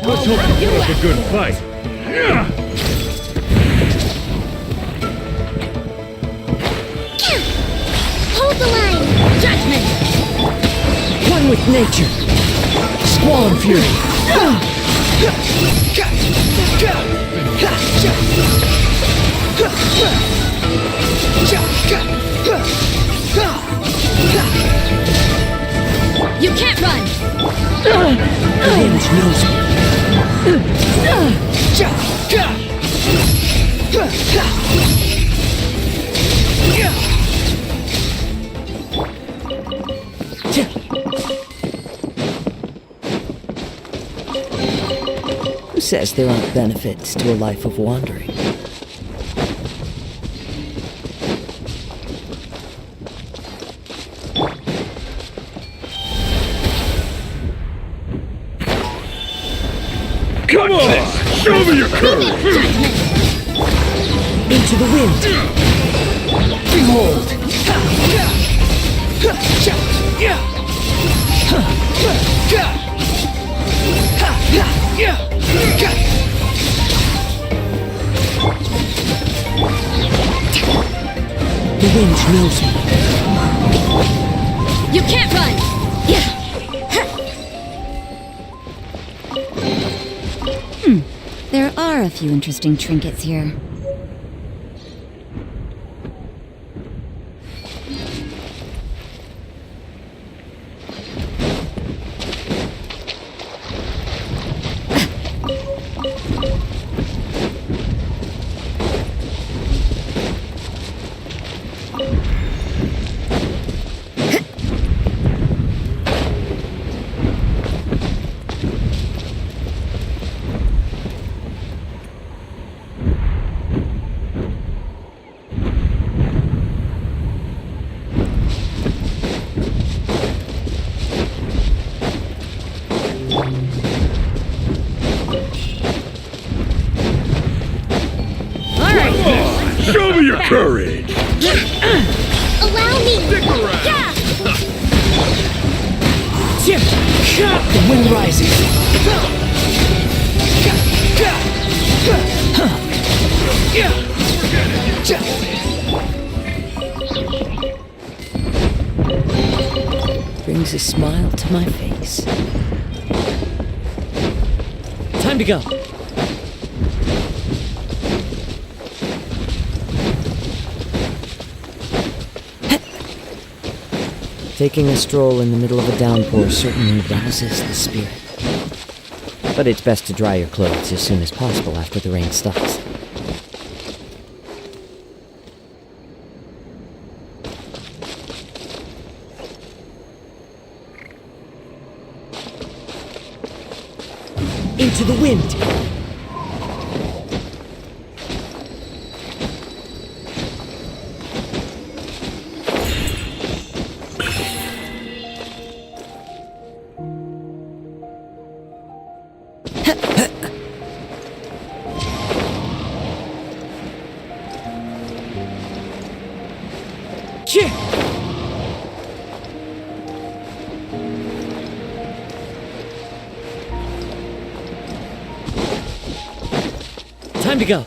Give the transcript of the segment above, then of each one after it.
Let's hope you put up a good fight. Hold the line! Judgment! One with nature. Squall fury. You can't run! The wind knows me. Who says there aren't benefits to a life of wandering? Come on! Show me your courage! Into the wind! Behold! The wind knows me. You can't run! There are a few interesting trinkets here. Show me your courage! Allow me! Stick around! The wind rises. Brings a smile to my face. Time to go. Taking a stroll in the middle of a downpour certainly rouses the spirit. But it's best to dry your clothes as soon as possible after the rain stops. Into the wind! Time to go.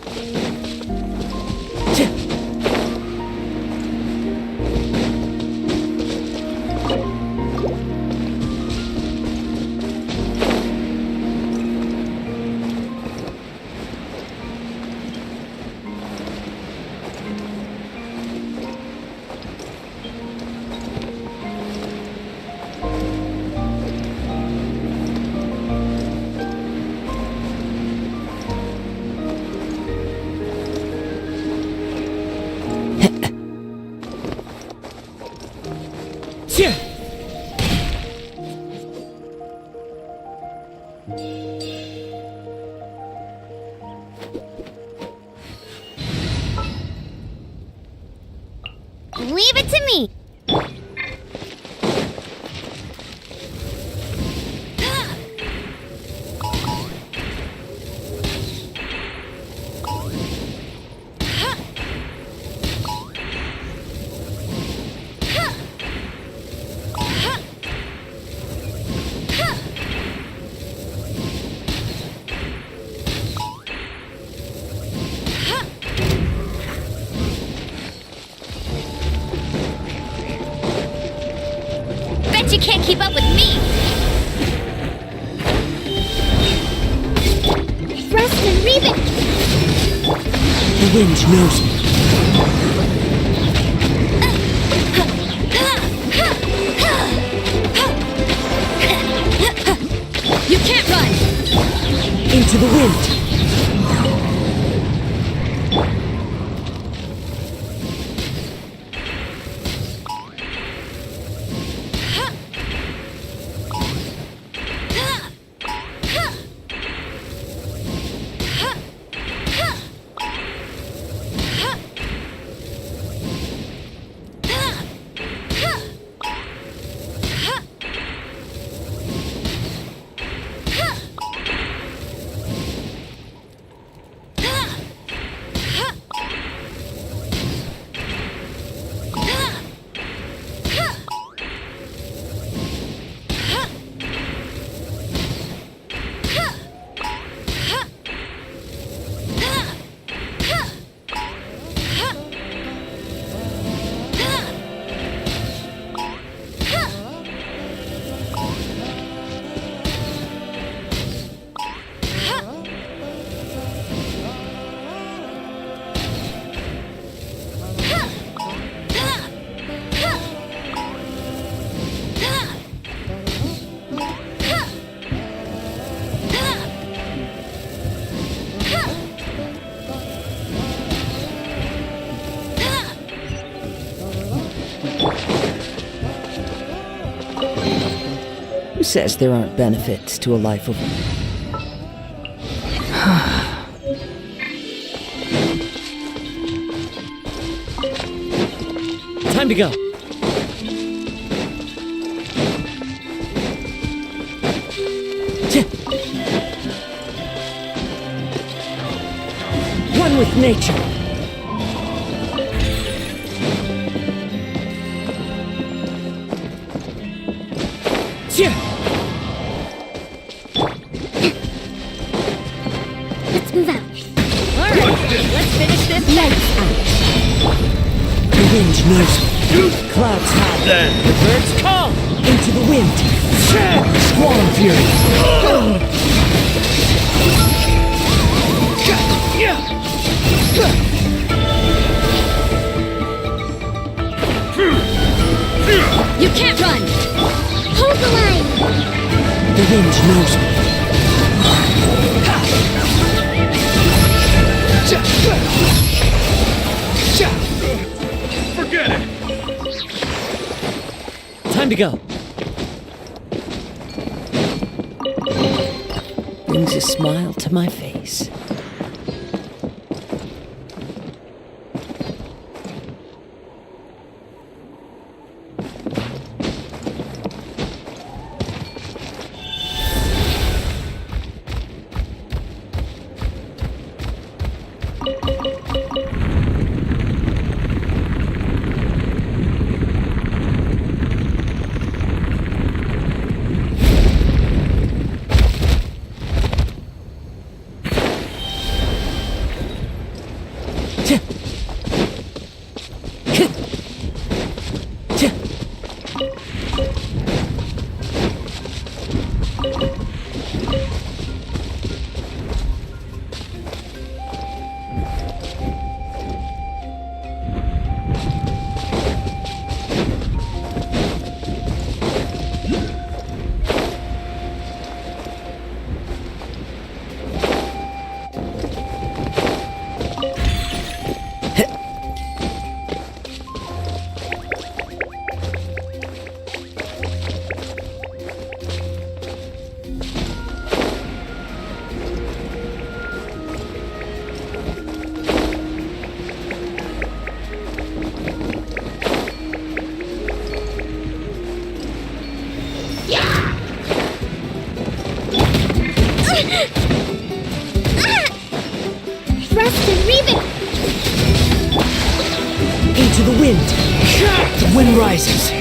Leave it to me! Bet you can't keep up with me! Thrust and reave it! The wind knows me. You can't run! Into the wind. Who says there aren't benefits to a life of... Time to go. One with nature. Let's move out. Let's finish this Lights out. The wind knows me. Clouds high. Then. The birds call. Into the wind. Squall fury. You can't run! Hold the line! The wind knows me. Forget it. Time to go. Brings a smile to my face. Thrust and reboot! Into the wind! The wind rises!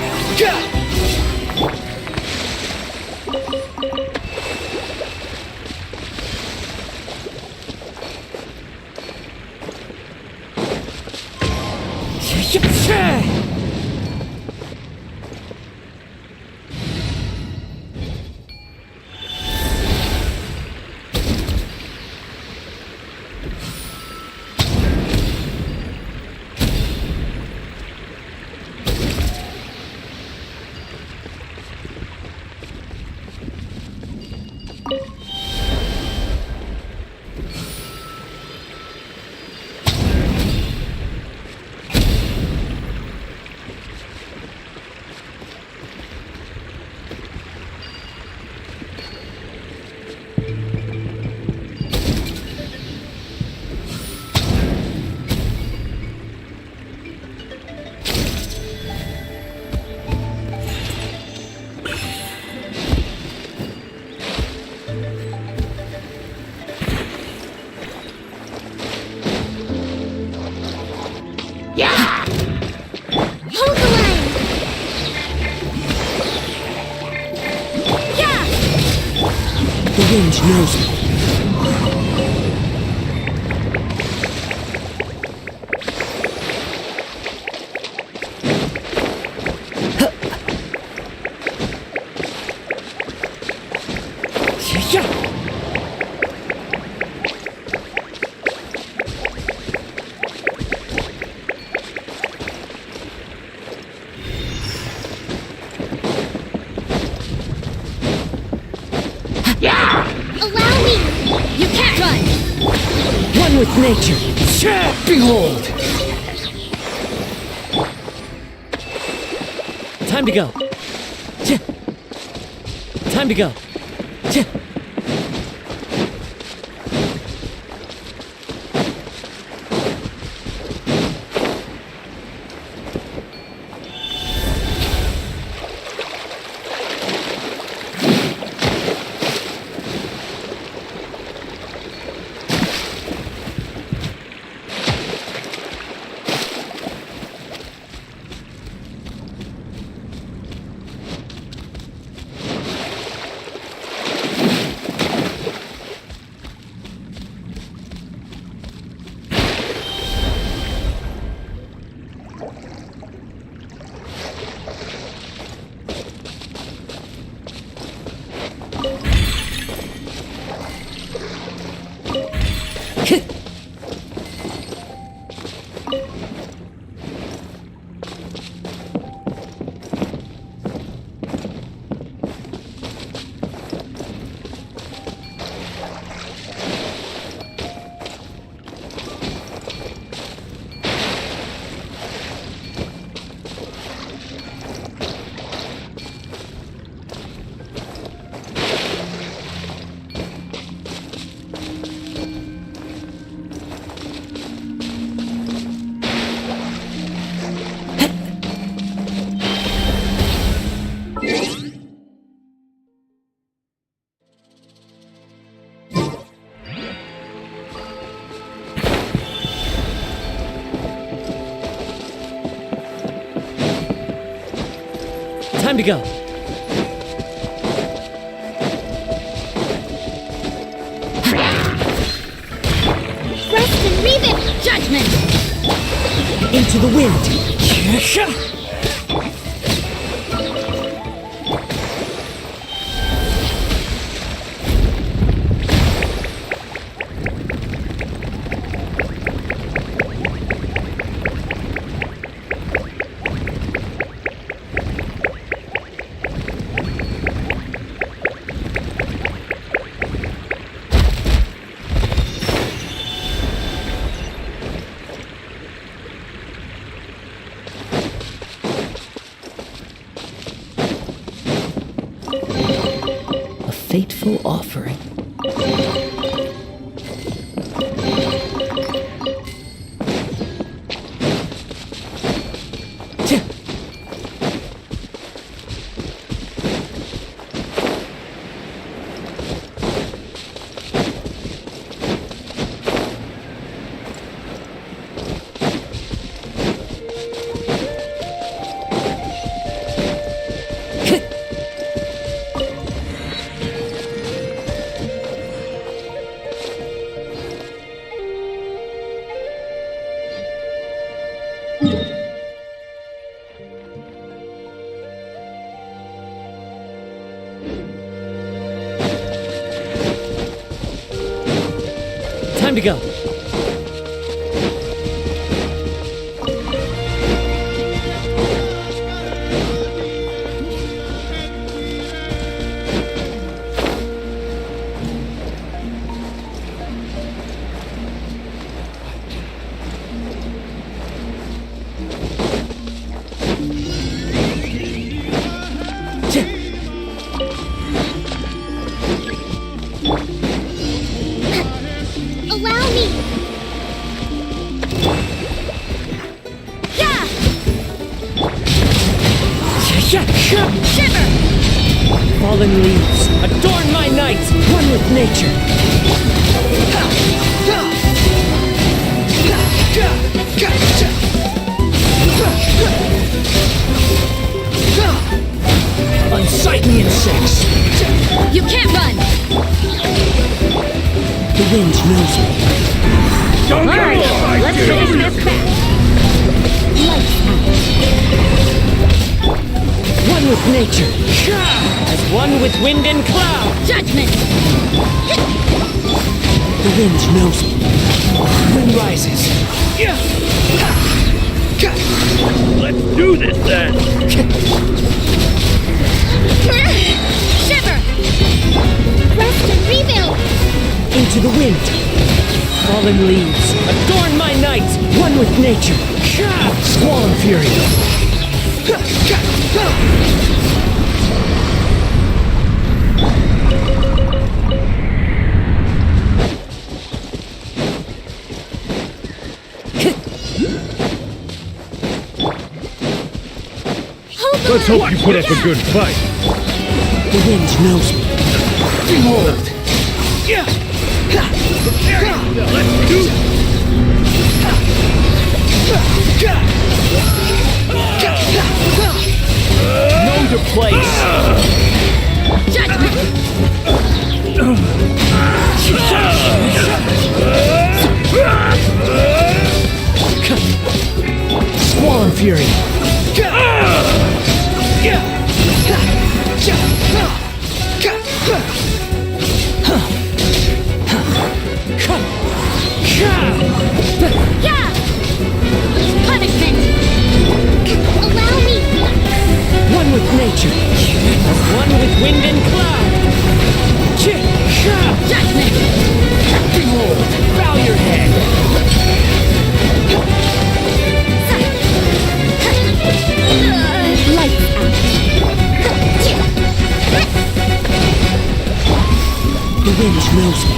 Hold the line! Yeah! The wind knows me. Allow me! You can't run! One with nature! Behold! Time to go! Time to go! Time to go! Thrust and reboot! Judgment! Into the wind! A fateful offering. to go. Allow me! Yeah! Shiver! Fallen leaves, adorn my night, one with nature. Unsightly insects, You can't run! the wind knows me. Don't Alright, go! let's finish this fast. One with nature, as one with wind and cloud. Judgment! The wind knows me. Wind rises. Let's do this then! Shiver! Rest and rebuild! Into the wind. Fallen leaves, adorn my night, one with nature. Squall and fury. Hold the Let's hope you put up a good fight. The wind knows me. Behold. Let's do this! Know the place. Judgment! Squall and fury. Yeah! Punishment! Allow me! One with nature, as one with wind and cloud. Judgment! Behold, bow your head. Lights out! The wind knows me.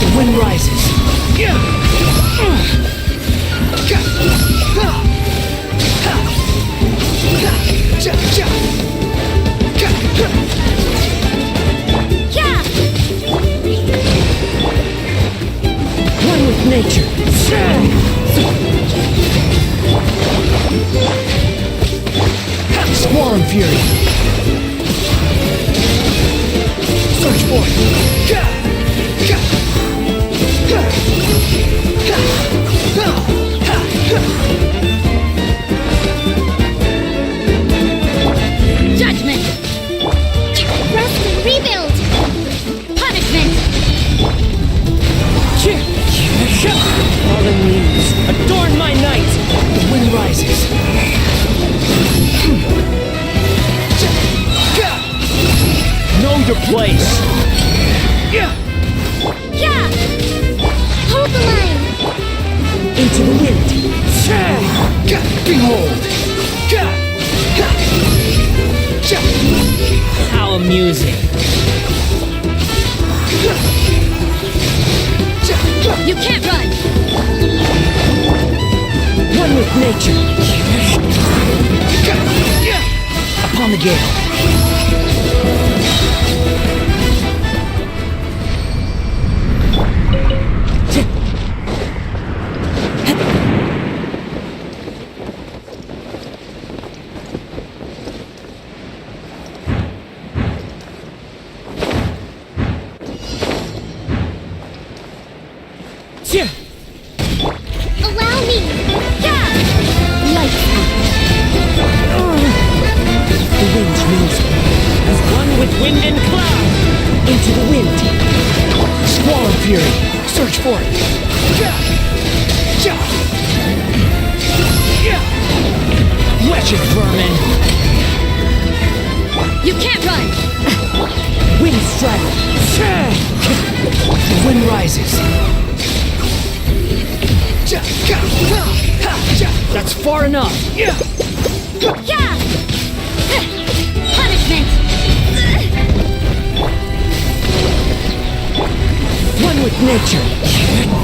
The wind rises. Yeah! One with nature. Squall and fury. Search for Judgment! Rest and rebuild! Punishment! Fallen leaves, adorn my night. The wind rises. Know the place. Yeah! Hold the line! Into the wind. Behold. How amusing. You can't run! One with nature. Upon the gale. Allow me! Yeah! Lights out! The wind knows me. As one with wind and cloud. Into the wind. Squall fury. Search for it. Wretched vermin. You can't run! Wind strike. The wind rises. That's far enough. Yeah! Punishment! One with nature.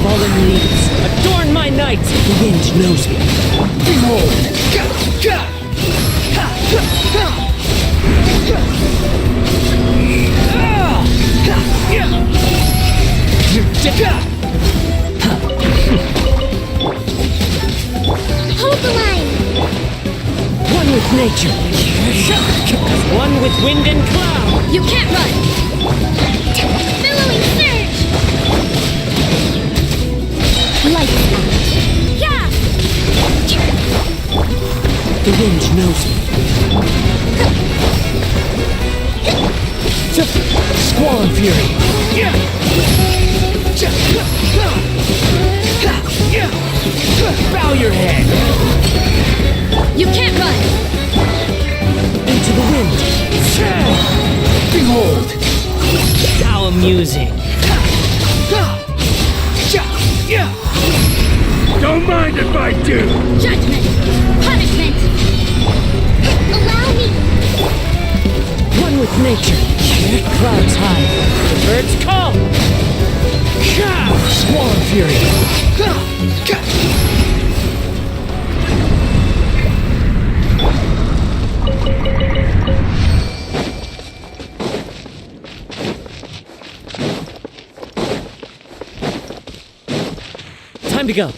Fallen leaves. Adorn my night. The wind knows me. Behold. You're dead. Hold the line! One with nature. One with wind and cloud. You can't run! Billowing surge! Lights out! Yeah! The wind knows me. Squall and fury. Bow your head. You can't run! Into the wind. Behold. How amusing. Don't mind if I do! Judgment! Punishment! Allow me! One with nature. Clouds high. The birds call. Squall and fury. Time to go.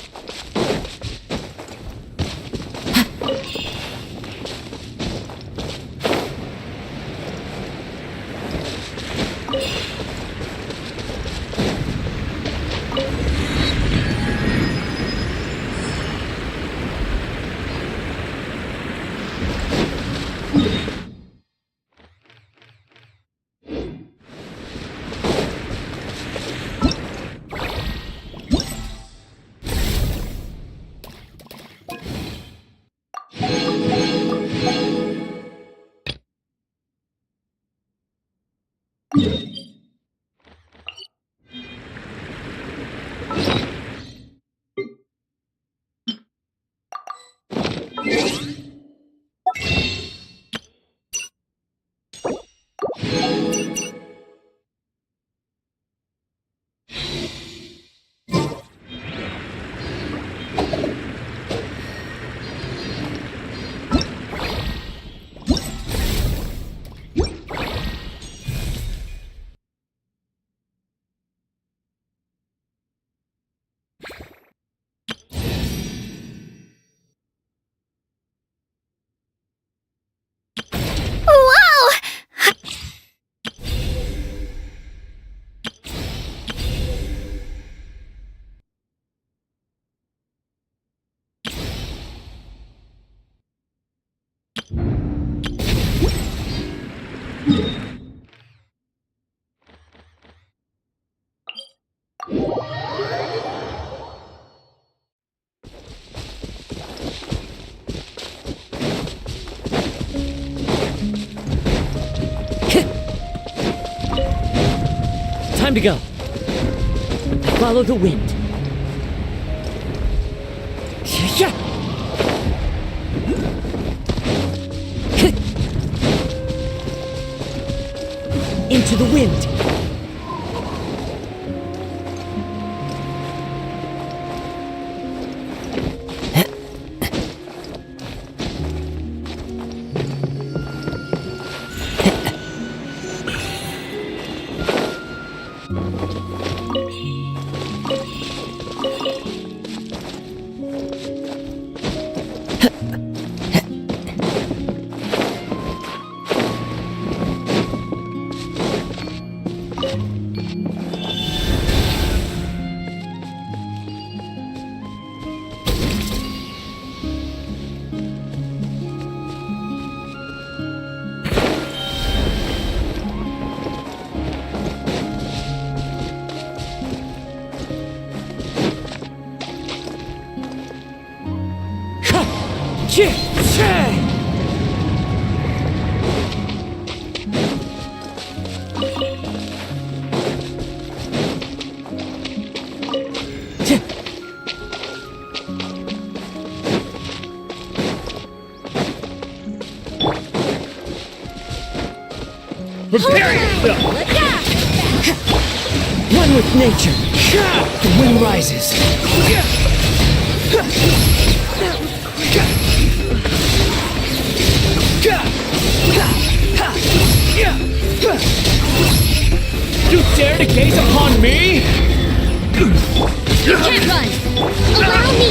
Wow! Time to go. Follow the wind. Into the wind. Prepare yourself! One with nature. The wind rises. You dare to gaze upon me? You can't run! Allow me!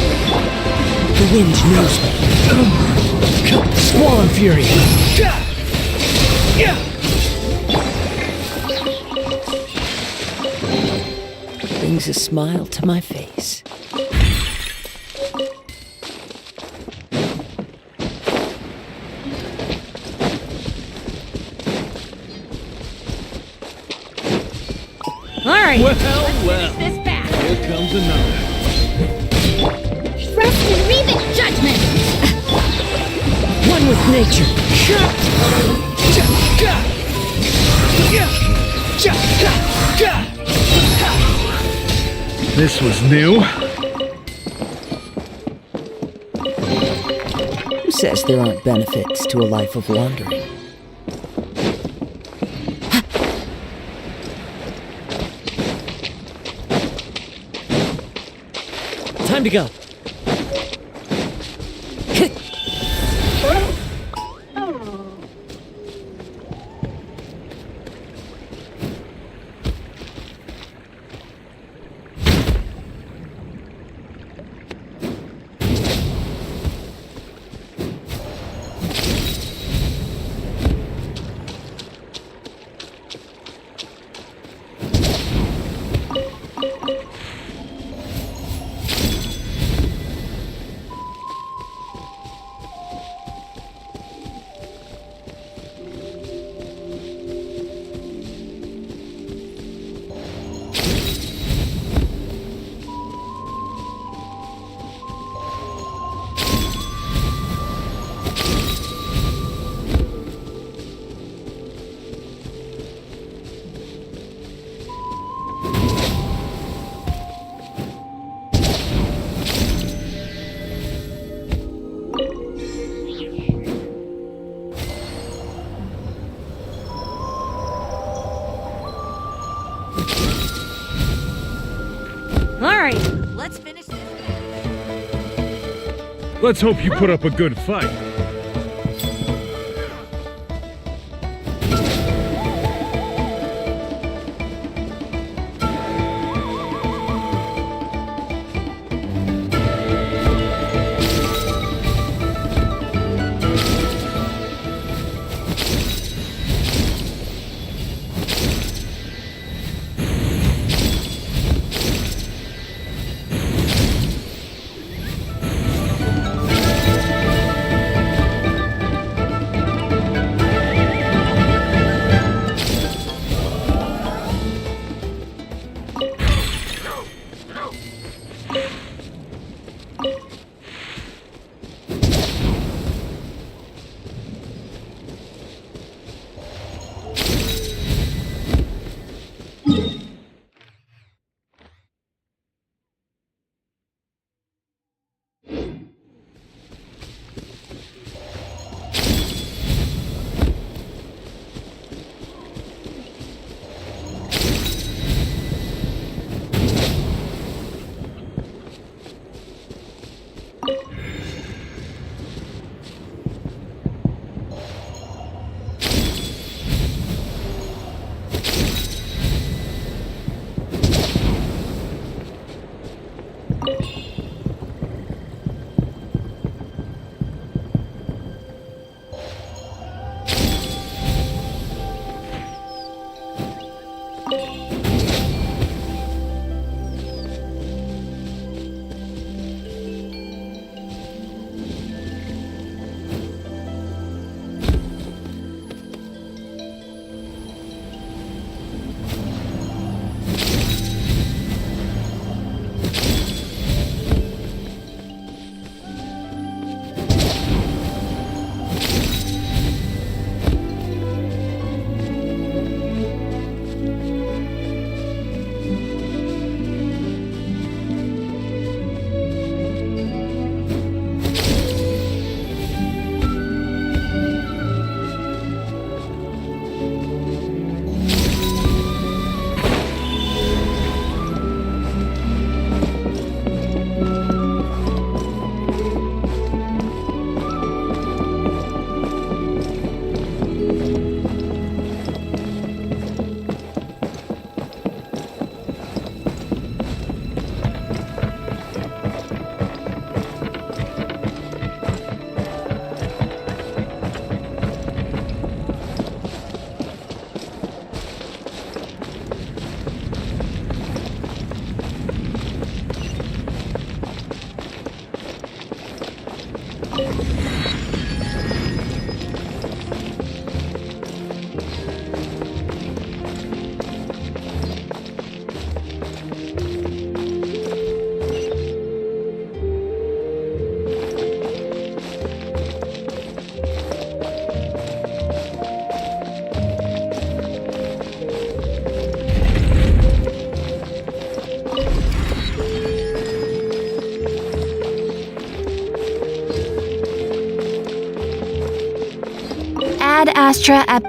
The wind knows me. Squall and fury. Brings a smile to my face. Alright, Well, this back! here comes another. Rest and rebuild! Judgment! One with nature. This was new. Who says there aren't benefits to a life of wandering? Time to go. Alright, let's finish this. Let's hope you put up a good fight. Ad Astra Ab...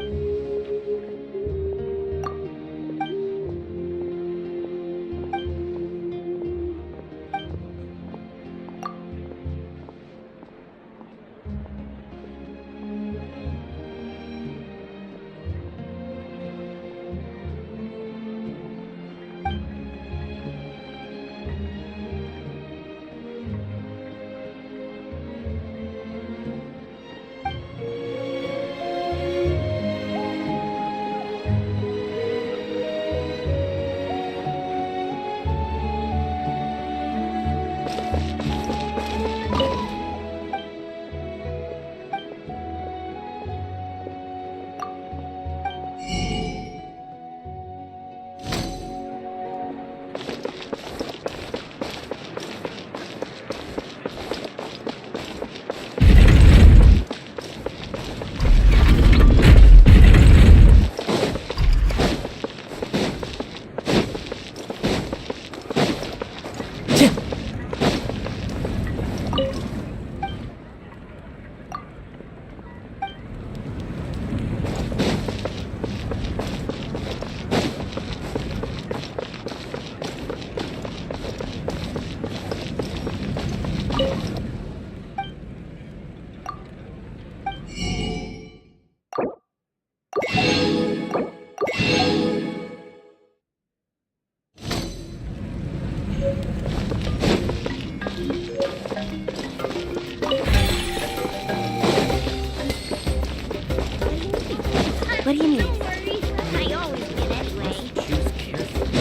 What do you mean? I always win anyway. Choose carefully.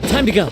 Time to go.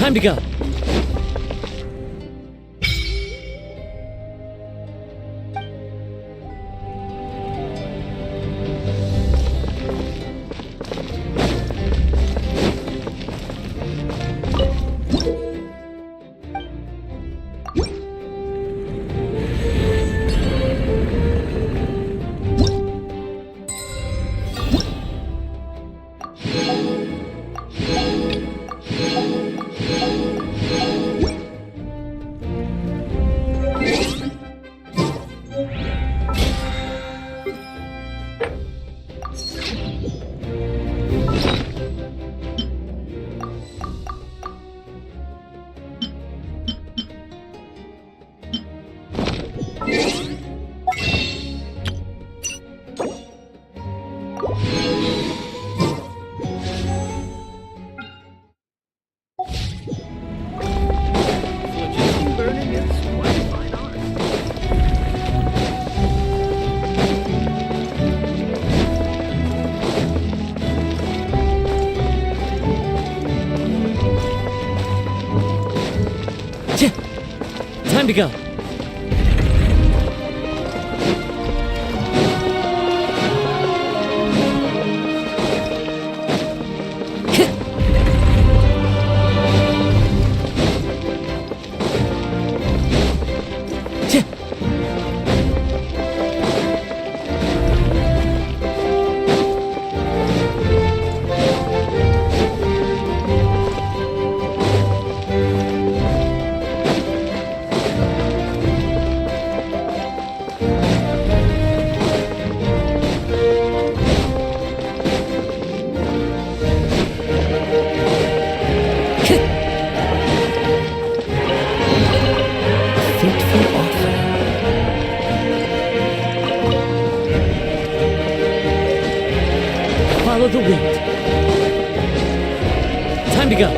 Time to go. Time to go. Follow the wind. Time to go.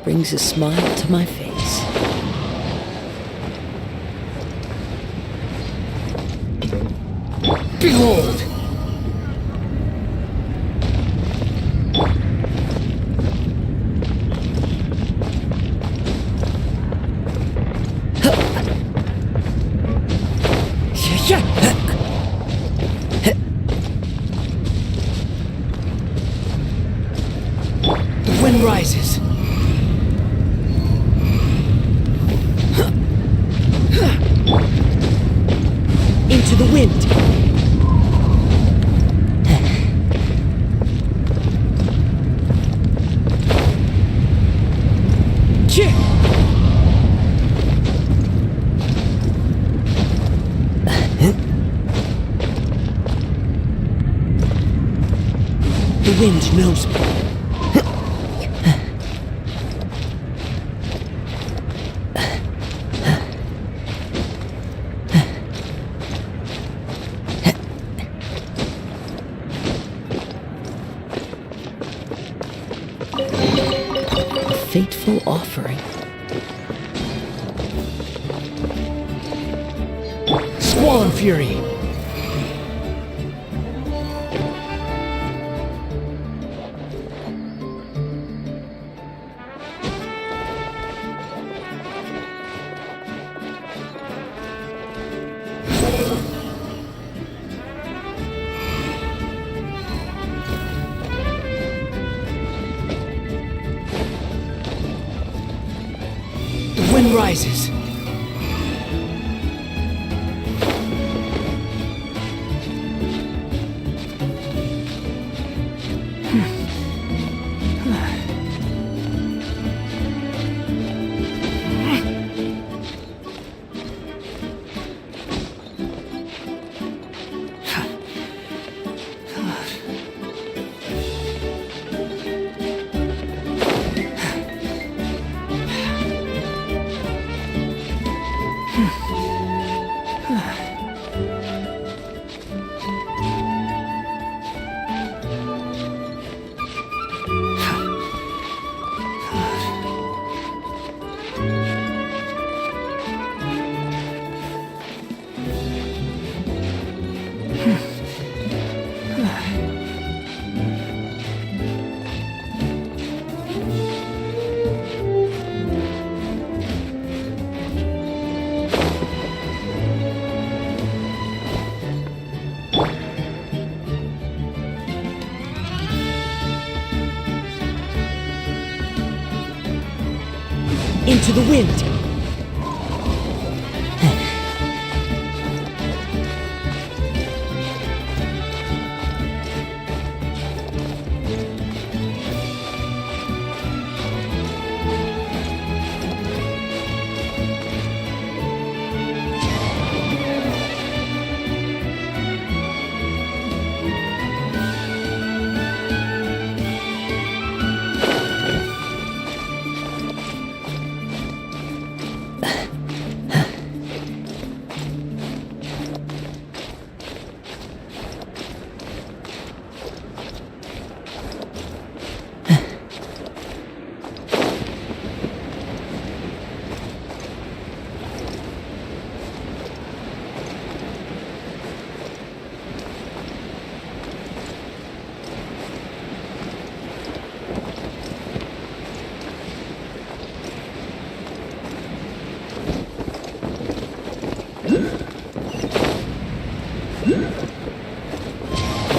Brings a smile to my face. Behold! The wind rises. Into the wind. The wind knows me. A fateful offering. Squall and fury. The wind rises. Into the wind.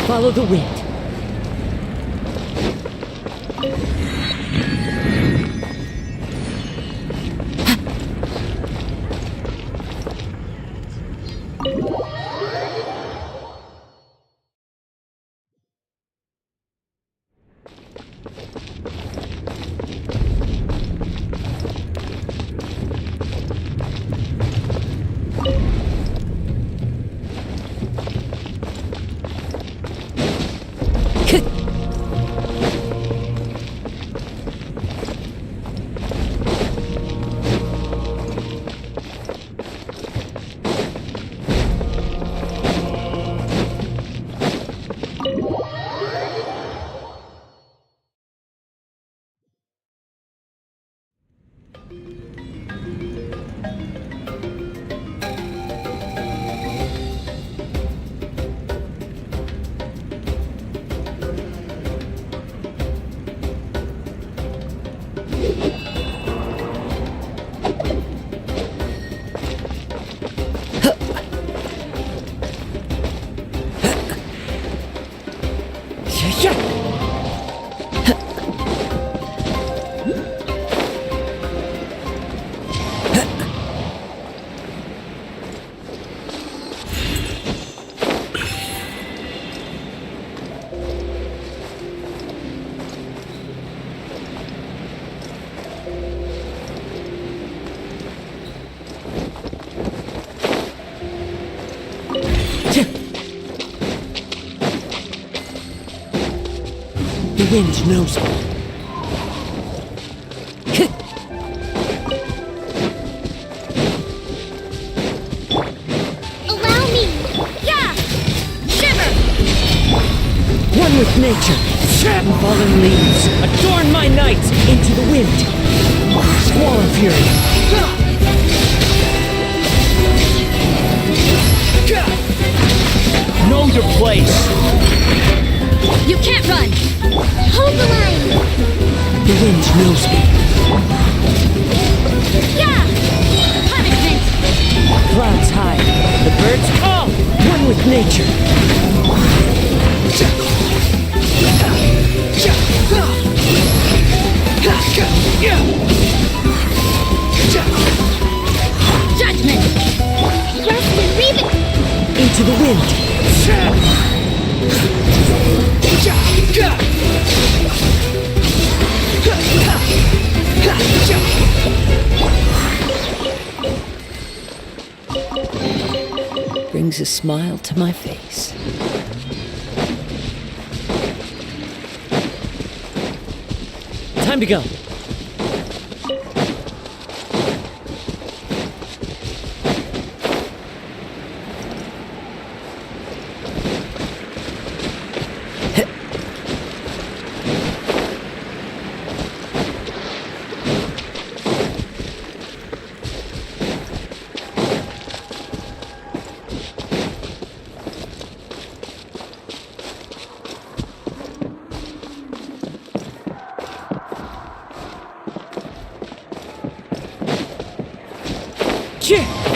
Follow the wind. The wind knows me. Allow me! Yeah! Shiver! One with nature. Fallen leaves adorn my night into the wind. Squall and fury. Know your place. You can't run! Hold the line! The wind knows me. Yeah! Punishment! Clouds high. The birds all one with nature. Judgment! Rest and rebuild! Into the wind. Brings a smile to my face. Time to go.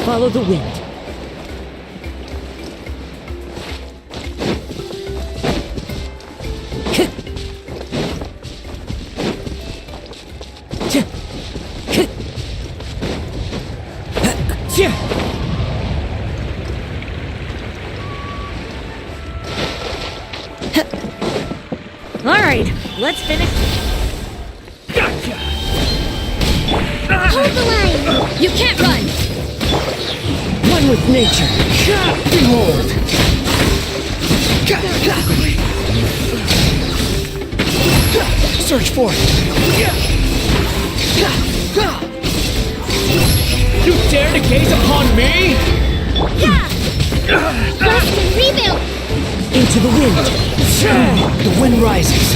Follow the wind. All right, let's finish. Hold the line! You can't run! One with nature. Behold! Search for it. You dare to gaze upon me? Yeah! Rest and rebuild! Into the wind. The wind rises.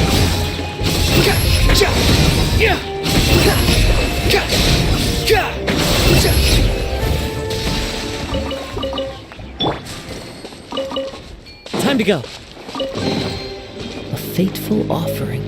Time to go. A fateful offering.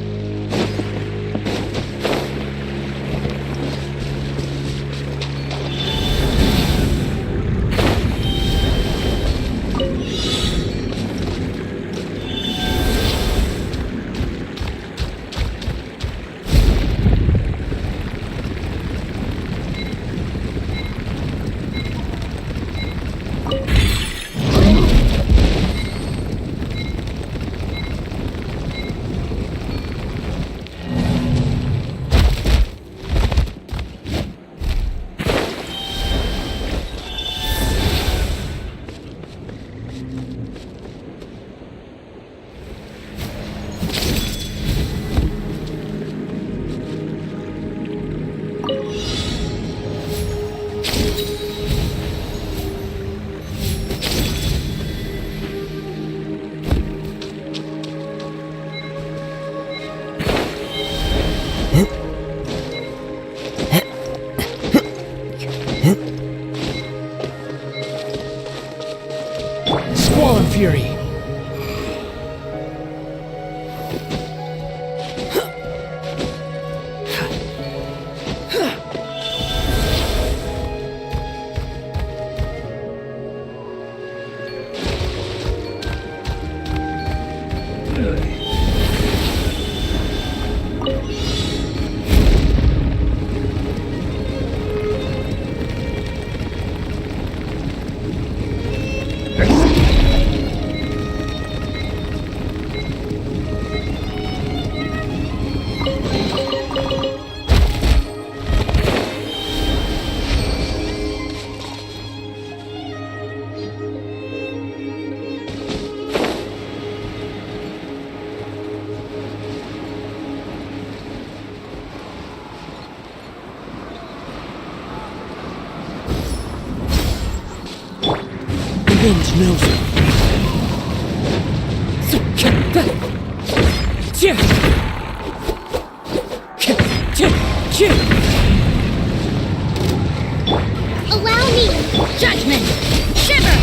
The wind knows it. Allow me! Judgment! Shiver!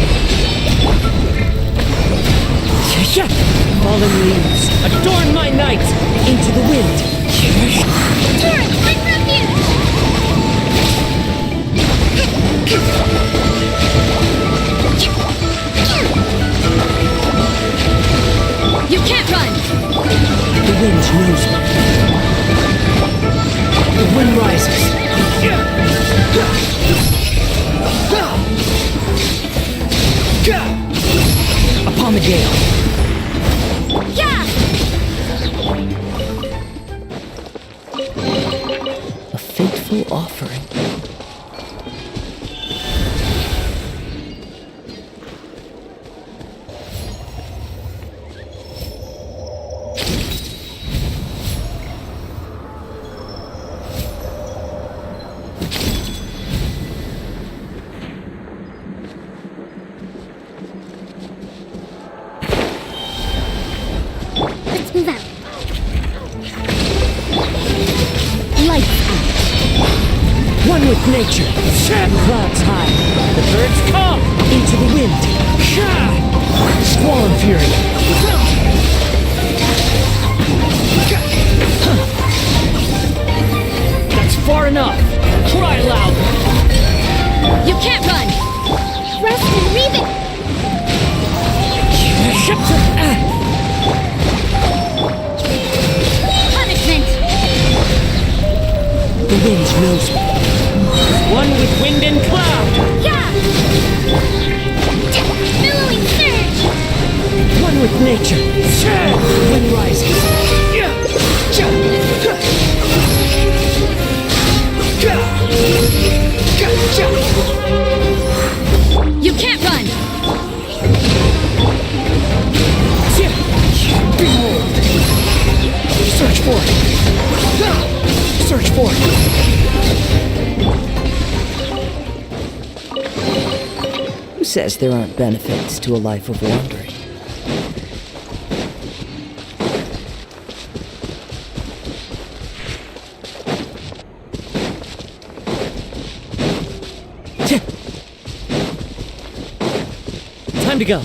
Fallen leaves, adorn my night into the wind. Turret, find refuge! You can't run! The wind knows me. The wind rises. Upon the gale. Yeah! A fateful offering. Let's move out. Lights out. One with nature. Clouds high. The birds come into the wind. Squall and fury. That's far enough. Cry loud. You can't run! Rest and read it! Punishment! The wind knows me. One with wind and cloud. Yeah! Billowing surge! One with nature. Wind rises. You can't run! Behold. Search for it. Search for it. Who says there aren't benefits to a life of wandering? Time to go.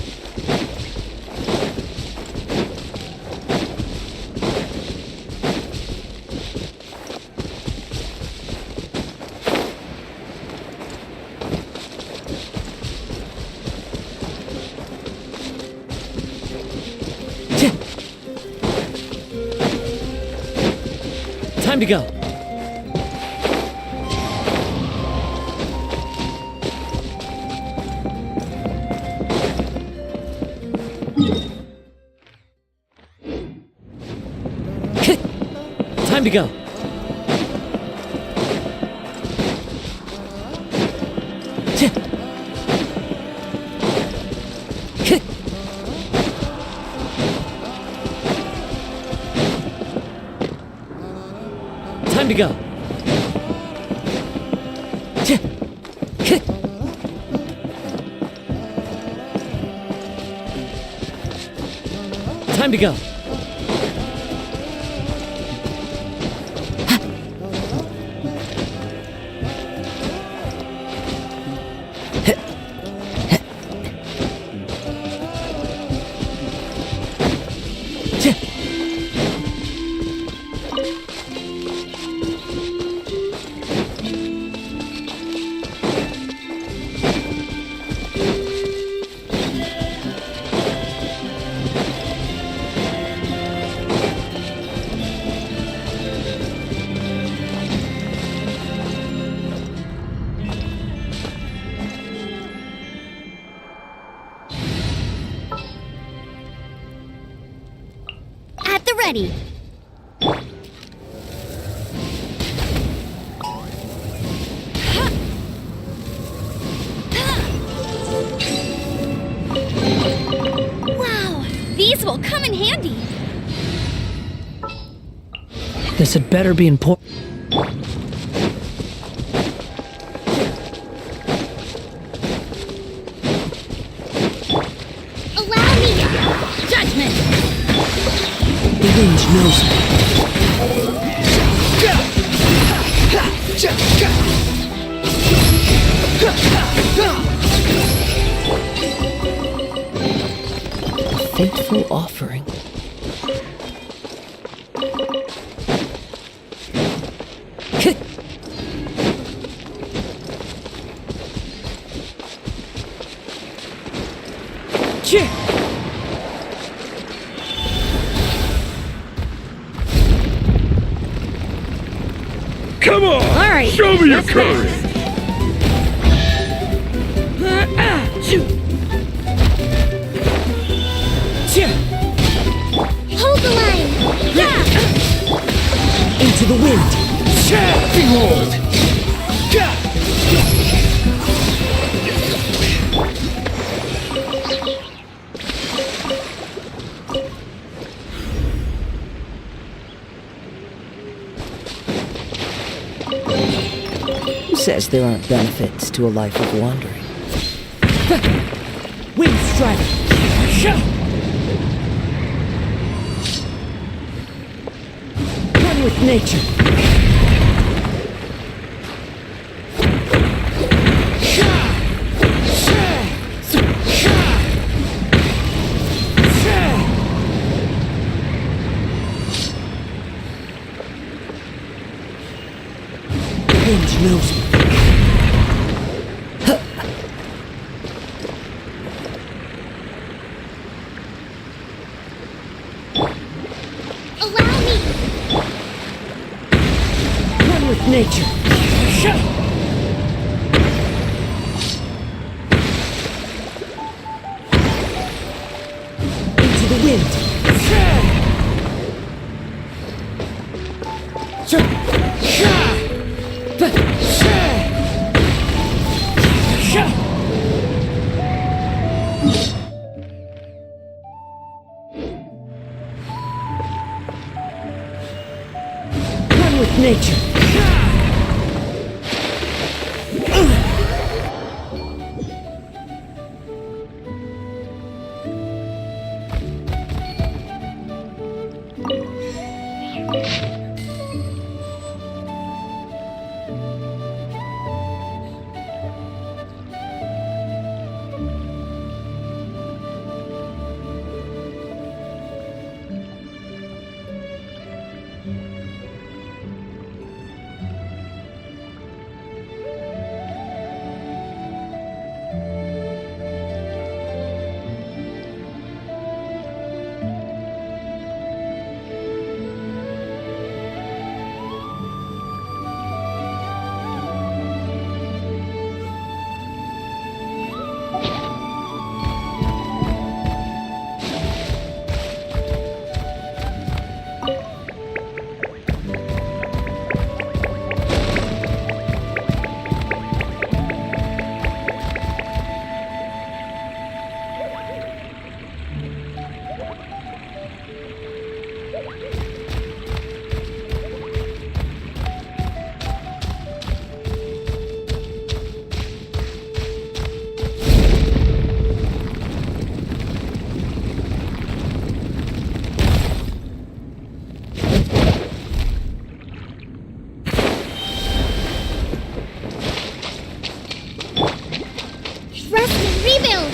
Time to go. Time to go. Time to go. Time to go. ready. Wow, these will come in handy. This had better be important. Allow me. Judgment. The range knows me. A fateful offering. Come on! All right, Show me your what's courage! Hold the line. Yeah. Into the wind. Behold! Who says there aren't benefits to a life of wandering? Wind strike! One with nature! Wind knows me. Allow me. One with nature. Into the wind. One with nature. Rest and rebuild.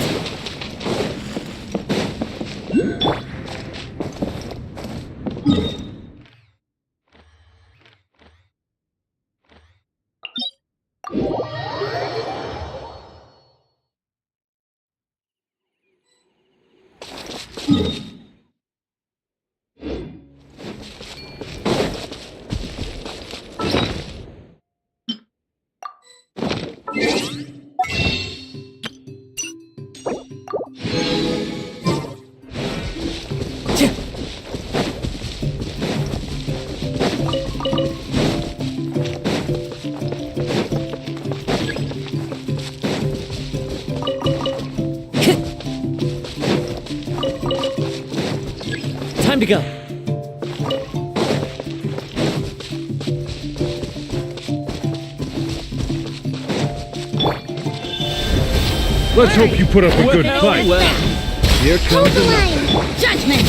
Time to go. Let's hope you put up a good fight. Here Hold comes the the line. Judgment.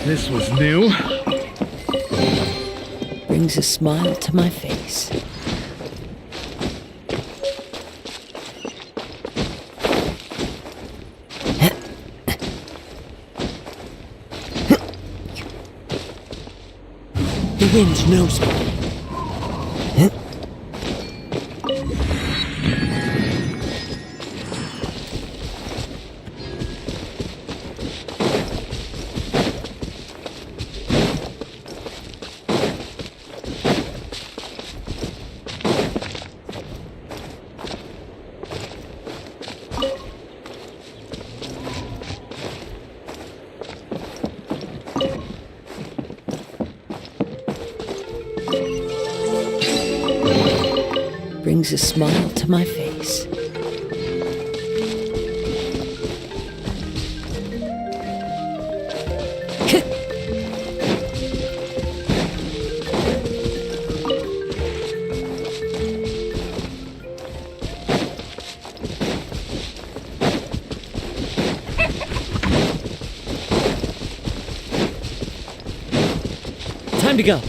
This was new. Brings a smile to my face. The wind knows me. Brings a smile to my face. Time to go.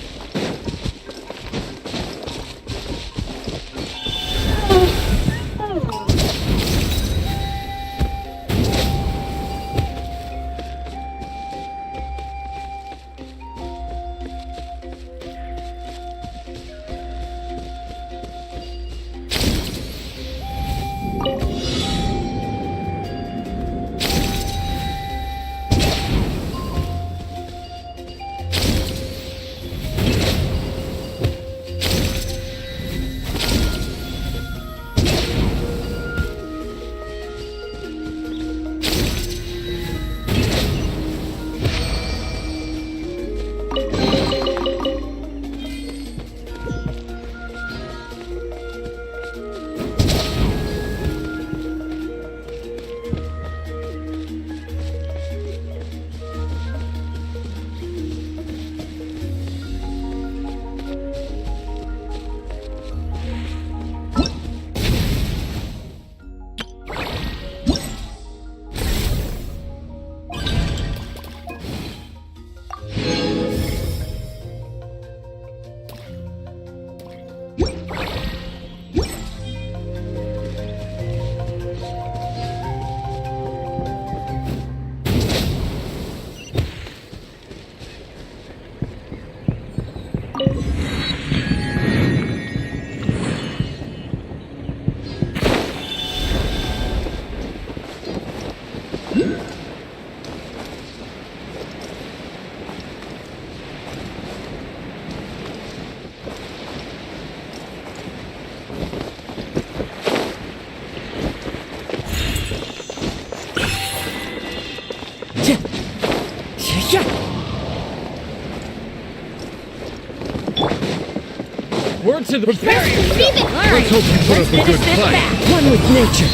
Word to the Rebuild. Let's hope you put up a good fight. One with nature.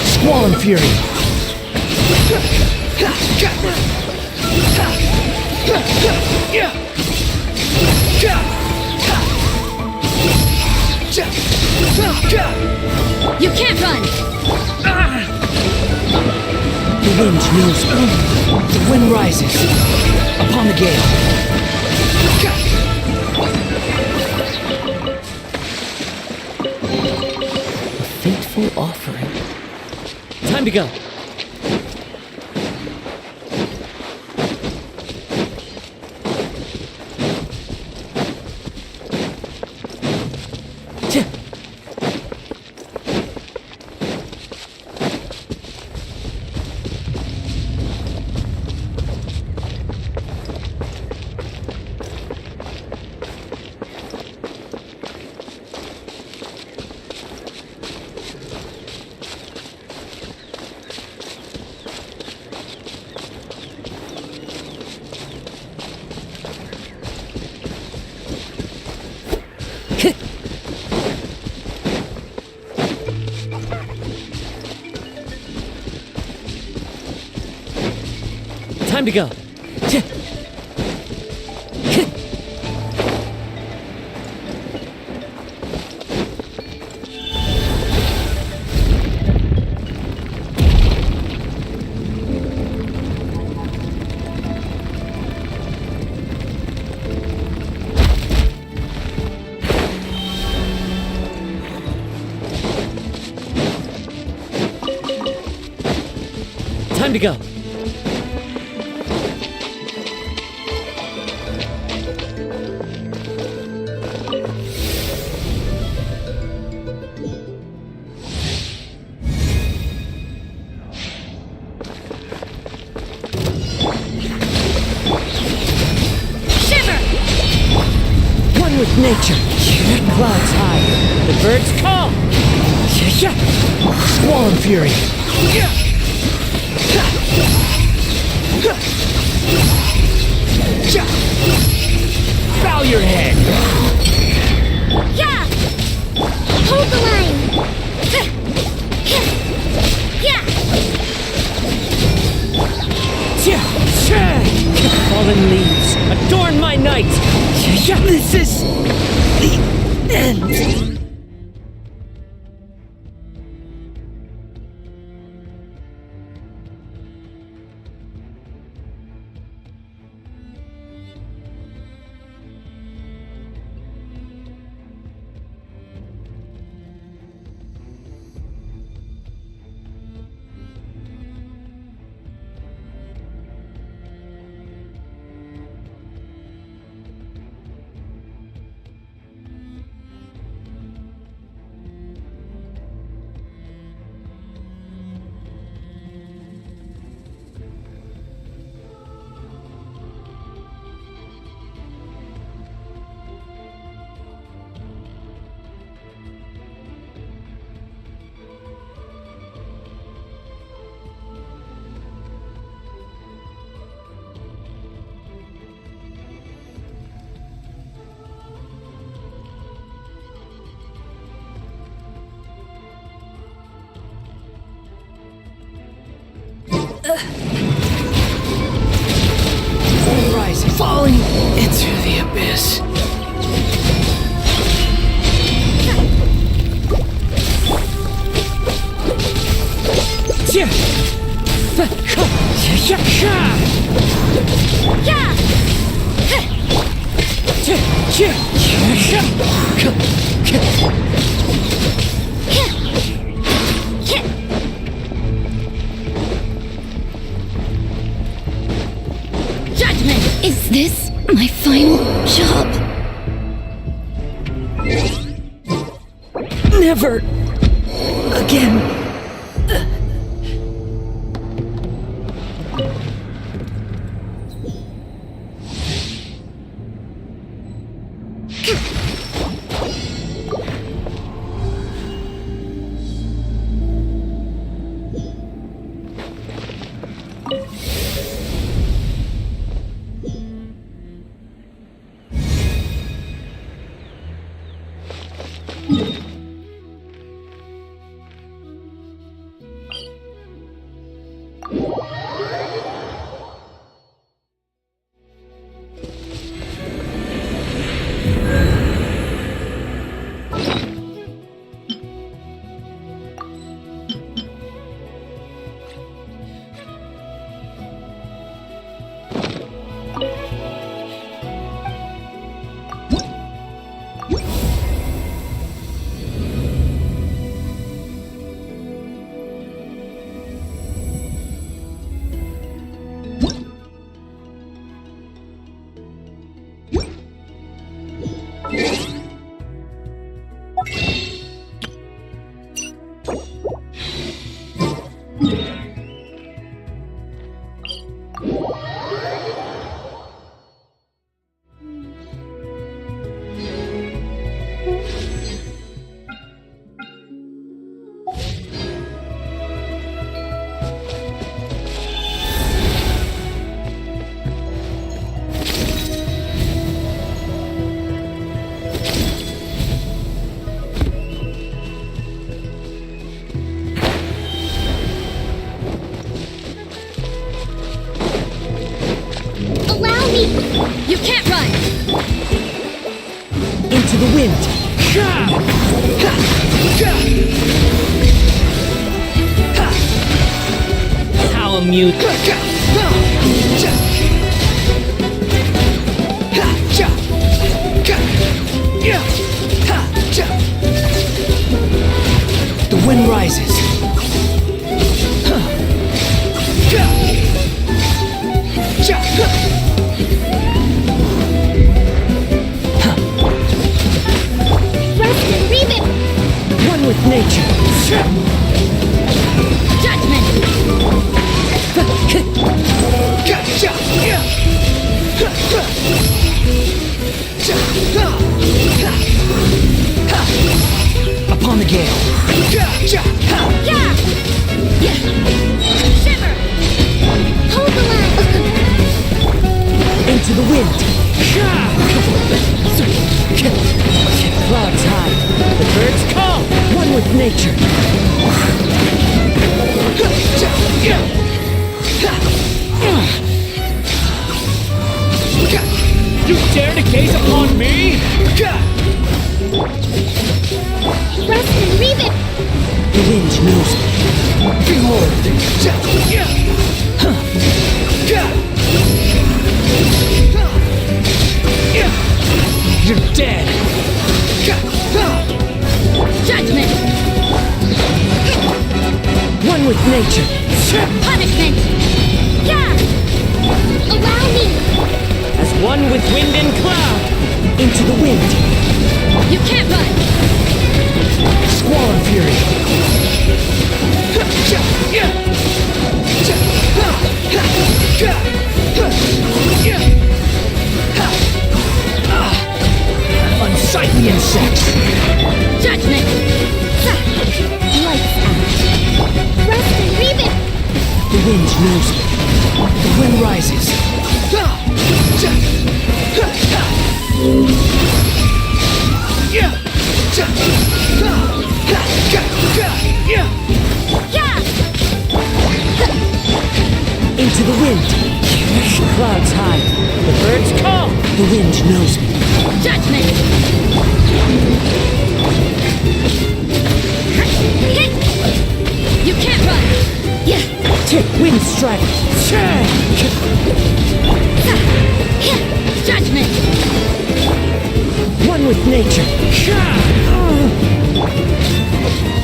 Squall and fury. You can't run. The wind knows me. The wind rises upon the gale. A fateful offering. Time to go. Time to go. Time to go. Shiver! One with nature. Clouds high. The birds call. Swollen fury. Bow your head. Yeah! Hold the line. Yeah! Fallen leaves adorn my night. This is the end. Rising, falling into the abyss. Judgment! Is this my final job? Never again. Into the wind. How amusing. The wind rises. Rest and rebuild. One with nature. Judgment! Upon the gale. Yeah! Shiver! Hold the line! Into the wind. Clouds high. The birds call. One with nature. You dare to gaze upon me? Rest and rebuild. The wind knows me. Behold. You're dead. Judgment! One with nature. Punishment! Yeah! Allow me! As one with wind and cloud. Into the wind. You can't run! Squall and fury. Unsightly insects. Judgment! Lights out. Rest and rebuild. The wind knows me. The wind rises. Yeah! Into the wind. Clouds high. The birds call. The wind knows me. Judgment! You can't run! Yeah! Take wind strike. Judgment! One with nature.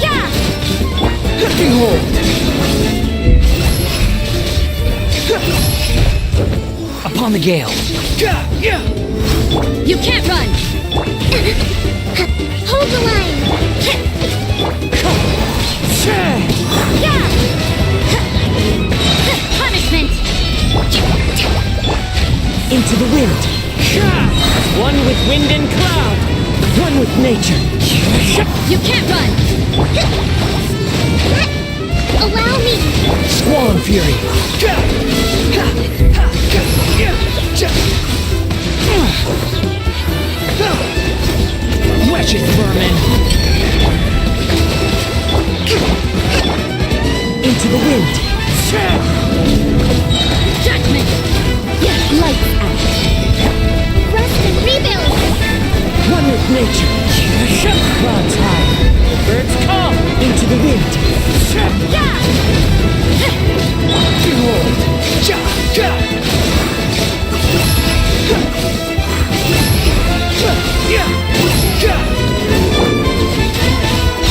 Yeah! Behold. Upon the gale. You can't run! Hold the line! Yeah! Punishment! Into the wind. One with wind and cloud. One with nature. You can't run! Allow me! Squall and fury. Wretched vermin. Into the wind. Judgment! Lights out. Rest and rebuild. One with nature. Clouds high. Birds call. Into the wind. Yeah! Behold.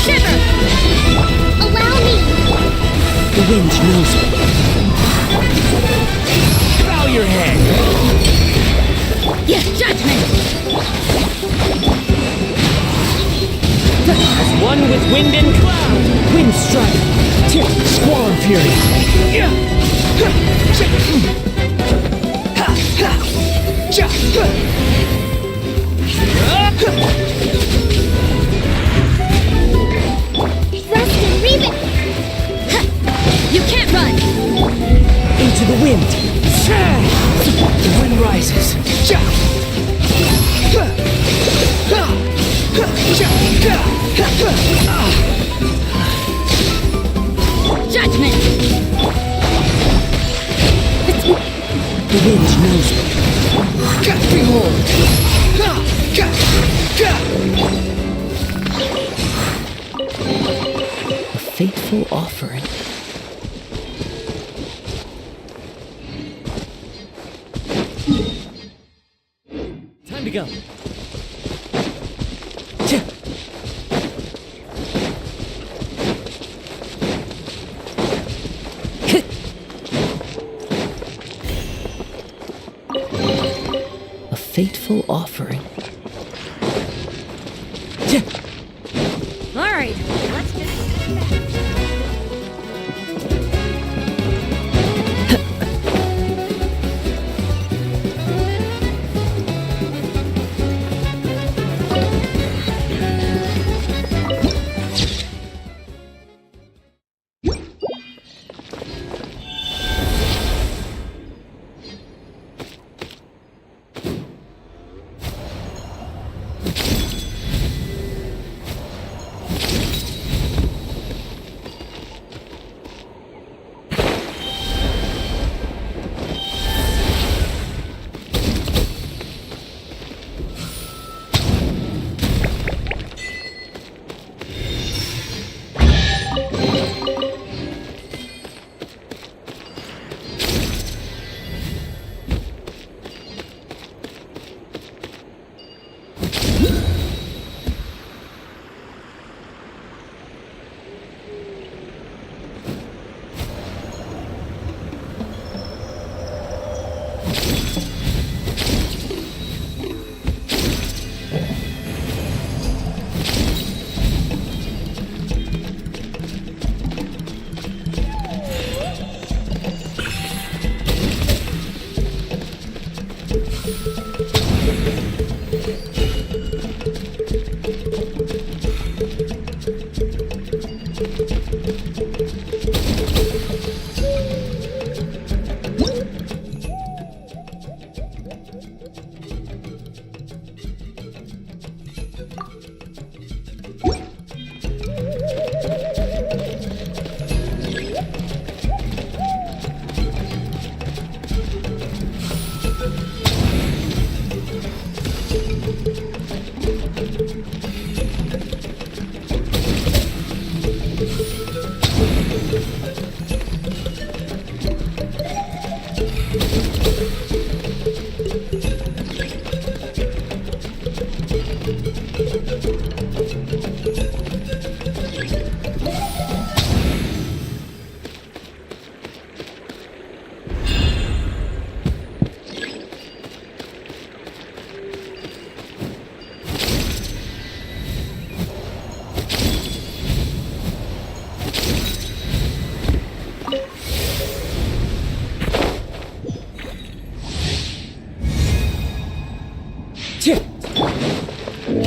Shiver! Allow me! The wind knows me. Bow your head. Yeah, judgment! As one with wind and cloud. Wind strike. Squall and fury. Rest and rebuild. You can't run! Into the wind. The wind rises. Judgment! The wind knows me. Behold. fateful offering. Time to go. A fateful offering. All right, let's finish this.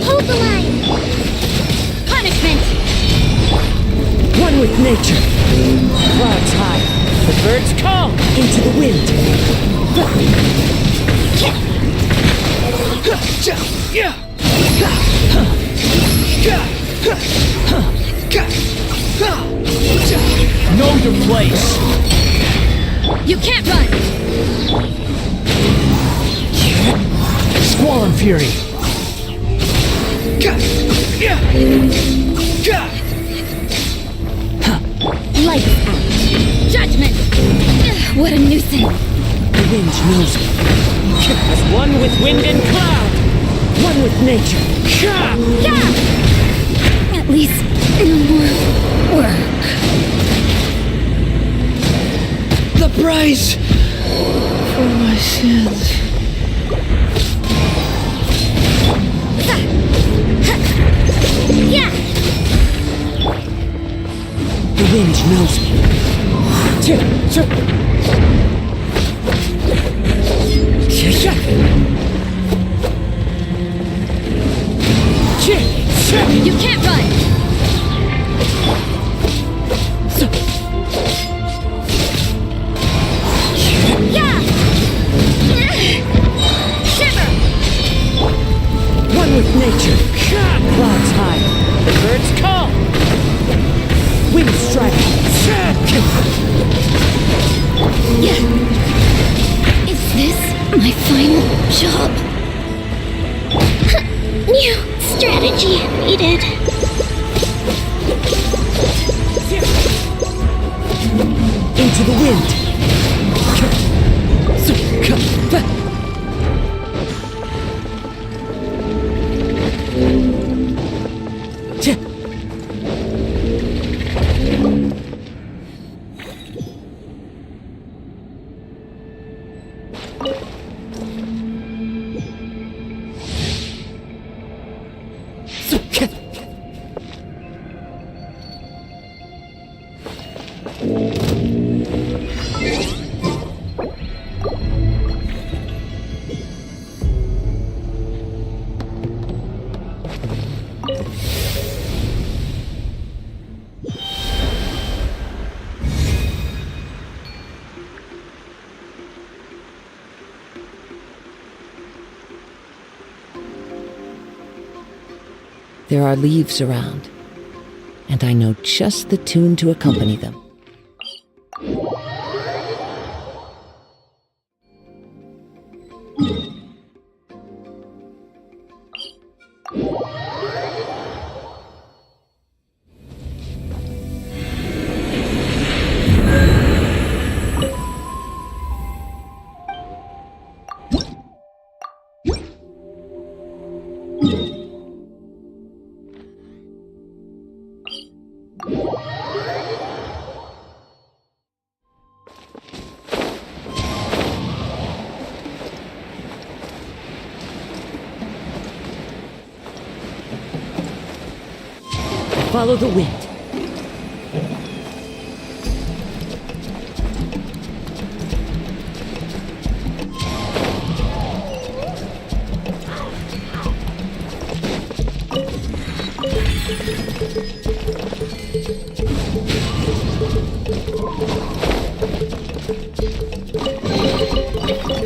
Hold the line! Punishment! One with nature. Clouds high. The birds call into the wind. Know your place. You can't run! Squall and Fury. Lights out! Judgment! What a nuisance! The wind knows me. As one with wind and cloud. One with nature. Yeah! At least no more work. The price for my sins. Yeah! The wind knows me. You can't run! Yeah! Shiver! One with nature. Clouds high. The birds call. Wind strike. Is this my final job? New strategy needed. to the wind! There are leaves around, and I know just the tune to accompany them. Follow the wind.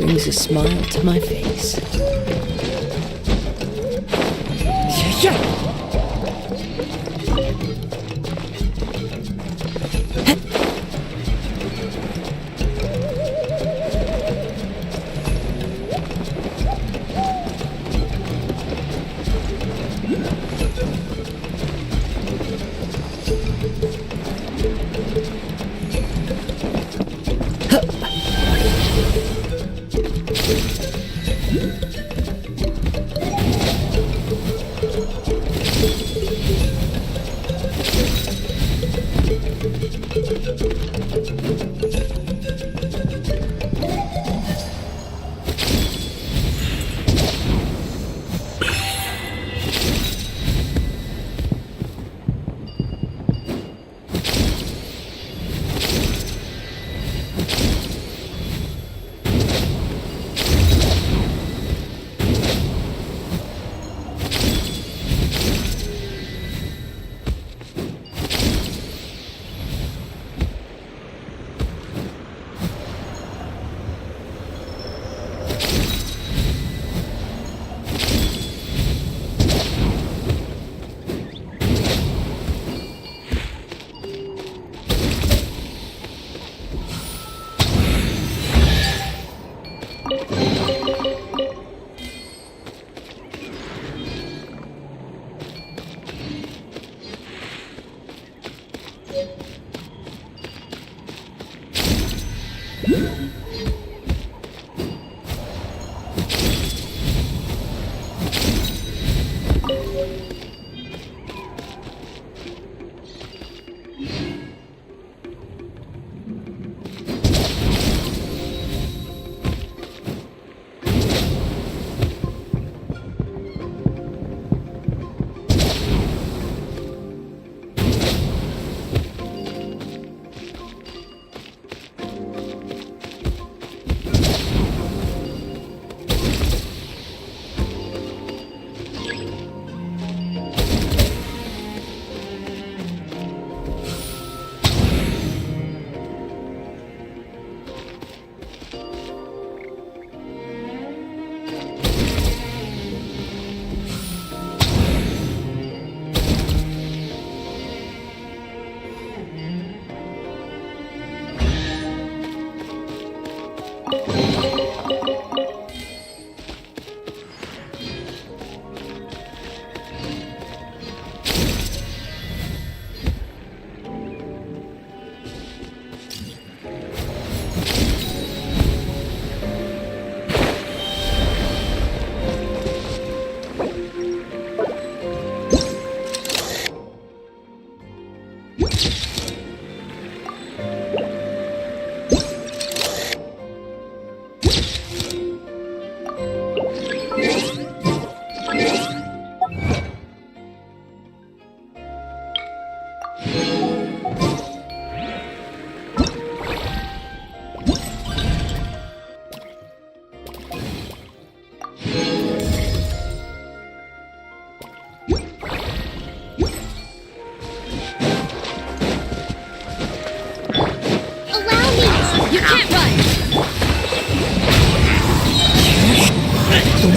Brings a smile to my face. Yeah!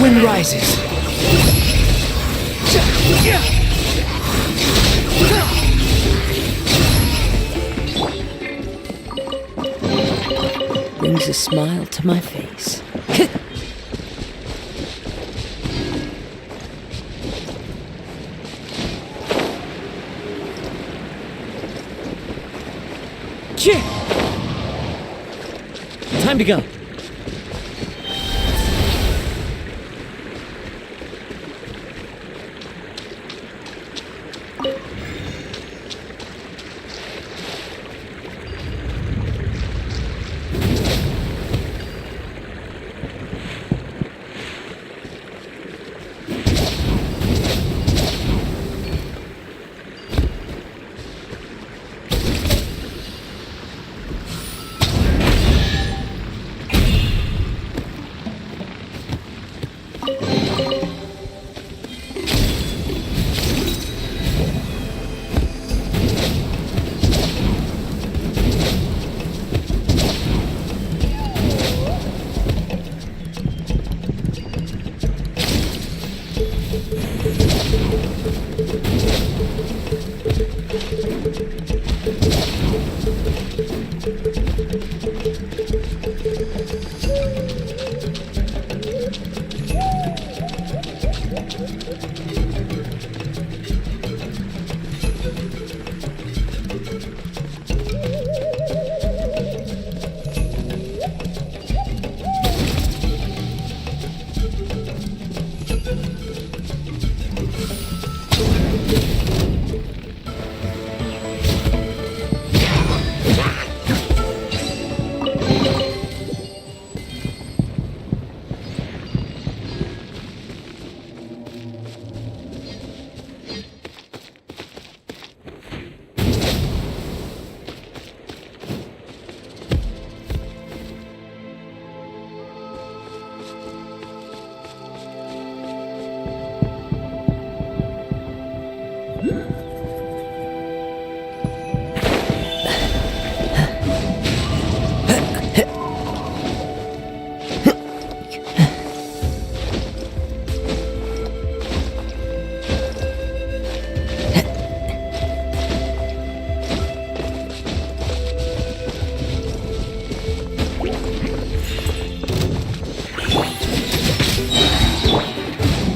wind rises. Brings a smile to my face. Time to go.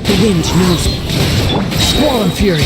The wind knows me. Squall and fury.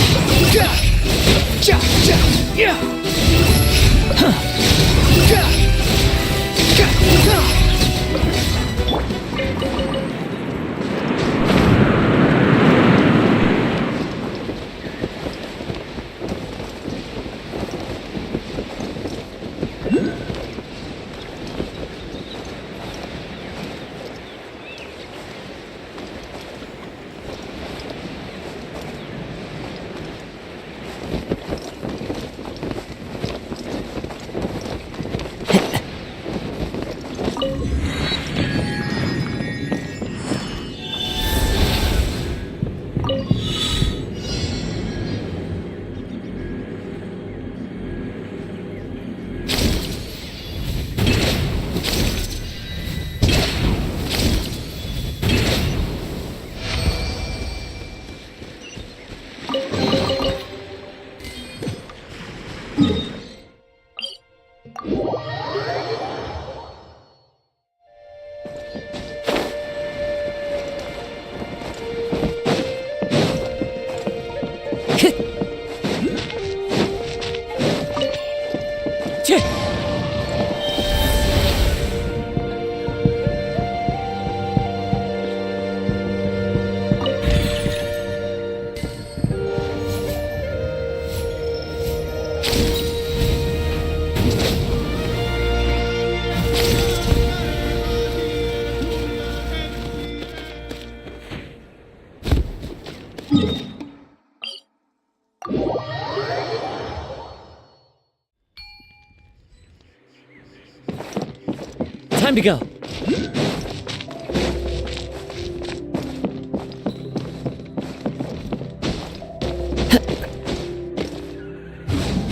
Time to go.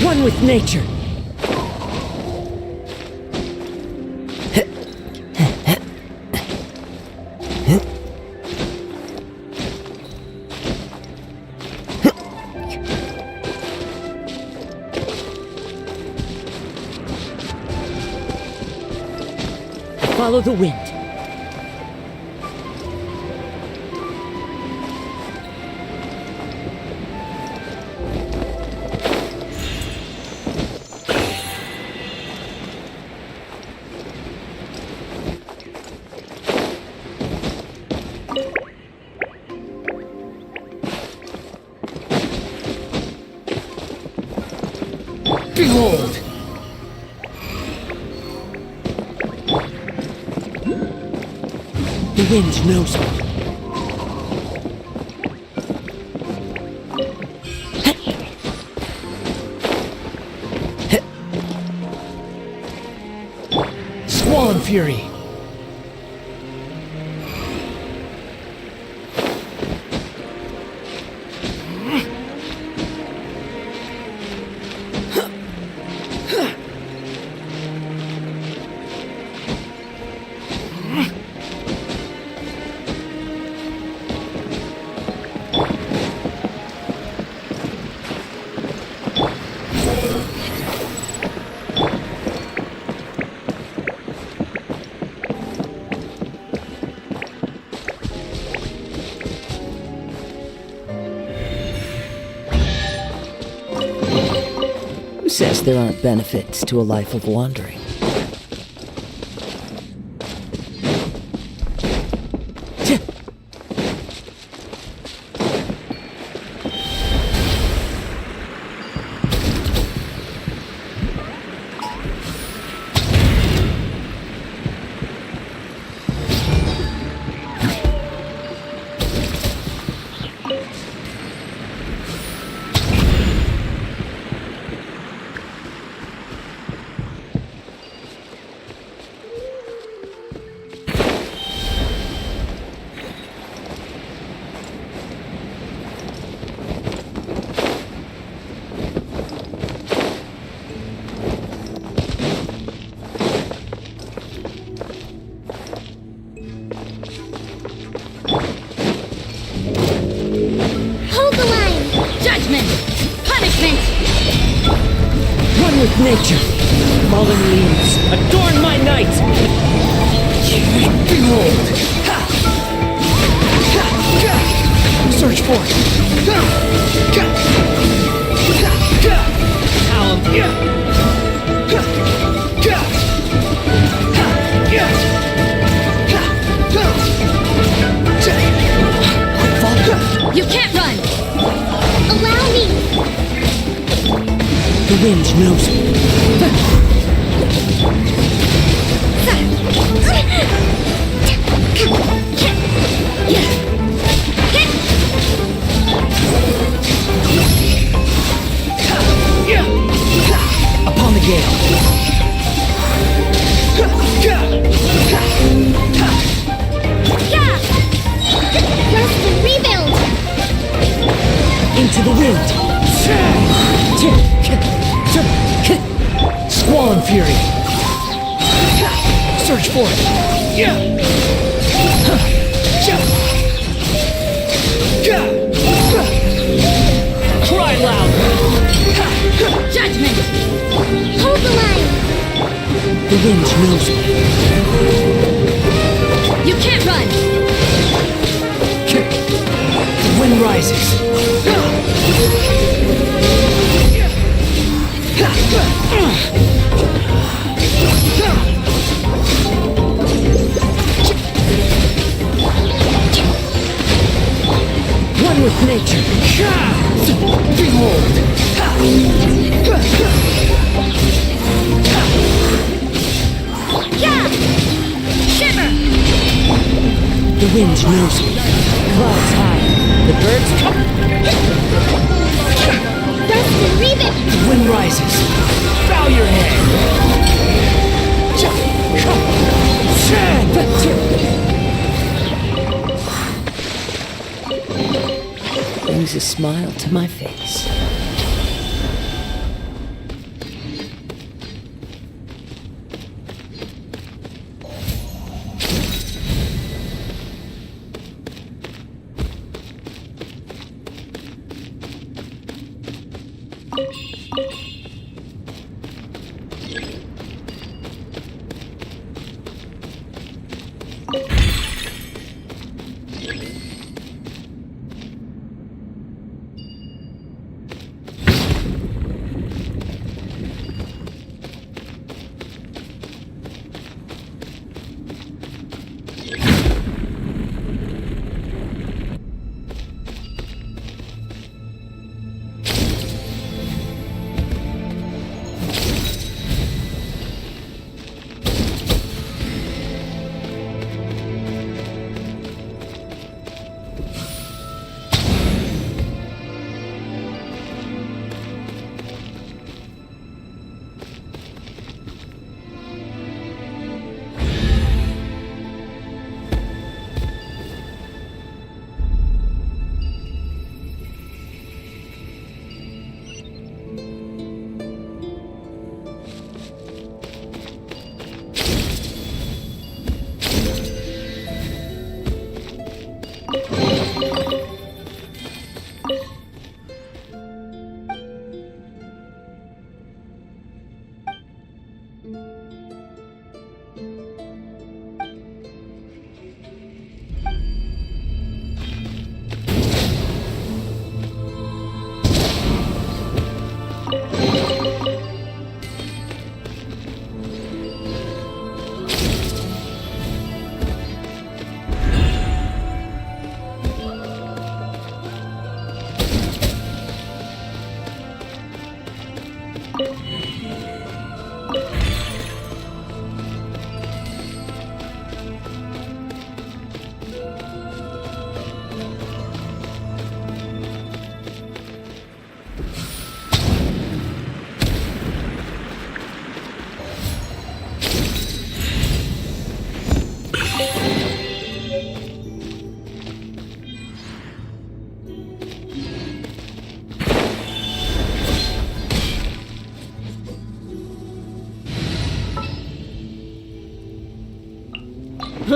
One with nature. Follow the wind. Behold! The wind knows me. Swan Fury! Who says there aren't benefits to a life of wandering? Hold the line! Judgment! Punishment! One with nature. Fallen leaves, adorn my night. Behold! Search for it. You can't run! Allow me! The wind knows me. Upon the gale. Rest and rebuild! Into the wind. Swan Fury. Search for it. Cry loud. Judgment! Hold the line! The wind knows me. You can't run! The wind rises. One with nature. Behold! Shiver! The wind knows me. Clouds high. The birds come. Rest and rebuild! The wind rises. Bow your head. Brings a smile to my face.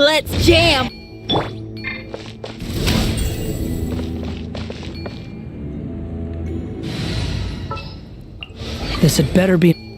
Let's jam! This had better be.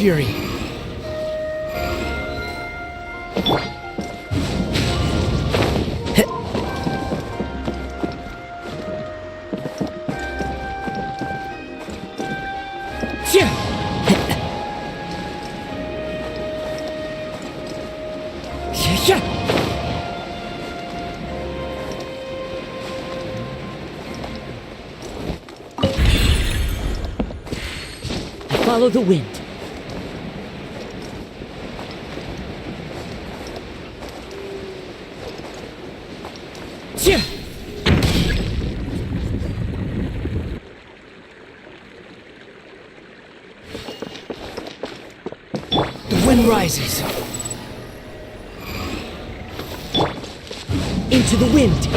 fury. Follow the wind. The wind rises. Into the wind.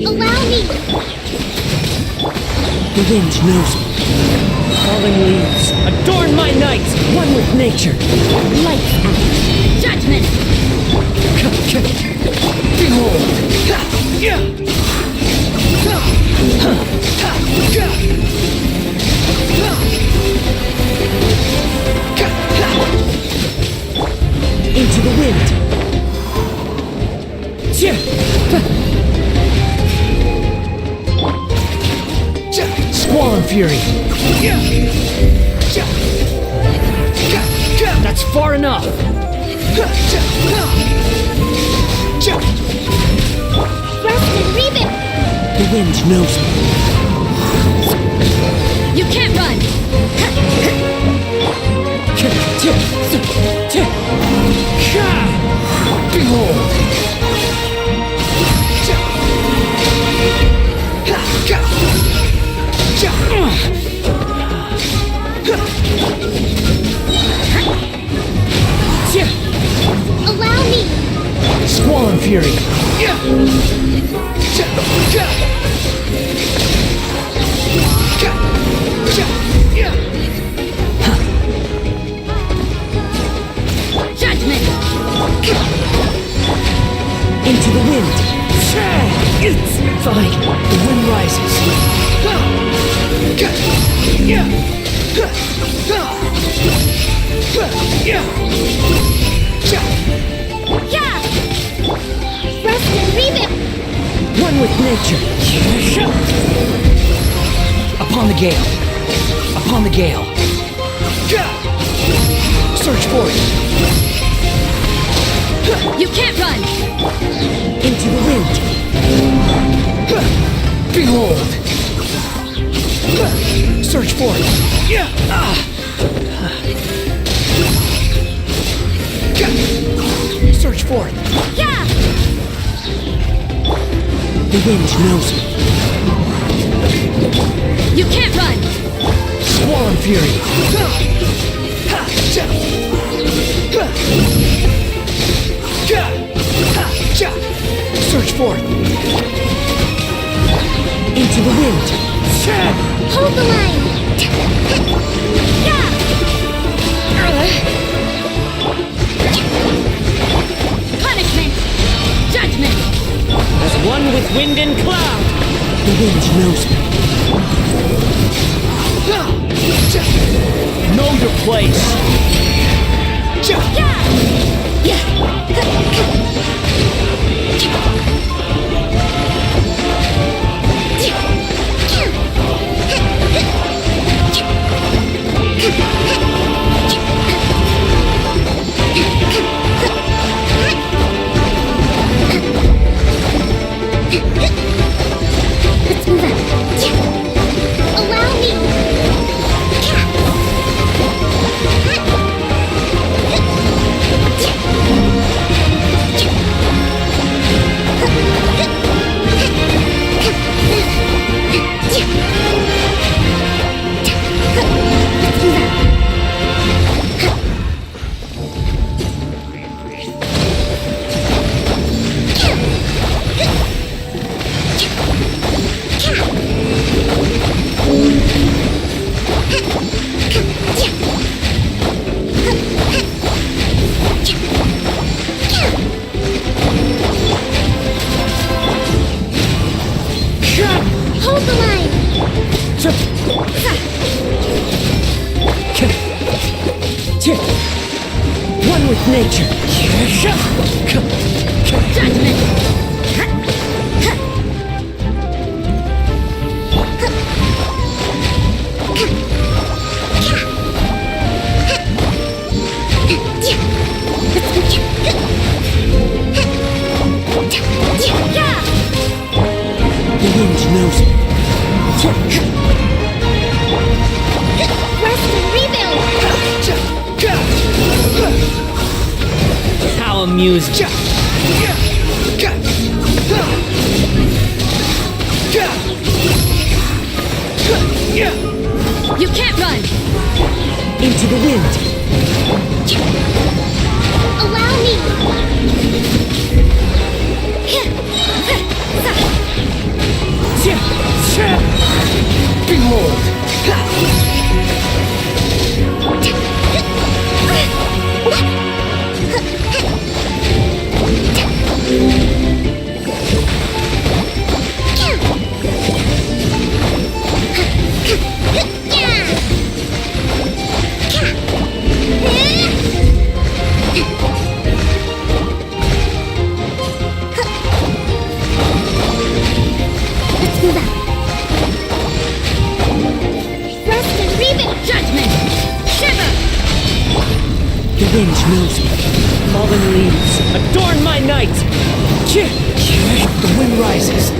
Allow me! The wind knows me. Falling leaves adorn my night. One with nature. Light out. Judgment! Behold. Into the wind. Squall fury. That's far enough. Rest and rebuild! The wind knows me. You can't run! Behold. Allow me! Squall fury. Judgment! Into the wind. It's fine. The wind rises. Yeah! Rest and rebuild! One with nature. Upon the gale. Upon the gale. Search for it. You can't run! Into the wind. Behold. Search for it. Search for it. Yeah! The wind knows me. You can't run! Squall fury. Search for it. Into the wind. Hold the line! Yeah! Punishment! Judgment! As one with wind and cloud. The wind knows me. Know your place. Let's move on. Allow me! Hold the line! One with nature. Judgment! The wind knows me. Rest and rebuild! How amusing. You can't run! Into the wind. Allow me! behold! Let's move out. Rest and rebuild. Judgment! Shiver! The wind knows me. Fallen leaves, adorn my night! The wind rises.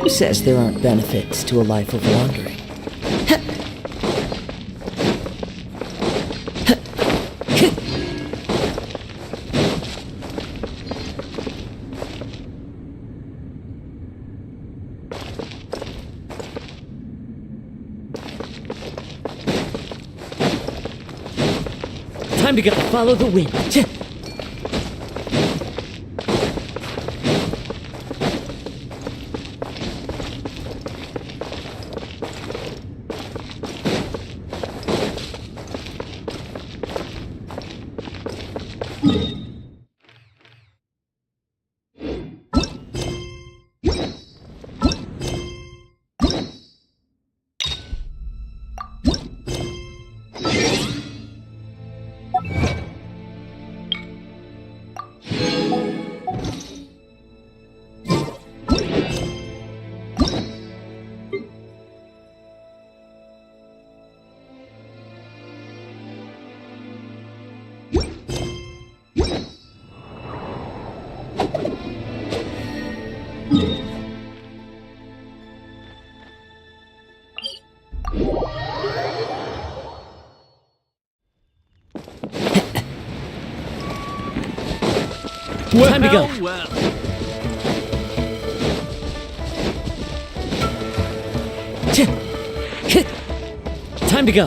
Who says there aren't benefits to a life of wandering? Time to go follow the wind. Time to go. Well. Time to go.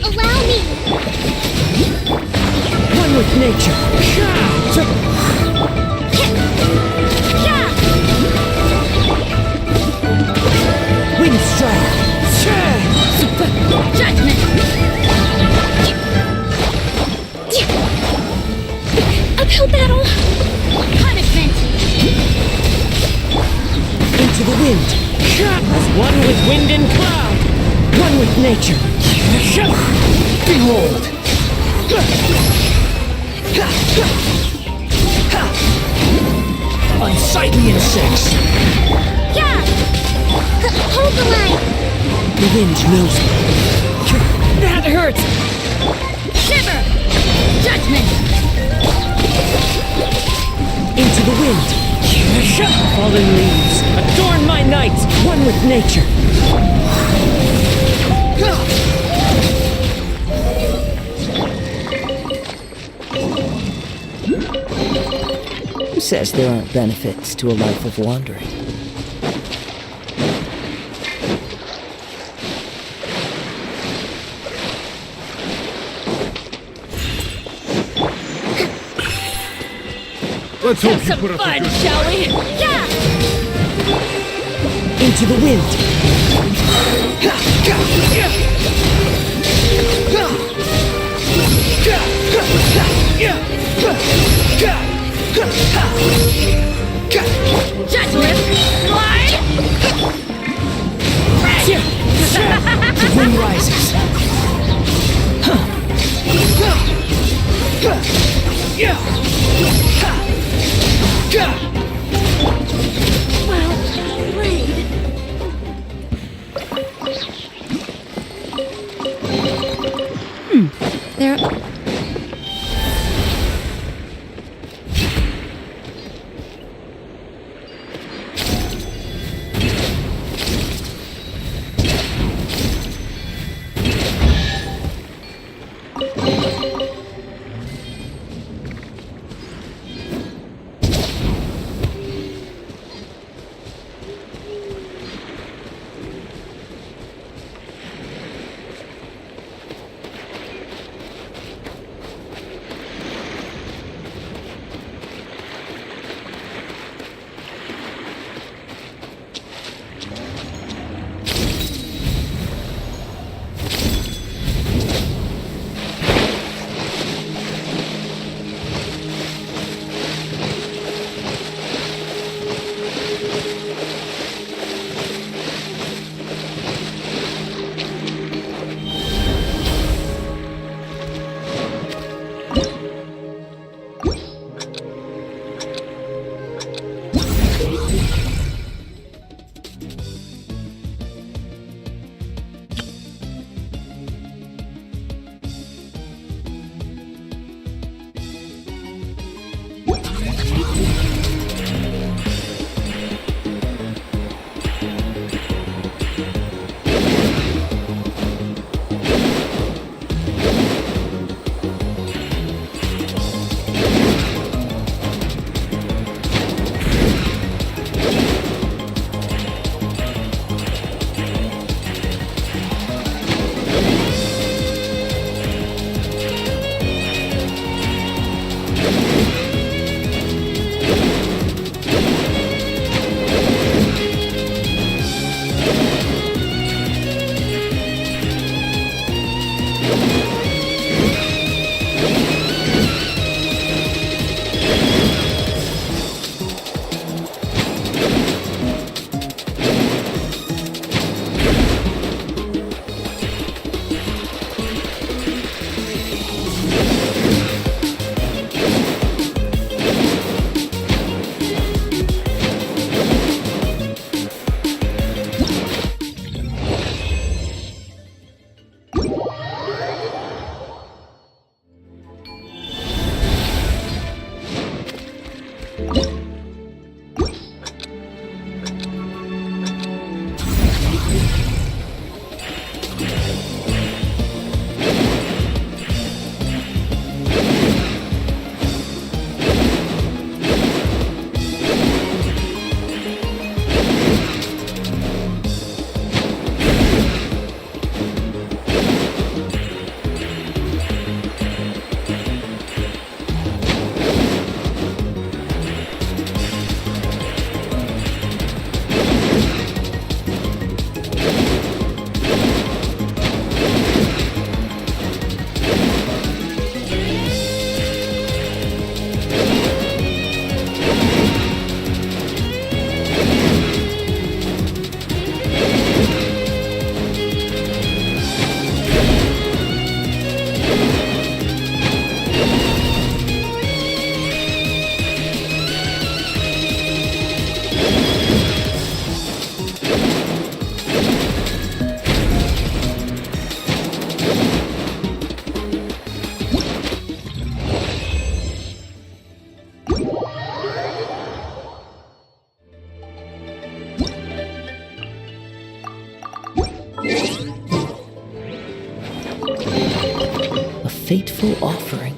Allow me. One with nature. Wind strike. Judgment! Uphill battle! Punishment! Into the wind. One with wind and cloud. One with nature. Behold. Unsightly insects. Yeah. Hold the line. The wind knows me. That hurts. Shiver! Judgment! Into the wind. Fallen leaves. Adorn my night. One with nature. Who says there aren't benefits to a life of wandering? Let's hope you put up a Fun, good shall we? Yeah! Into the wind. Judgment! Fly! The wind rises. Well played. There... A fateful offering.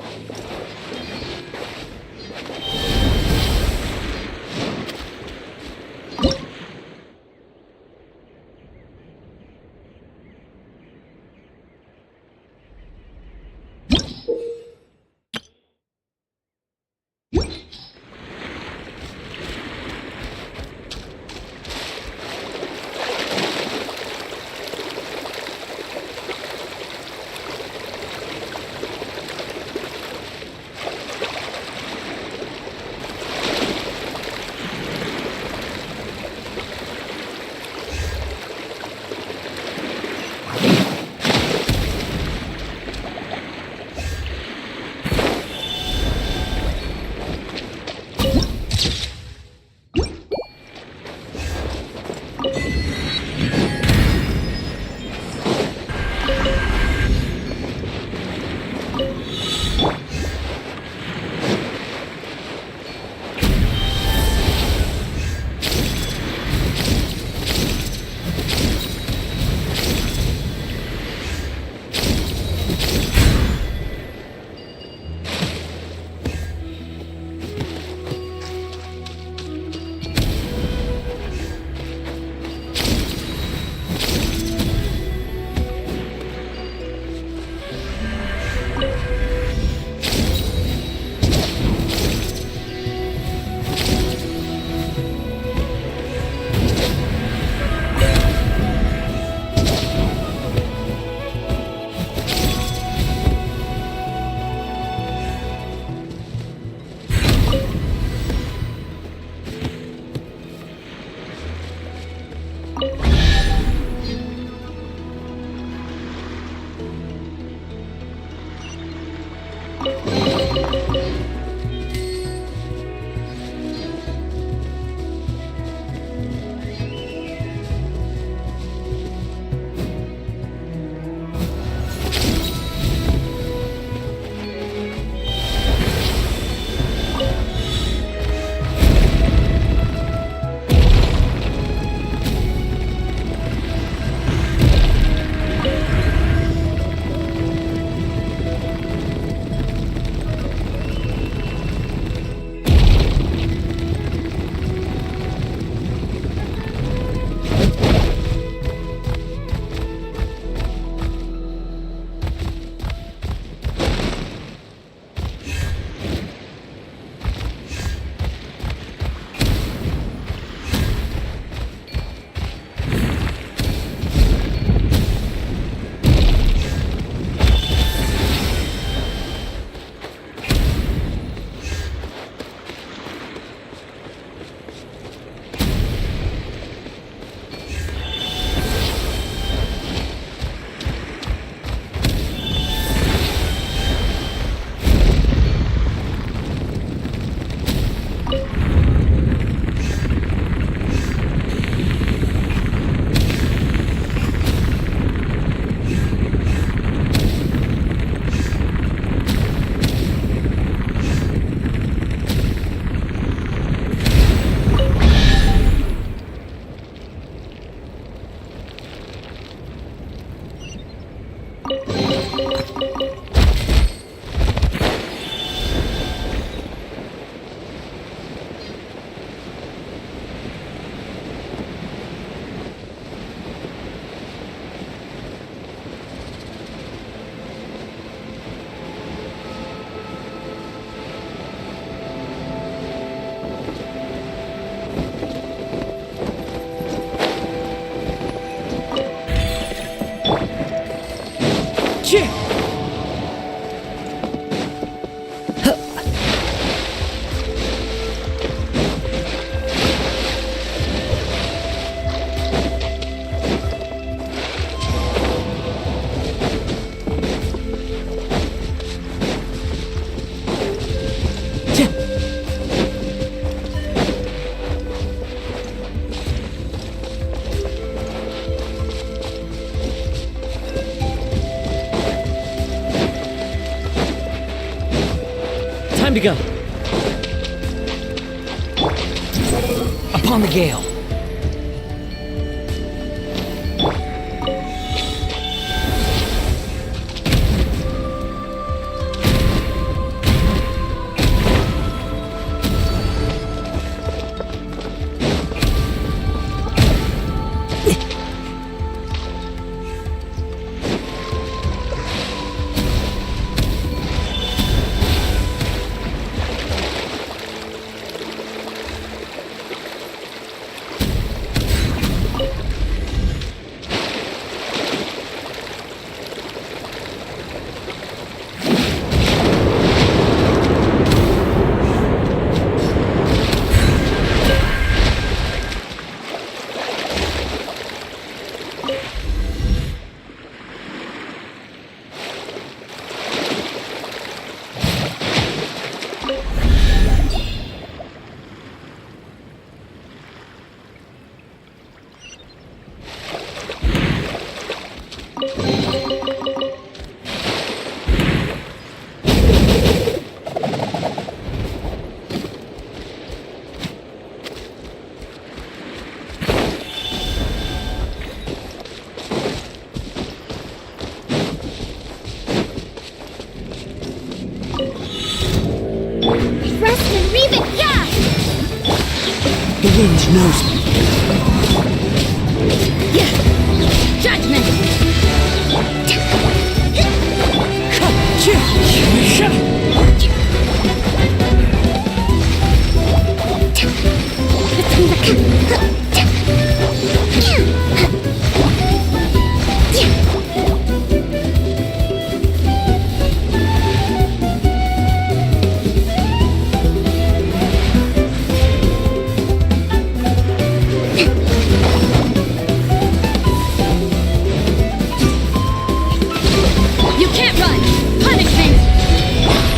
Time to go. Upon the gale. Rest and rebuild. Yeah! The wind knows me. Yeah. Judgment. You can't run. Punishment.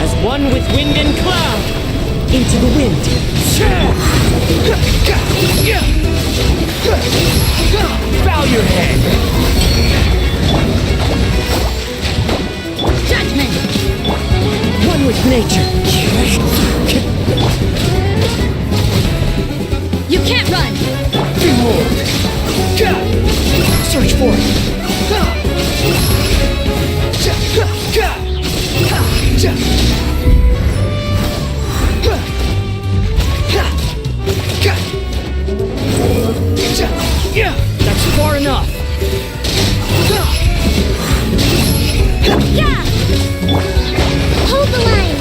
As one with wind and cloud. Into the wind. Bow your head. Judgment. One with nature. You can't run. Behold. Search for it. That's far enough. Yeah! Hold the line!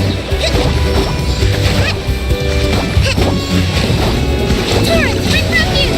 Torrent, bring refuge!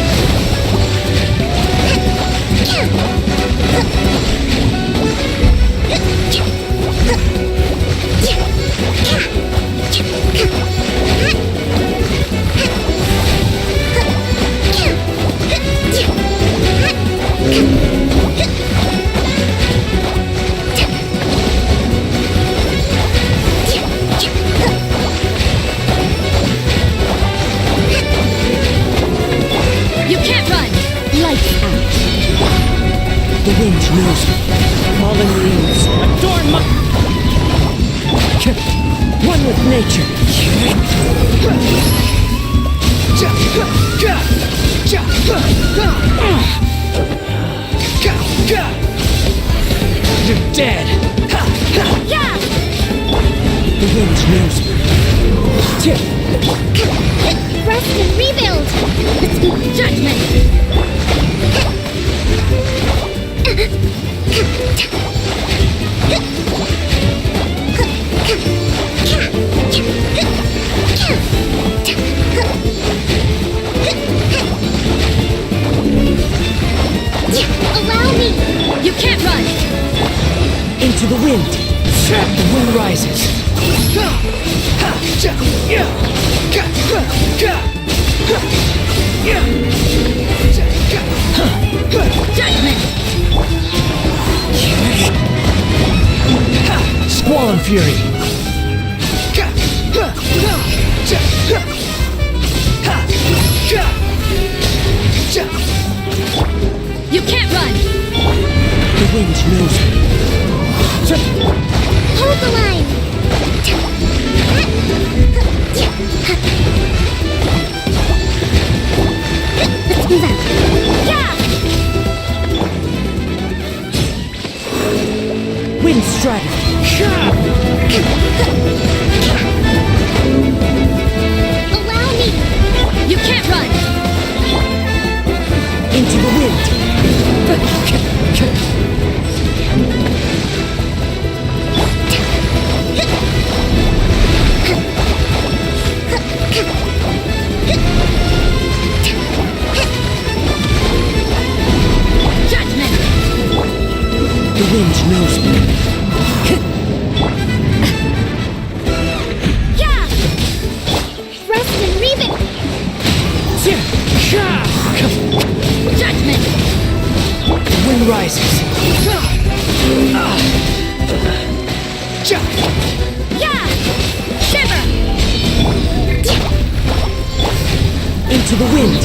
You can't run. Lights out. The wind knows me. Fallen leaves adorn my... One with nature. You're dead. Yeah! The wind knows me. Rest and rebuild! Judgment. Allow me! You can't run. Into the wind. The wind rises. Judgment. Squall and fury. You can't run. The wind knows me. Hold the line! Let's move out. Yeah! Wind strider. Allow me! You can't run. Into the wind. Judgment. The wind knows me. Yeah! Rest and rebuild! Judgment. The wind rises. Yeah! Shiver! Into the wind.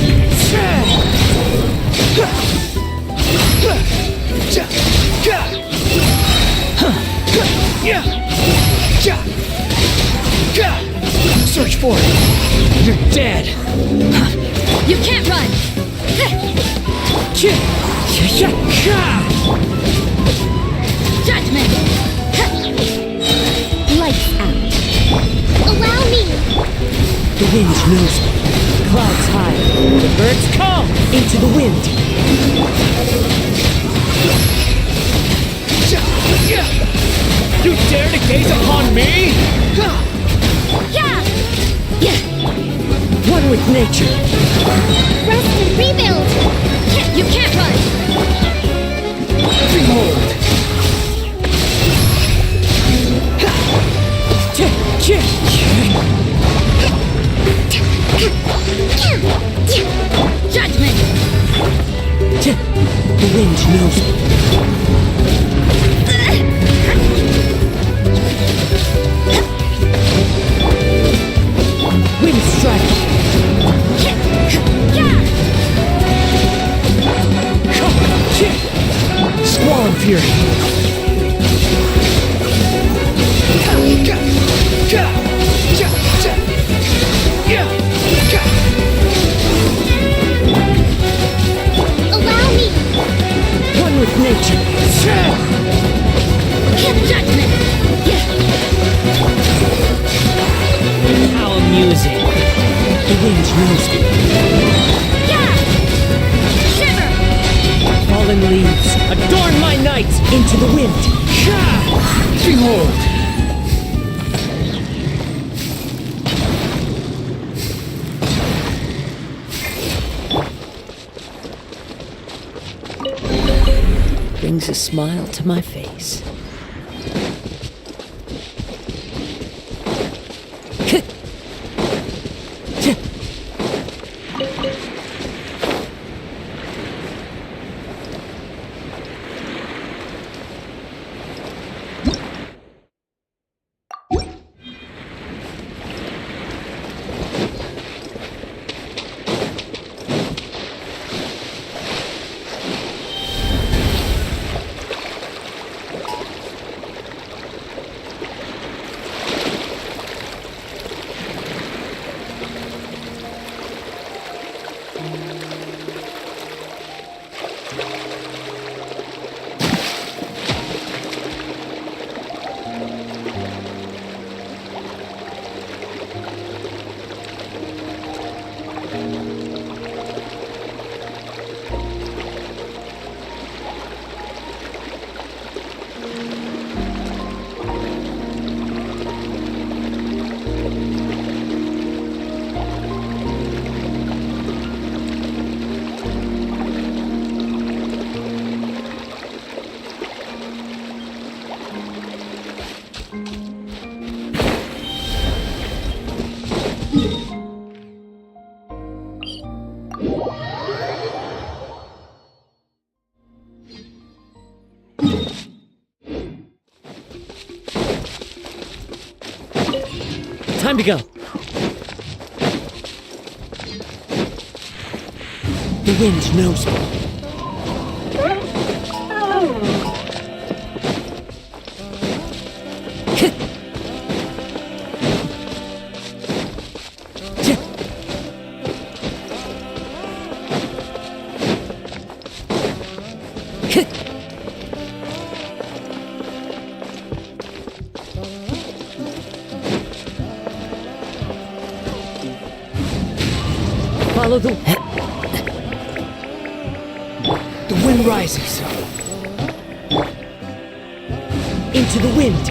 for it. You're dead. You can't run! Judgment! Lights out. Allow me. The wind knows me. Clouds high. The birds call into the wind. You dare to gaze upon me? Yeah. One with nature. Rest and rebuild. You can't run! Behold. Judgment! The wind knows me. Wind strike. Squall fury. Allow me. One with nature. Judgment! How amusing. The wind knows me. Shiver! Fallen leaves adorn my night into the wind. Behold. Brings a smile to my face. Time to go. The wind knows me. Follow the wind rises into the wind.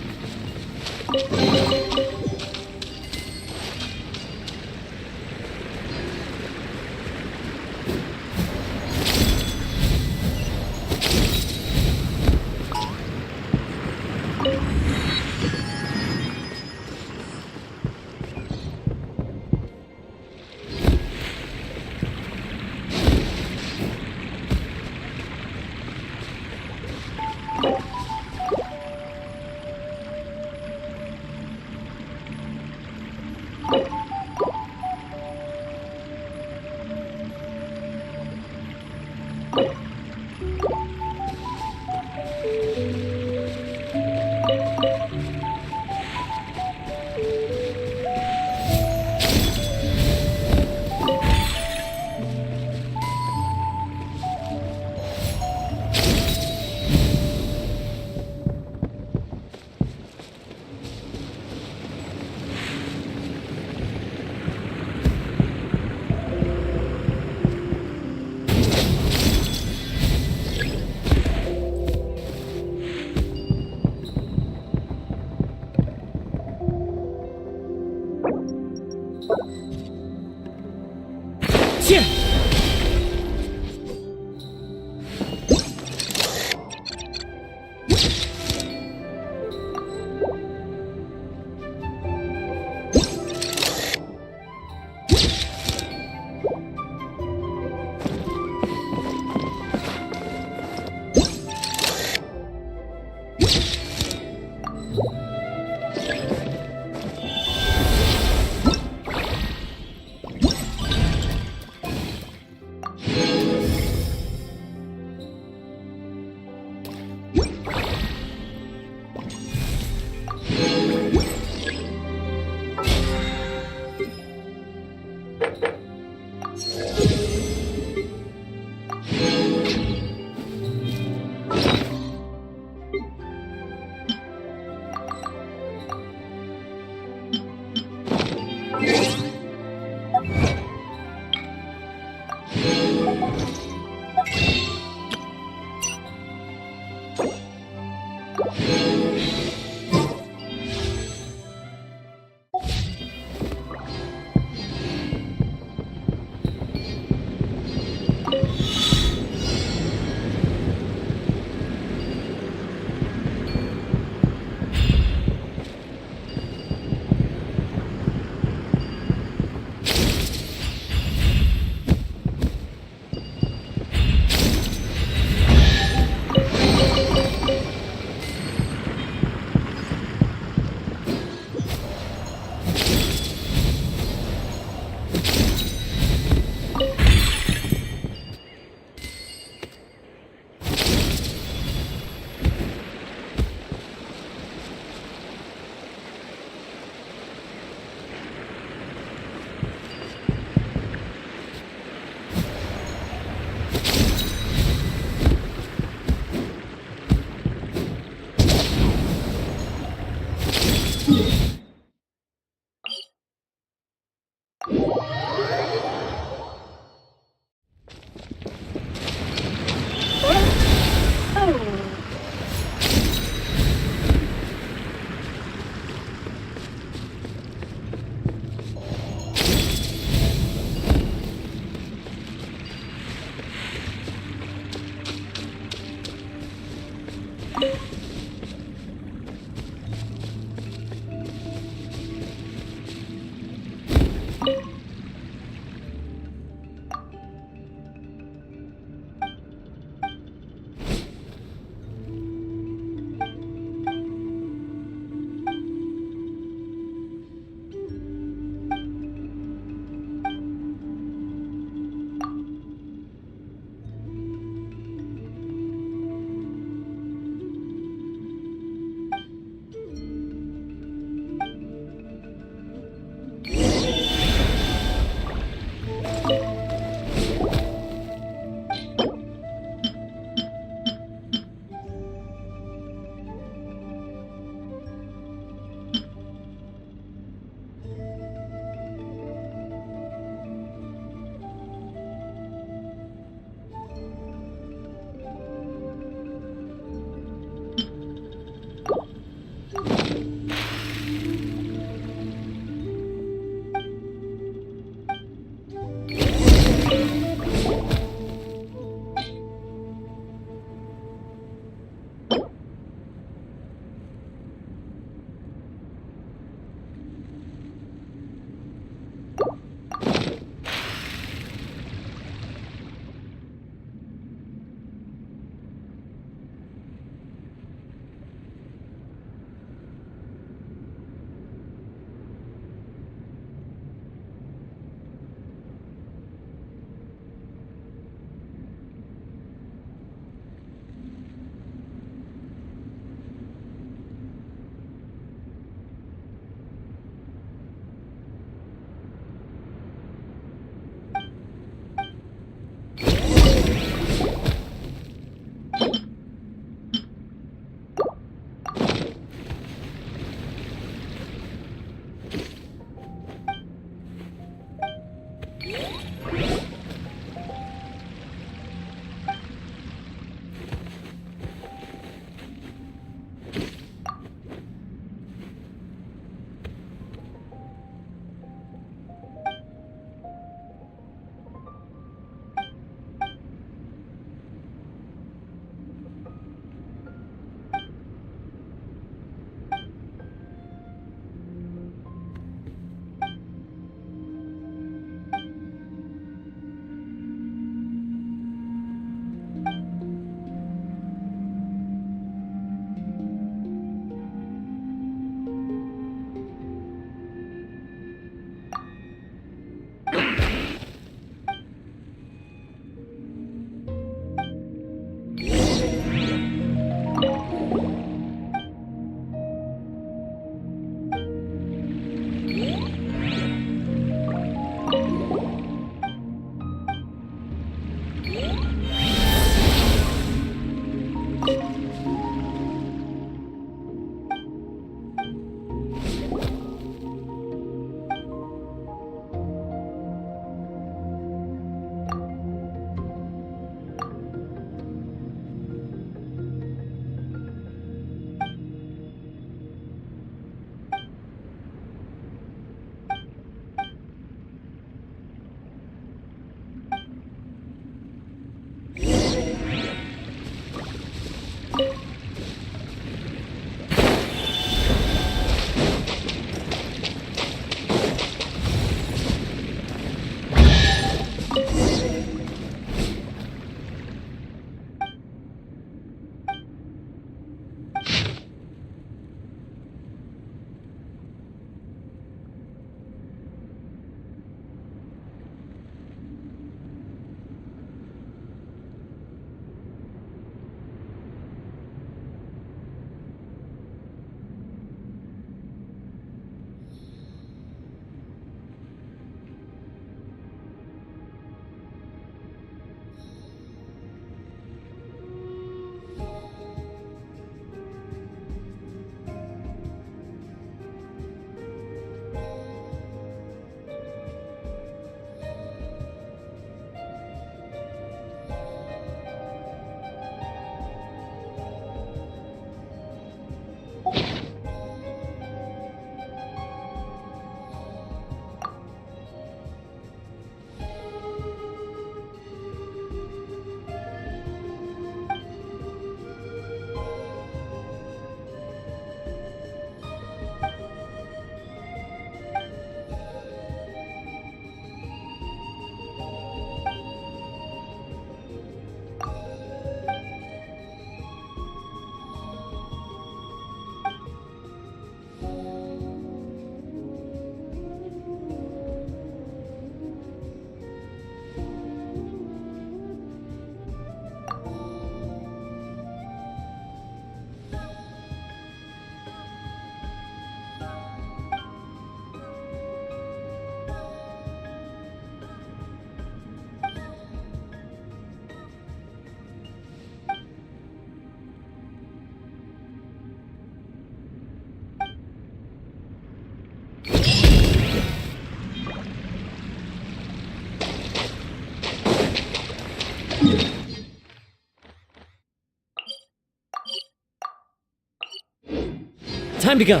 Time to go.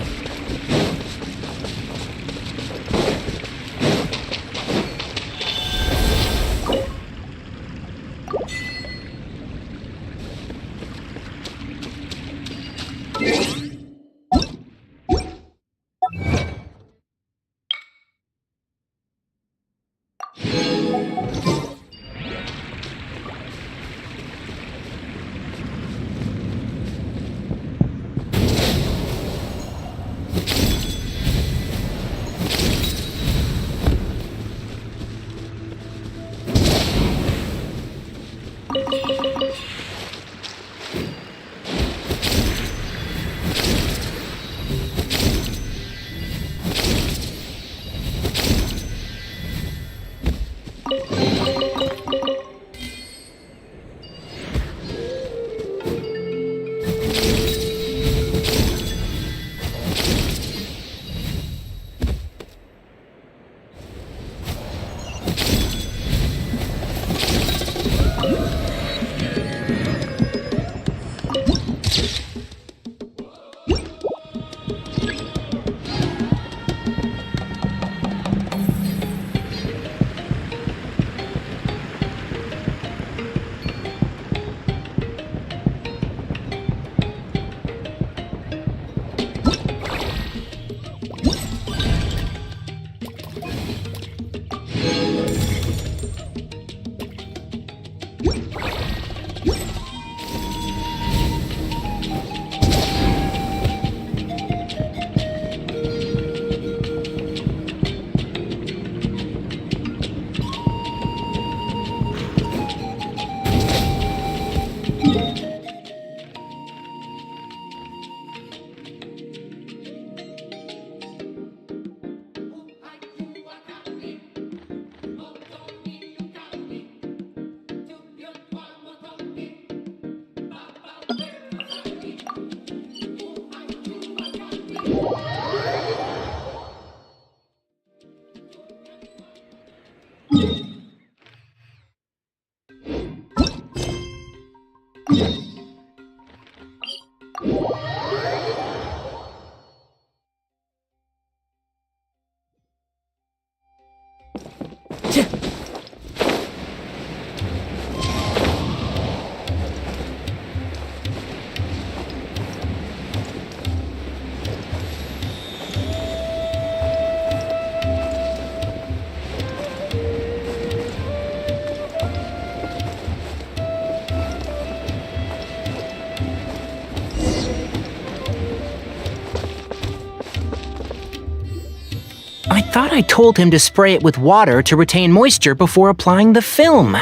I thought I told him to spray it with water to retain moisture before applying the film.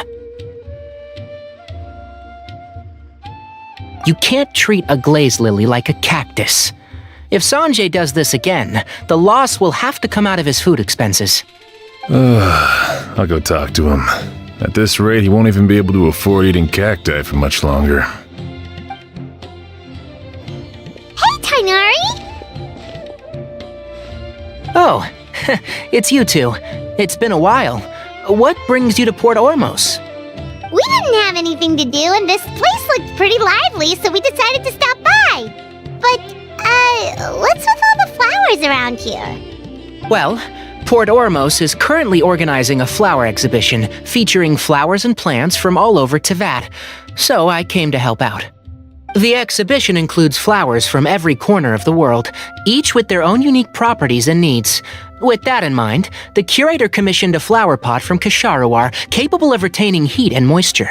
You can't treat a glaze lily like a cactus. If Sanjay does this again, the loss will have to come out of his food expenses. I'll go talk to him. At this rate, he won't even be able to afford eating cacti for much longer. Hey, Tainari! Oh, it's you two. It's been a while. What brings you to Port Ormos? We didn't have anything to do, and this place looked pretty lively, so we decided to stop by. But, what's with all the flowers around here? Well, Port Ormos is currently organizing a flower exhibition featuring flowers and plants from all over Teyvat, so I came to help out. The exhibition includes flowers from every corner of the world, each with their own unique properties and needs. With that in mind, the curator commissioned a flower pot from Kasharawar capable of retaining heat and moisture.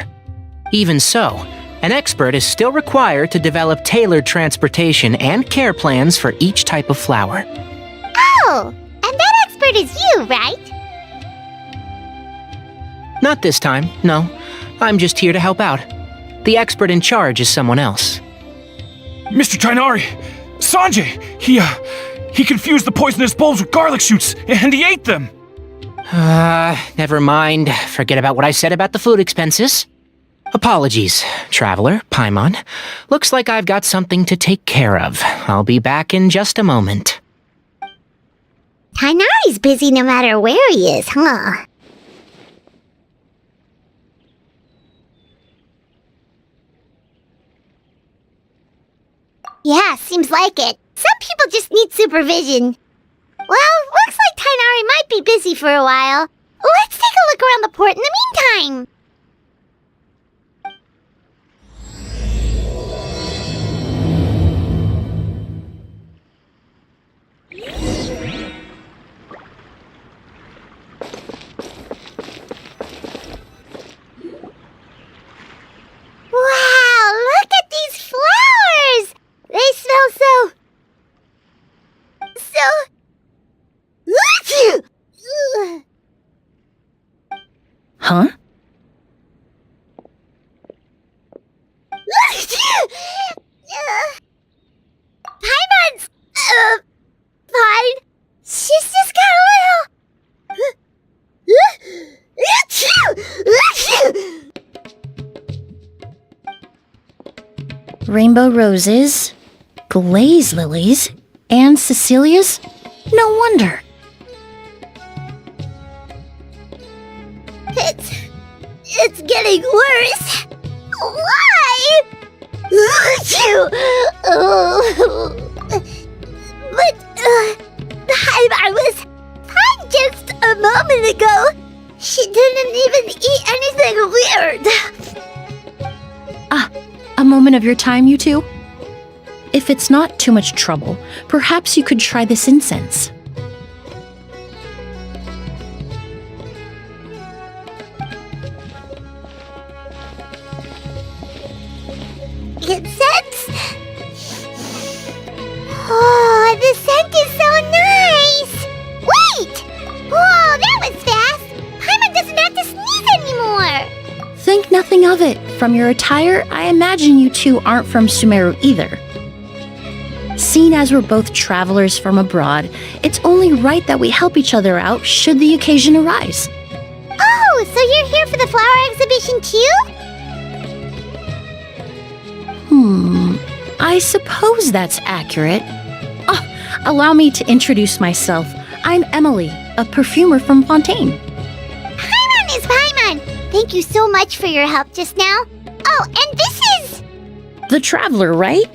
Even so, an expert is still required to develop tailored transportation and care plans for each type of flower. Oh, and that expert is you, right? Not this time, no. I'm just here to help out. The expert in charge is someone else. Mr. Tainari! Sanjay! He confused the poisonous bulbs with garlic shoots, and he ate them! Never mind. Forget about what I said about the food expenses. Apologies, Traveler, Paimon. Looks like I've got something to take care of. I'll be back in just a moment. Tainari's busy no matter where he is, huh? Yeah, seems like it. Some people Rainbow just needs supervision. Well, looks like Tainari might be busy for a while. Let's take a look around the port in the meantime. Wow, look at these flowers! They smell so... Huh? Paimon's... fine. She's just got a little... Rainbow roses, glaze lilies, and Cecilia's? No wonder. It's getting worse. Why? But I was fine just a moment ago. She didn't even eat anything weird. A moment of your time, you two? If it's not too much trouble, perhaps you could try this incense. Incense? Oh, the scent is so nice! Wait! Whoa, that was fast! Paimon doesn't have to sneeze anymore! Think nothing of it. From your attire, I imagine you two aren't from Sumeru either. Seeing as we're both travelers from abroad, it's only right that we help each other out should the occasion arise. Oh, so you're here for the flower exhibition too? I suppose that's accurate. Allow me to introduce myself. I'm Emily, a perfumer from Fontaine. Paimon is Paimon! Thank you so much for your help just now. Oh, and this is... The Traveler, right?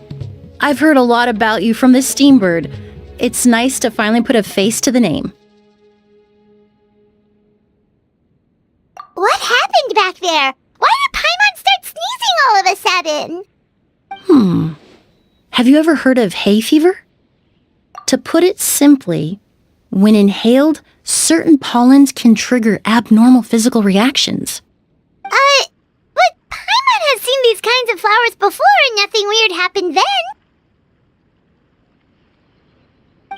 I've heard a lot about you from the Steambird. It's nice to finally put a face to the name. What happened back there? Why did Paimon start sneezing all of a sudden? Have you ever heard of hay fever? To put it simply, when inhaled, certain pollens can trigger abnormal physical reactions. But Paimon has seen these kinds of flowers before and nothing weird happened then.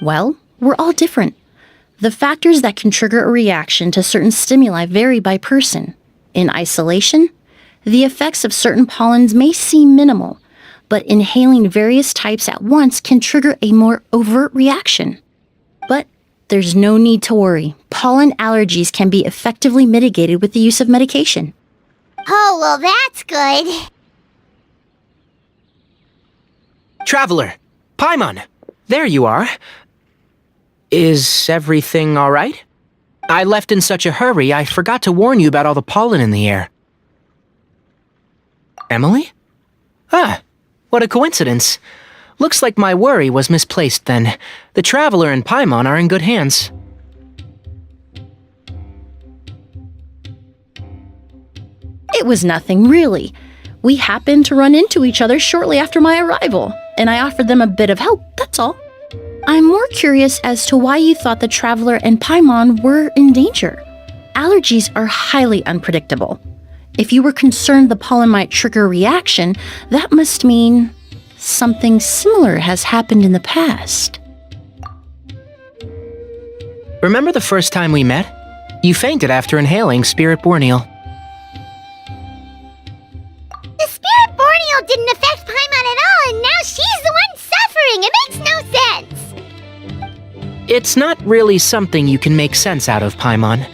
Well, we're all different. The factors that can trigger a reaction to certain stimuli vary by person. In isolation, the effects of certain pollens may seem minimal, but inhaling various types at once can trigger a more overt reaction. But there's no need to worry. Pollen allergies can be effectively mitigated with the use of medication. Oh, well, that's good. Traveler! Paimon! There you are. Is everything all right? I left in such a hurry, I forgot to warn you about all the pollen in the air. Emily? What a coincidence. Looks like my worry was misplaced then. The Traveler and Paimon are in good hands. It was nothing, really. We happened to run into each other shortly after my arrival, and I offered them a bit of help, that's all. I'm more curious as to why you thought the Traveler and Paimon were in danger. Allergies are highly unpredictable. If you were concerned the pollen might trigger a reaction, that must mean something similar has happened in the past. Remember the first time we met? You fainted after inhaling Spirit Borneal. The Spirit Borneal didn't affect Paimon at all, and now she's the one suffering. It makes no sense. It's not really something you can make sense out of, Paimon.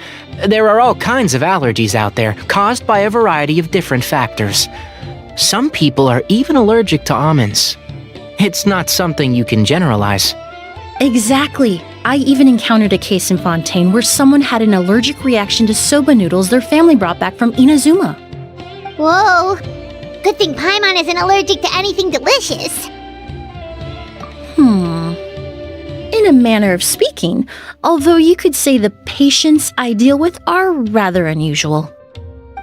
There are all kinds of allergies out there, caused by a variety of different factors. Some people are even allergic to almonds. It's not something you can generalize. Exactly. I even encountered a case in Fontaine where someone had an allergic reaction to soba noodles their family brought back from Inazuma. Whoa. Good thing Paimon isn't allergic to anything delicious. in a manner of speaking, although you could say the patients I deal with are rather unusual.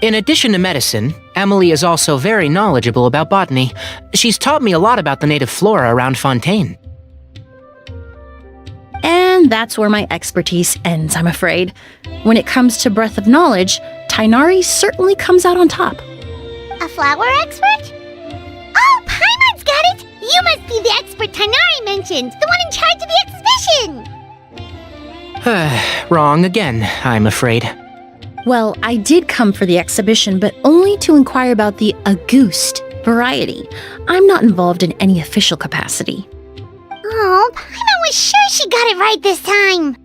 In addition to medicine, Emily is also very knowledgeable about botany. She's taught me a lot about the native flora around Fontaine. And that's where my expertise ends, I'm afraid. When it comes to breadth of knowledge, Tainari certainly comes out on top. A flower expert? Oh, Paimon's got it! You must be the expert Tainari mentioned, the one in charge of the exhibition! Wrong again, I'm afraid. Well, I did come for the exhibition, but only to inquire about the Auguste variety. I'm not involved in any official capacity. Oh, Paimon was sure she got it right this time!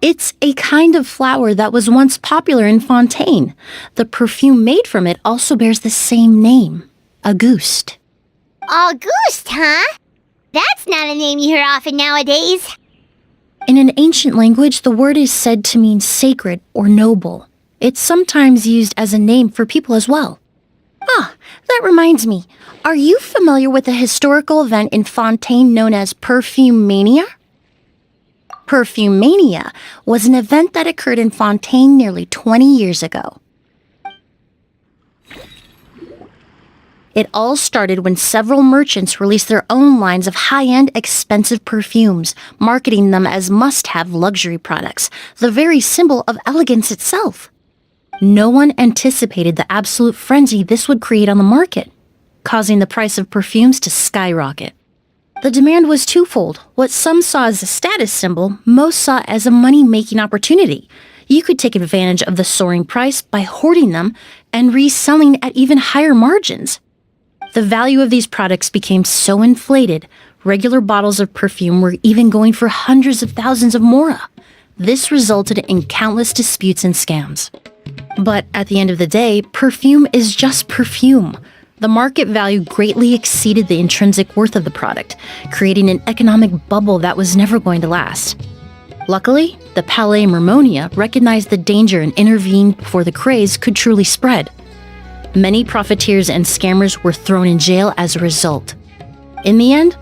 It's a kind of flower that was once popular in Fontaine. The perfume made from it also bears the same name, Auguste. Auguste, huh? That's not a name you hear often nowadays. In an ancient language, the word is said to mean sacred or noble. It's sometimes used as a name for people as well. Ah, that reminds me. Are you familiar with a historical event in Fontaine known as Perfumania? Perfumania was an event that occurred in Fontaine nearly 20 years ago. It all started when several merchants released their own lines of high-end, expensive perfumes, marketing them as must-have luxury products, the very symbol of elegance itself. No one anticipated the absolute frenzy this would create on the market, causing the price of perfumes to skyrocket. The demand was twofold. What some saw as a status symbol, most saw as a money-making opportunity. You could take advantage of the soaring price by hoarding them and reselling at even higher margins. The value of these products became so inflated, regular bottles of perfume were even going for hundreds of thousands of mora. This resulted in countless disputes and scams. But at the end of the day, perfume is just perfume. The market value greatly exceeded the intrinsic worth of the product, creating an economic bubble that was never going to last. Luckily, the Palais Mermonia recognized the danger and intervened before the craze could truly spread. Many profiteers and scammers were thrown in jail as a result. In the end,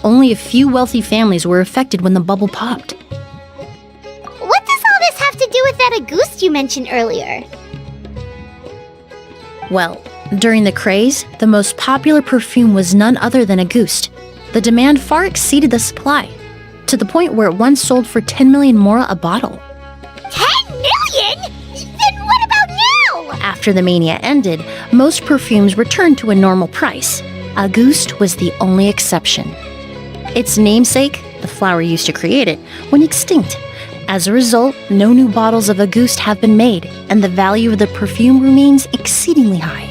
only a few wealthy families were affected when the bubble popped. What does all this have to do with that Auguste you mentioned earlier? Well, during the craze, the most popular perfume was none other than Auguste. The demand far exceeded the supply, to the point where it once sold for 10 million mora a bottle. 10 million? Then what about now? After the mania ended, most perfumes returned to a normal price. Auguste was the only exception. Its namesake, the flower used to create it, went extinct. As a result, no new bottles of Auguste have been made, and the value of the perfume remains exceedingly high.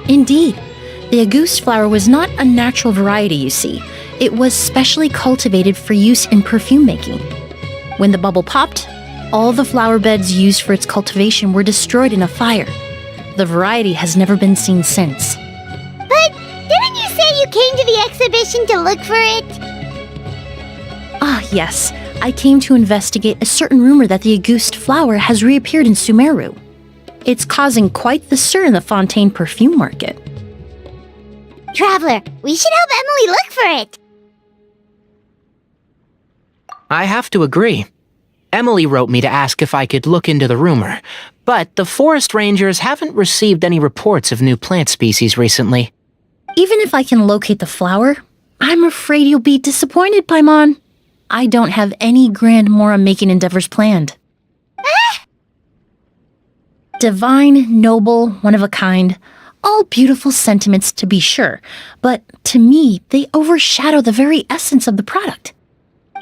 Indeed, the Auguste flower was not a natural variety, you see. It was specially cultivated for use in perfume making. When the bubble popped, all the flower beds used for its cultivation were destroyed in a fire. The variety has never been seen since. But didn't you say you came to the exhibition to look for it? Ah, yes. I came to investigate a certain rumor that the Auguste flower has reappeared in Sumeru. It's causing quite the stir in the Fontaine perfume market. Traveler, we should help Emily look for it. I have to agree. Emily wrote me to ask if I could look into the rumor, but the forest rangers haven't received any reports of new plant species recently. Even if I can locate the flower, I'm afraid you'll be disappointed, Paimon. I don't have any grand mora-making endeavors planned. Divine, noble, one of a kind, all beautiful sentiments to be sure, but to me, they overshadow the very essence of the product.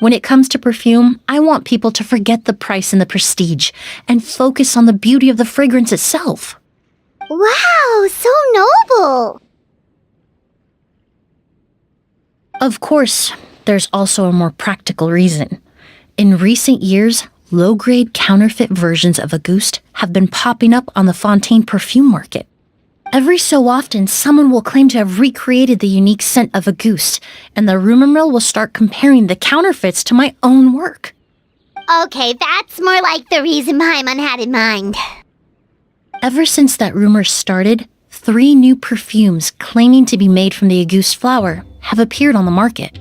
When it comes to perfume, I want people to forget the price and the prestige and focus on the beauty of the fragrance itself. Wow, so noble. Of course, there's also a more practical reason. In recent years, low-grade counterfeit versions of Auguste have been popping up on the Fontaine perfume market. Every so often, someone will claim to have recreated the unique scent of Auguste, and the rumor mill will start comparing the counterfeits to my own work. Okay, that's more like the reason Paimon had in mind. Ever since that rumor started, 3 new perfumes claiming to be made from the Auguste flower have appeared on the market.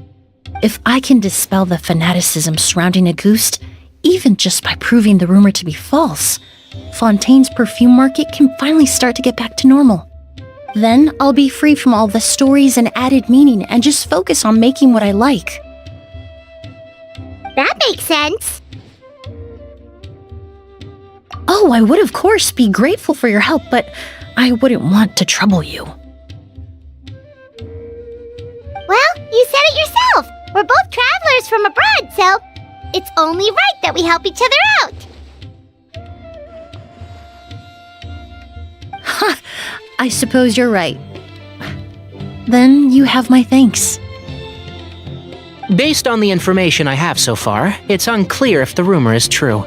If I can dispel the fanaticism surrounding Auguste, even just by proving the rumor to be false, Fontaine's perfume market can finally start to get back to normal. Then I'll be free from all the stories and added meaning and just focus on making what I like. That makes sense. Oh, I would of course be grateful for your help, but I wouldn't want to trouble you. Well, you said it yourself. We're both travelers from abroad, so it's only right that we help each other out. Ha! I suppose you're right. Then you have my thanks. Based on the information I have so far, it's unclear if the rumor is true.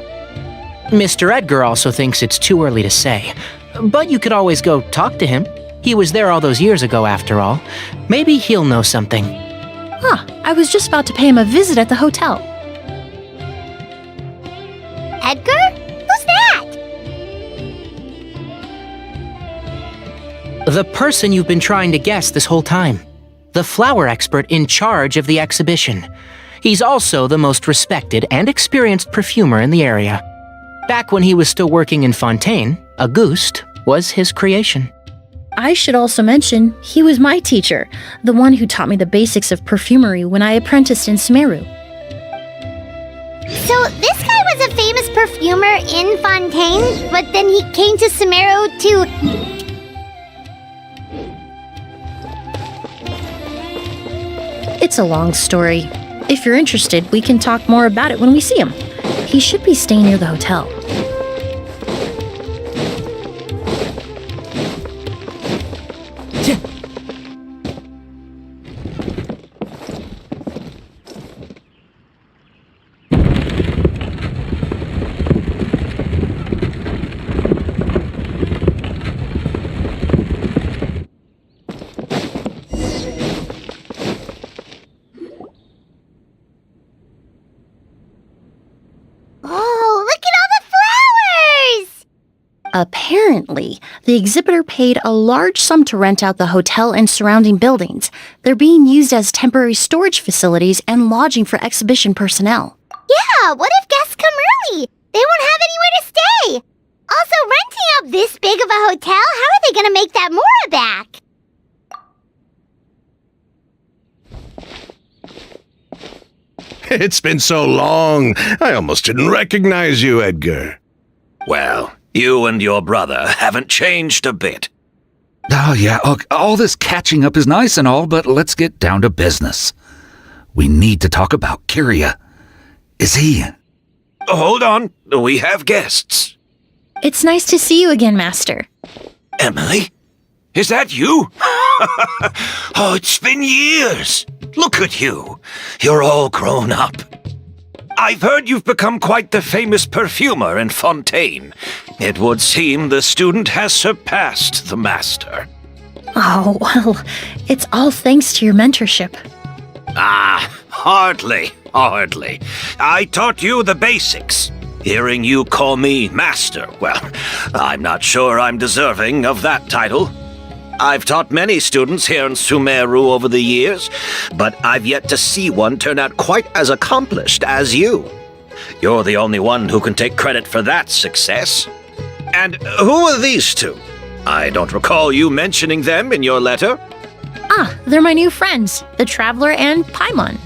Mr. Edgar also thinks it's too early to say, but you could always go talk to him. He was there all those years ago, after all. Maybe he'll know something. Huh, I was just about to pay him a visit at the hotel. Edgar? Who's that? The person you've been trying to guess this whole time. The flower expert in charge of the exhibition. He's also the most respected and experienced perfumer in the area. Back when he was still working in Fontaine, Auguste was his creation. I should also mention, he was my teacher, the one who taught me the basics of perfumery when I apprenticed in Sumeru. So this guy was a famous perfumer in Fontaine, but then he came to Sumeru to... It's a long story. If you're interested, we can talk more about it when we see him. He should be staying near the hotel. Oh, look at all the flowers! Apparently, the exhibitor paid a large sum to rent out the hotel and surrounding buildings. They're being used as temporary storage facilities and lodging for exhibition personnel. Yeah, what if guests come early? They won't have anywhere to stay. Also, renting out this big of a hotel, how are they gonna make that Mora back? It's been so long, I almost didn't recognize you, Edgar. Well, you and your brother haven't changed a bit. Oh, yeah, look, all this catching up is nice and all, but let's get down to business. We need to talk about Kyria. Is he... Hold on, we have guests. It's nice to see you again, Master. Emily? Is that you? Oh, it's been years. Look at you. You're all grown up. I've heard you've become quite the famous perfumer in Fontaine. It would seem the student has surpassed the master. Oh, well, it's all thanks to your mentorship. Ah, hardly. I taught you the basics. Hearing you call me master, well, I'm not sure I'm deserving of that title. I've taught many students here in Sumeru over the years, but I've yet to see one turn out quite as accomplished as you. You're the only one who can take credit for that success. And who are these two? I don't recall you mentioning them in your letter. Ah, they're my new friends, the Traveler and Paimon.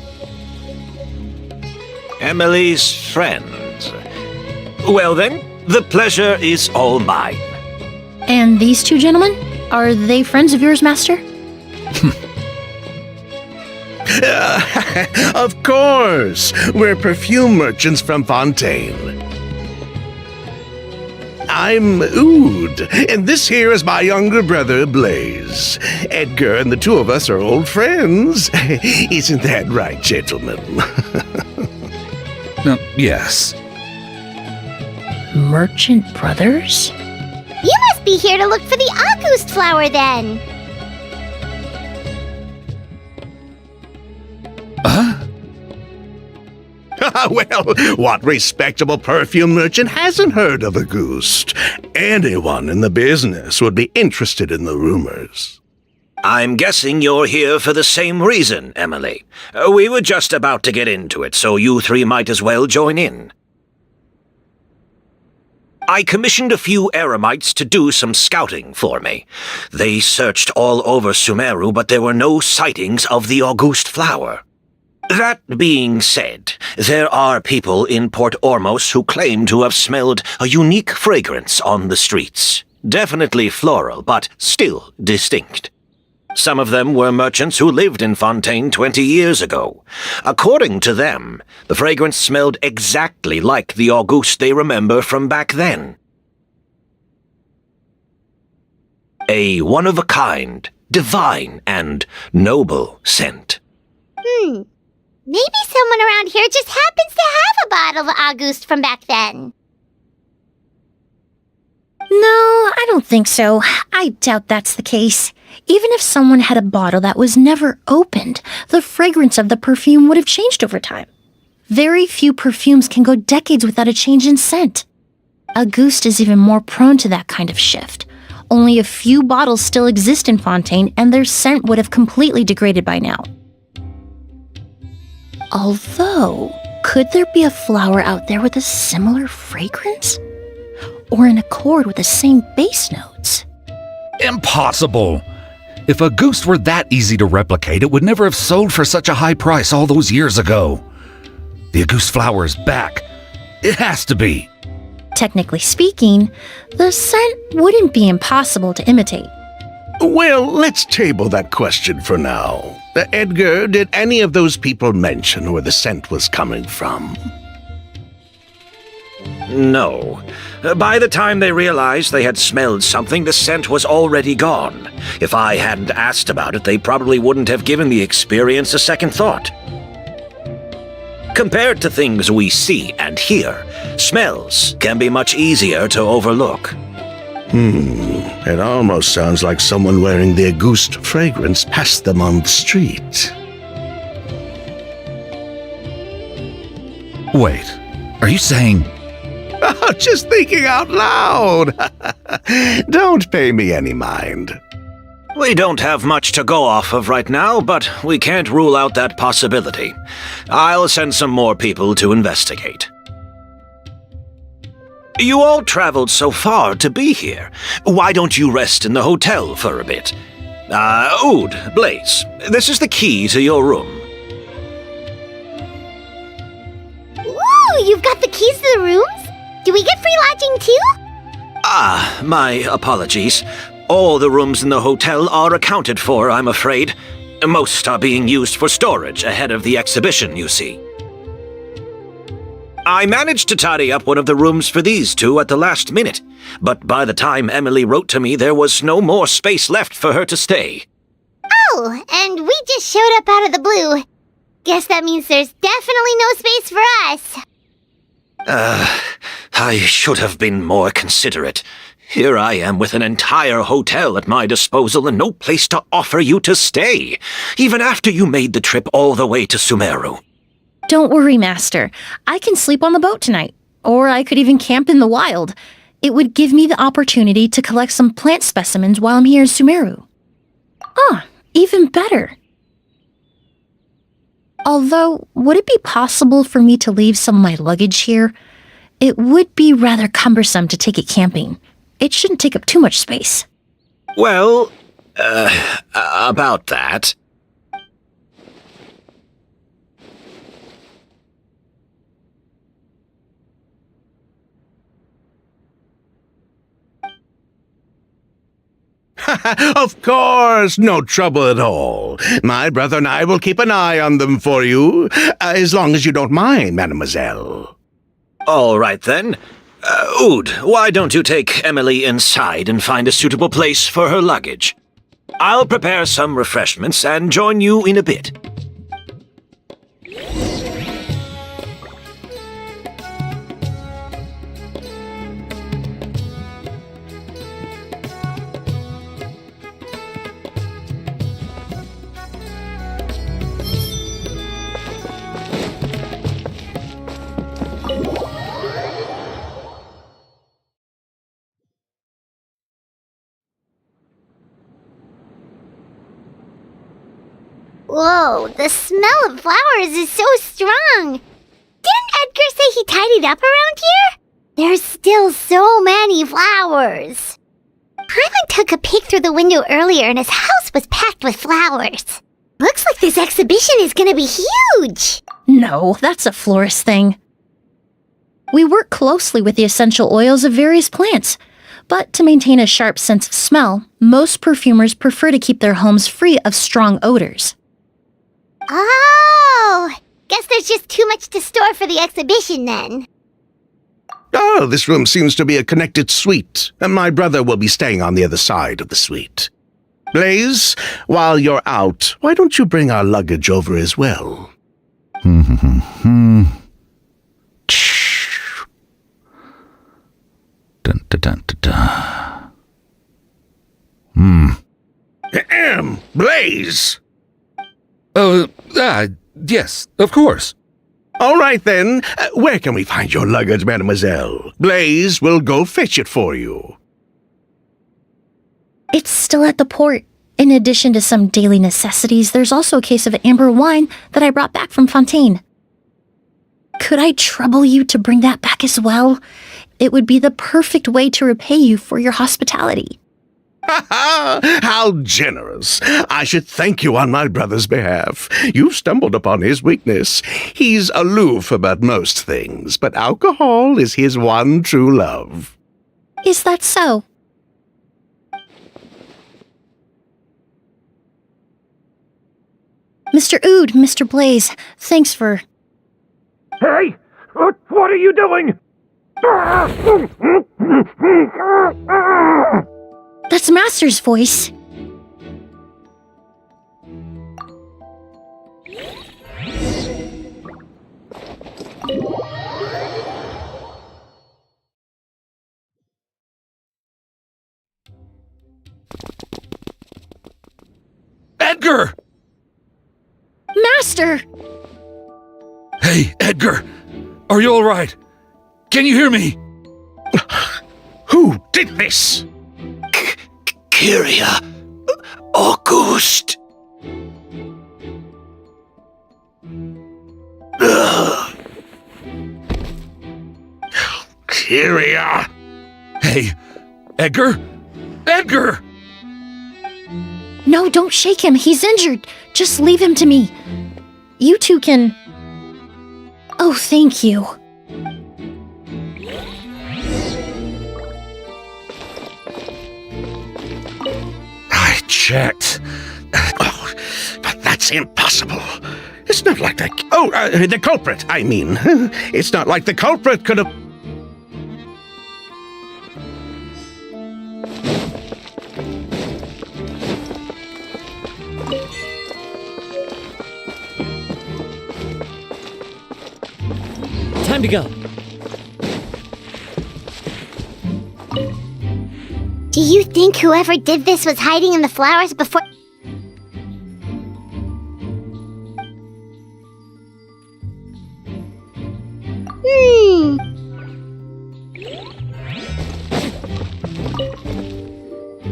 Emily's friends. Well then, the pleasure is all mine. And these two gentlemen? Are they friends of yours, Master? Of course! We're perfume merchants from Fontaine. I'm Oud, and this here is my younger brother, Blaze. Edgar and the two of us are old friends. Isn't that right, gentlemen? Yes. Merchant brothers? You must be here to look for the August flower then. Well, what respectable perfume merchant hasn't heard of Auguste? Anyone in the business would be interested in the rumors. I'm guessing you're here for the same reason, Emily. We were just about to get into it, so you three might as well join in. I commissioned a few eremites to do some scouting for me. They searched all over Sumeru, but there were no sightings of the August flower. That being said, there are people in Port Ormos who claim to have smelled a unique fragrance on the streets. Definitely floral, but still distinct. Some of them were merchants who lived in Fontaine 20 years ago. According to them, the fragrance smelled exactly like the August they remember from back then. A one-of-a-kind, divine, and noble scent. Maybe someone around here just happens to have a bottle of August from back then. No, I don't think so. I doubt that's the case. Even if someone had a bottle that was never opened, the fragrance of the perfume would have changed over time. Very few perfumes can go decades without a change in scent. Auguste is even more prone to that kind of shift. Only a few bottles still exist in Fontaine, and their scent would have completely degraded by now. Although, could there be a flower out there with a similar fragrance? Or in accord with the same bass notes? Impossible! If Auguste were that easy to replicate, it would never have sold for such a high price all those years ago. The Auguste flower is back. It has to be. Technically speaking, the scent wouldn't be impossible to imitate. Well, let's table that question for now. Edgar, did any of those people mention where the scent was coming from? No. By the time they realized they had smelled something, the scent was already gone. If I hadn't asked about it, they probably wouldn't have given the experience a second thought. Compared to things we see and hear, smells can be much easier to overlook. It almost sounds like someone wearing the Auguste fragrance passed them on the street. Wait, are you saying... Oh, just thinking out loud! Don't pay me any mind. We don't have much to go off of right now, but we can't rule out that possibility. I'll send some more people to investigate. You all traveled so far to be here. Why don't you rest in the hotel for a bit? Oud, Blaze, this is the key to your room. Ooh, you've got the keys to the rooms? Do we get free lodging too? My apologies. All the rooms in the hotel are accounted for, I'm afraid. Most are being used for storage ahead of the exhibition, you see. I managed to tidy up one of the rooms for these two at the last minute, but by the time Emily wrote to me, there was no more space left for her to stay. Oh, and we just showed up out of the blue. Guess that means there's definitely no space for us. I should have been more considerate. Here I am with an entire hotel at my disposal and no place to offer you to stay, even after you made the trip all the way to Sumeru. Don't worry, Master. I can sleep on the boat tonight. Or I could even camp in the wild. It would give me the opportunity to collect some plant specimens while I'm here in Sumeru. Even better. Although, would it be possible for me to leave some of my luggage here? It would be rather cumbersome to take it camping. It shouldn't take up too much space. Well, about that... Of course, no trouble at all. My brother and I will keep an eye on them for you, as long as you don't mind, mademoiselle. All right, then. Oud, why don't you take Emily inside and find a suitable place for her luggage? I'll prepare some refreshments and join you in a bit. Whoa, the smell of flowers is so strong. Didn't Edgar say he tidied up around here? There's still so many flowers. Hyman took a peek through the window earlier and his house was packed with flowers. Looks like this exhibition is gonna be huge. No, that's a florist thing. We work closely with the essential oils of various plants, but to maintain a sharp sense of smell, most perfumers prefer to keep their homes free of strong odors. Oh, guess there's just too much to store for the exhibition then. Oh, this room seems to be a connected suite, and my brother will be staying on the other side of the suite. Blaze, while you're out, why don't you bring our luggage over as well? Dun, dun, dun, dun, dun. Blaze! Yes, of course. All right, then. Where can we find your luggage, mademoiselle? Blaze will go fetch it for you. It's still at the port. In addition to some daily necessities, there's also a case of amber wine that I brought back from Fontaine. Could I trouble you to bring that back as well? It would be the perfect way to repay you for your hospitality. Ha ha! How generous! I should thank you on my brother's behalf. You've stumbled upon his weakness. He's aloof about most things, but alcohol is his one true love. Is that so? Mr. Ood, Mr. Blaze, thanks for... Hey! What are you doing? That's Master's voice. Edgar! Master! Hey, Edgar! Are you all right? Can you hear me? Who did this? Kyria. August. Kyria. Hey, Edgar? Edgar! No, don't shake him. He's injured. Just leave him to me. You two can... Oh, thank you. I checked. Oh, but that's impossible. It's not like the culprit, I mean. It's not like the culprit could have... Time to go. Do you think whoever did this was hiding in the flowers before...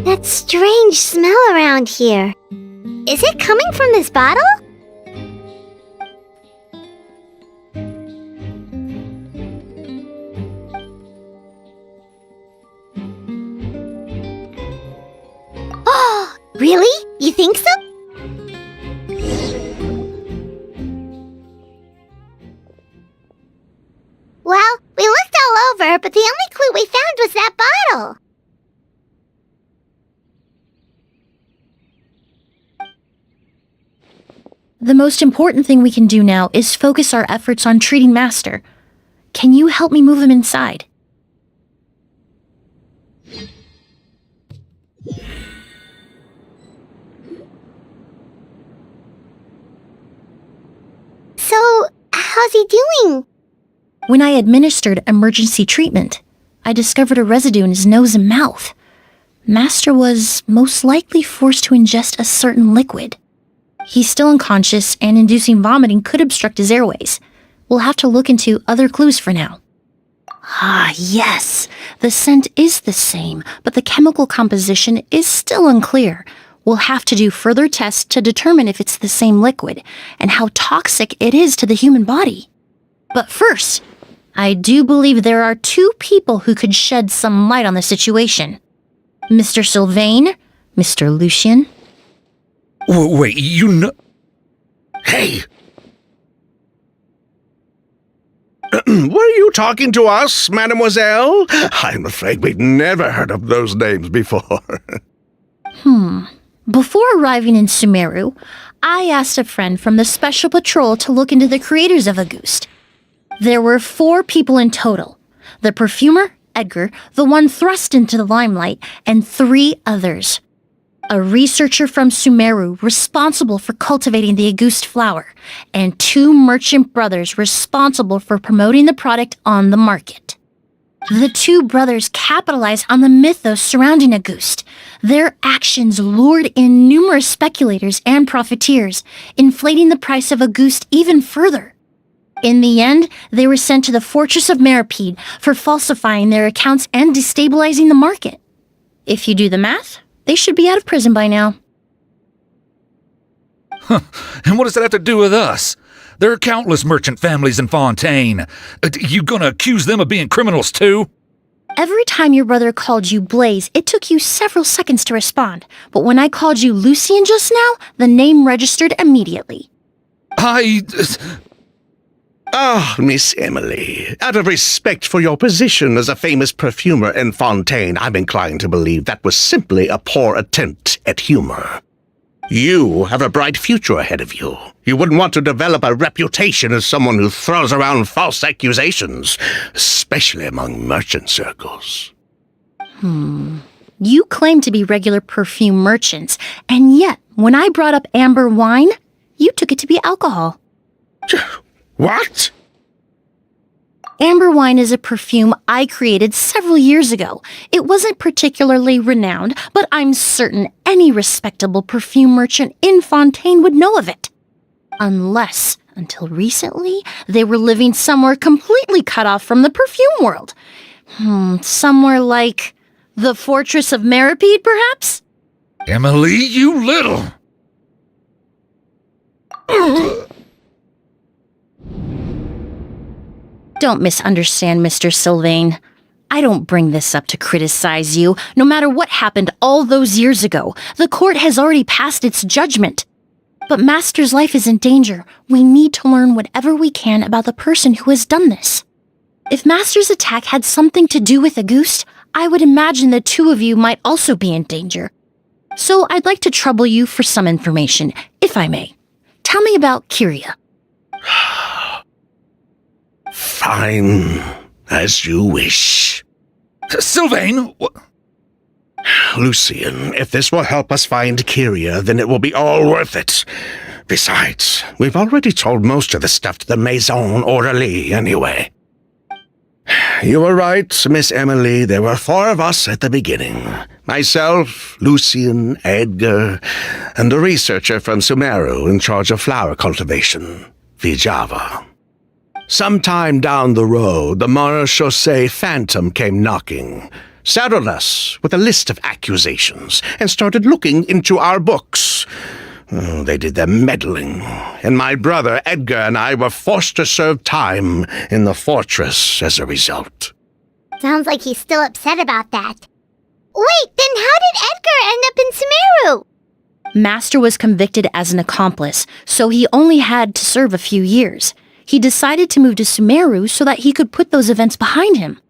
That strange smell around here. Is it coming from this bottle? Oh, really? You think so? Well, we looked all over, but the only clue we found was that bottle. The most important thing we can do now is focus our efforts on treating Master. Can you help me move him inside? So, how's he doing? When I administered emergency treatment, I discovered a residue in his nose and mouth. Master was most likely forced to ingest a certain liquid. He's still unconscious, and inducing vomiting could obstruct his airways. We'll have to look into other clues for now. Ah, yes. The scent is the same, but the chemical composition is still unclear. We'll have to do further tests to determine if it's the same liquid and how toxic it is to the human body. But first, I do believe there are two people who could shed some light on the situation. Mr. Sylvain, Mr. Lucien. Wait, you know... Hey! Were you talking to us, mademoiselle? I'm afraid we've never heard of those names before. Before arriving in Sumeru, I asked a friend from the Special Patrol to look into the creators of Auguste. There were 4 people in total. The perfumer, Edgar, the one thrust into the limelight, and 3 others. A researcher from Sumeru responsible for cultivating the Auguste flower, and 2 merchant brothers responsible for promoting the product on the market. The 2 brothers capitalized on the mythos surrounding Auguste. Their actions lured in numerous speculators and profiteers, inflating the price of Auguste even further. In the end, they were sent to the Fortress of Meripede for falsifying their accounts and destabilizing the market. If you do the math, they should be out of prison by now. And what does that have to do with us? There are countless merchant families in Fontaine. You gonna accuse them of being criminals too? Every time your brother called you Blaze, it took you several seconds to respond. But when I called you Lucien just now, the name registered immediately. Miss Emily, out of respect for your position as a famous perfumer in Fontaine, I'm inclined to believe that was simply a poor attempt at humor. You have a bright future ahead of you. You wouldn't want to develop a reputation as someone who throws around false accusations, especially among merchant circles. You claim to be regular perfume merchants, and yet, when I brought up amber wine, you took it to be alcohol. What? Amber wine is a perfume I created several years ago. It wasn't particularly renowned, but I'm certain any respectable perfume merchant in Fontaine would know of it. Unless, until recently, they were living somewhere completely cut off from the perfume world. Somewhere like the Fortress of Meripede, perhaps? Emily, you little... Don't misunderstand, Mr. Sylvain. I don't bring this up to criticize you. No matter what happened all those years ago, the court has already passed its judgment. But Master's life is in danger. We need to learn whatever we can about the person who has done this. If Master's attack had something to do with Auguste, I would imagine the 2 of you might also be in danger. So I'd like to trouble you for some information, if I may. Tell me about Kyria. Fine, as you wish. Sylvain! Lucien, if this will help us find Kyria, then it will be all worth it. Besides, we've already told most of the stuff to the Maison Orderly anyway. You were right, Miss Emily. There were 4 of us at the beginning. Myself, Lucien, Edgar, and the researcher from Sumeru in charge of flower cultivation, Vijava. Sometime down the road, the Marechaussee Phantom came knocking, saddled us with a list of accusations, and started looking into our books. They did their meddling, and my brother Edgar and I were forced to serve time in the fortress as a result. Sounds like he's still upset about that. Wait, then how did Edgar end up in Sumeru? Master was convicted as an accomplice, so he only had to serve a few years. He decided to move to Sumeru so that he could put those events behind him.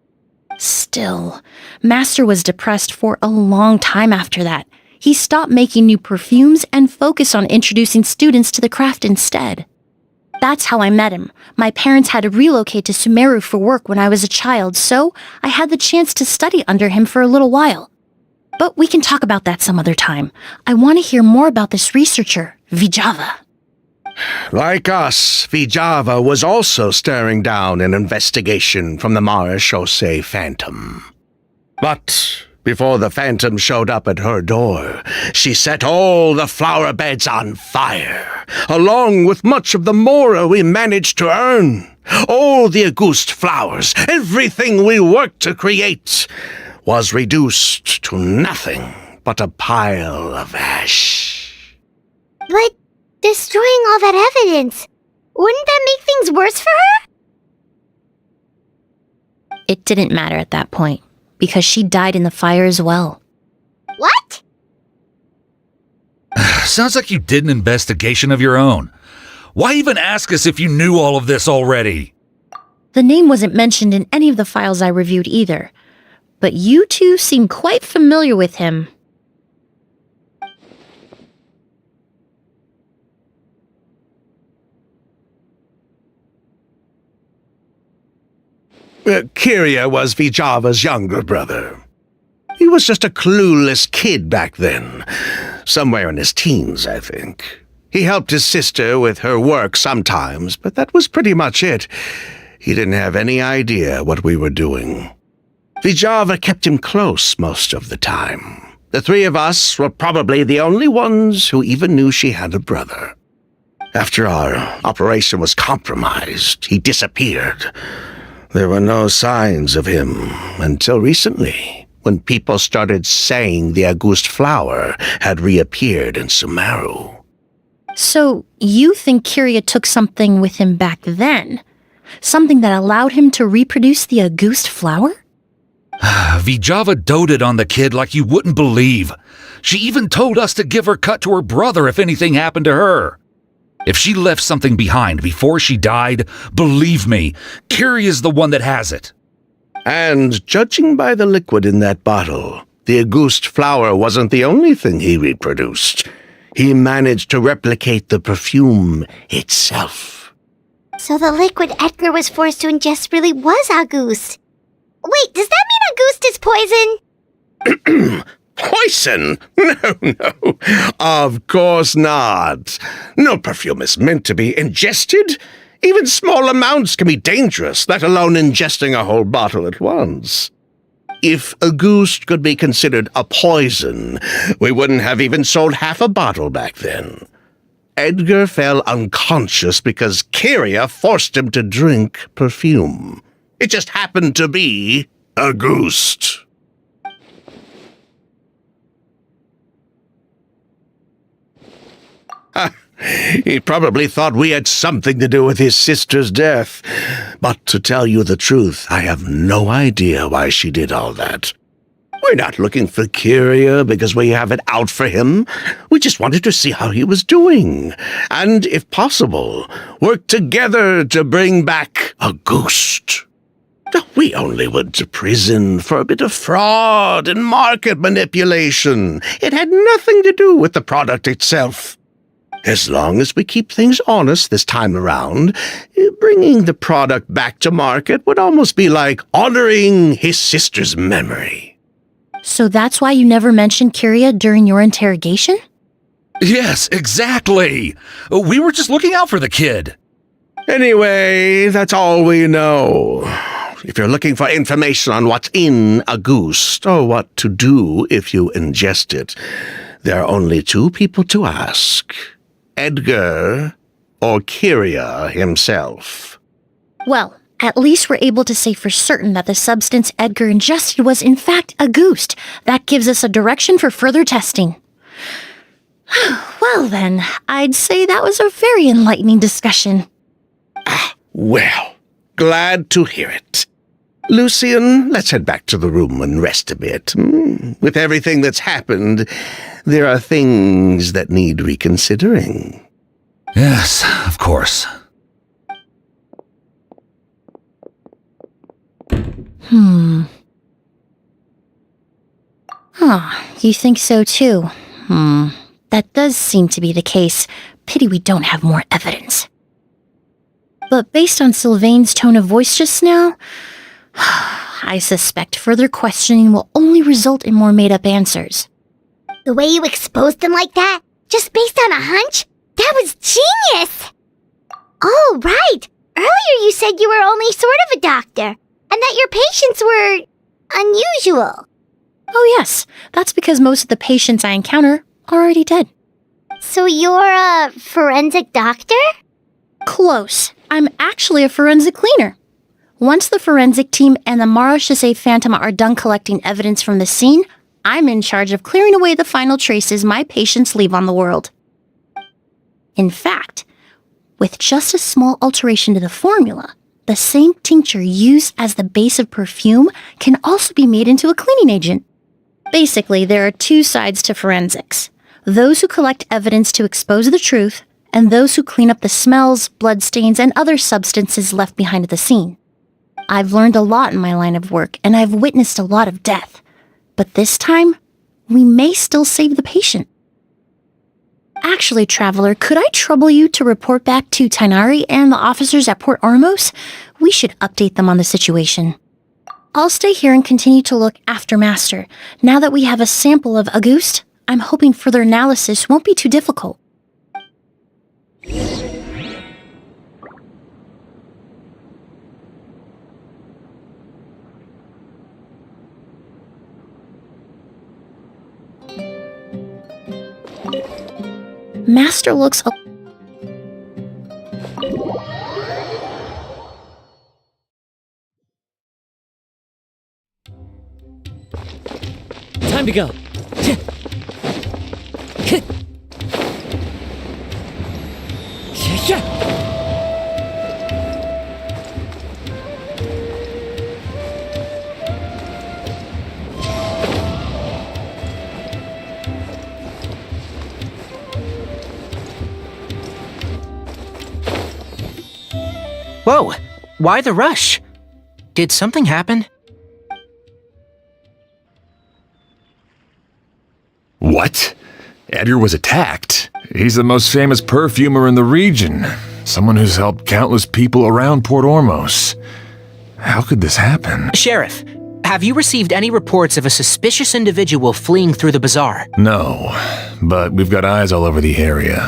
Still, Master was depressed for a long time after that. He stopped making new perfumes and focused on introducing students to the craft instead. That's how I met him. My parents had to relocate to Sumeru for work when I was a child, so I had the chance to study under him for a little while. But we can talk about that some other time. I want to hear more about this researcher, Vijava. Like us, Vijava was also staring down an investigation from the Marechaussee Phantom. But before the Phantom showed up at her door, she set all the flower beds on fire, along with much of the mora we managed to earn. All the Auguste flowers, everything we worked to create, was reduced to nothing but a pile of ash. But destroying all that evidence, wouldn't that make things worse for her? It didn't matter at that point, because she died in the fire as well. What? Sounds like you did an investigation of your own. Why even ask us if you knew all of this already? The name wasn't mentioned in any of the files I reviewed either, but you two seem quite familiar with him. Kyria was Vijava's younger brother. He was just a clueless kid back then. Somewhere in his teens, I think. He helped his sister with her work sometimes, but that was pretty much it. He didn't have any idea what we were doing. Vijava kept him close most of the time. The three of us were probably the only ones who even knew she had a brother. After our operation was compromised, he disappeared. There were no signs of him until recently, when people started saying the August flower had reappeared in Sumeru. So, you think Kyria took something with him back then? Something that allowed him to reproduce the August flower? Vijava doted on the kid like you wouldn't believe. She even told us to give her cut to her brother if anything happened to her. If she left something behind before she died, believe me, Kyria's the one that has it. And judging by the liquid in that bottle, the August flower wasn't the only thing he reproduced. He managed to replicate the perfume itself. So the liquid Edgar was forced to ingest really was August. Wait, does that mean August is poison? Poison? No. Of course not. No perfume is meant to be ingested. Even small amounts can be dangerous, let alone ingesting a whole bottle at once. If August could be considered a poison, we wouldn't have even sold half a bottle back then. Edgar fell unconscious because Kyria forced him to drink perfume. It just happened to be August. He probably thought we had something to do with his sister's death. But to tell you the truth, I have no idea why she did all that. We're not looking for Kyria because we have it out for him. We just wanted to see how he was doing. And, if possible, work together to bring back August. We only went to prison for a bit of fraud and market manipulation. It had nothing to do with the product itself. As long as we keep things honest this time around, bringing the product back to market would almost be like honoring his sister's memory. So that's why you never mentioned Kyria during your interrogation? Yes, exactly. We were just looking out for the kid. Anyway, that's all we know. If you're looking for information on what's in August, or what to do if you ingest it, there are only two people to ask. Edgar or Kyria himself. Well, at least we're able to say for certain that the substance Edgar ingested was in fact August. That gives us a direction for further testing. Well then, I'd say that was a very enlightening discussion. Well, glad to hear it. Lucian, let's head back to the room and rest a bit. With everything that's happened, there are things that need reconsidering. Yes, of course. You think so too? That does seem to be the case. Pity we don't have more evidence. But based on Sylvain's tone of voice just now, I suspect further questioning will only result in more made-up answers. The way you exposed them like that, just based on a hunch? That was genius! Oh, right! Earlier you said you were only sort of a doctor, and that your patients were unusual. Oh yes, that's because most of the patients I encounter are already dead. So you're a forensic doctor? Close. I'm actually a forensic cleaner. Once the forensic team and the Marachese Phantom are done collecting evidence from the scene, I'm in charge of clearing away the final traces my patients leave on the world. In fact, with just a small alteration to the formula, the same tincture used as the base of perfume can also be made into a cleaning agent. Basically, there are two sides to forensics. Those who collect evidence to expose the truth, and those who clean up the smells, bloodstains, and other substances left behind at the scene. I've learned a lot in my line of work, and I've witnessed a lot of death. But this time, we may still save the patient. Actually, Traveler, could I trouble you to report back to Tainari and the officers at Port Ormos? We should update them on the situation. I'll stay here and continue to look after Master. Now that we have a sample of Auguste, I'm hoping further analysis won't be too difficult. Master looks Time to go. Whoa, why the rush? Did something happen? What? Edgar was attacked? He's the most famous perfumer in the region. Someone who's helped countless people around Port Ormos. How could this happen? Sheriff, have you received any reports of a suspicious individual fleeing through the bazaar? No, but we've got eyes all over the area.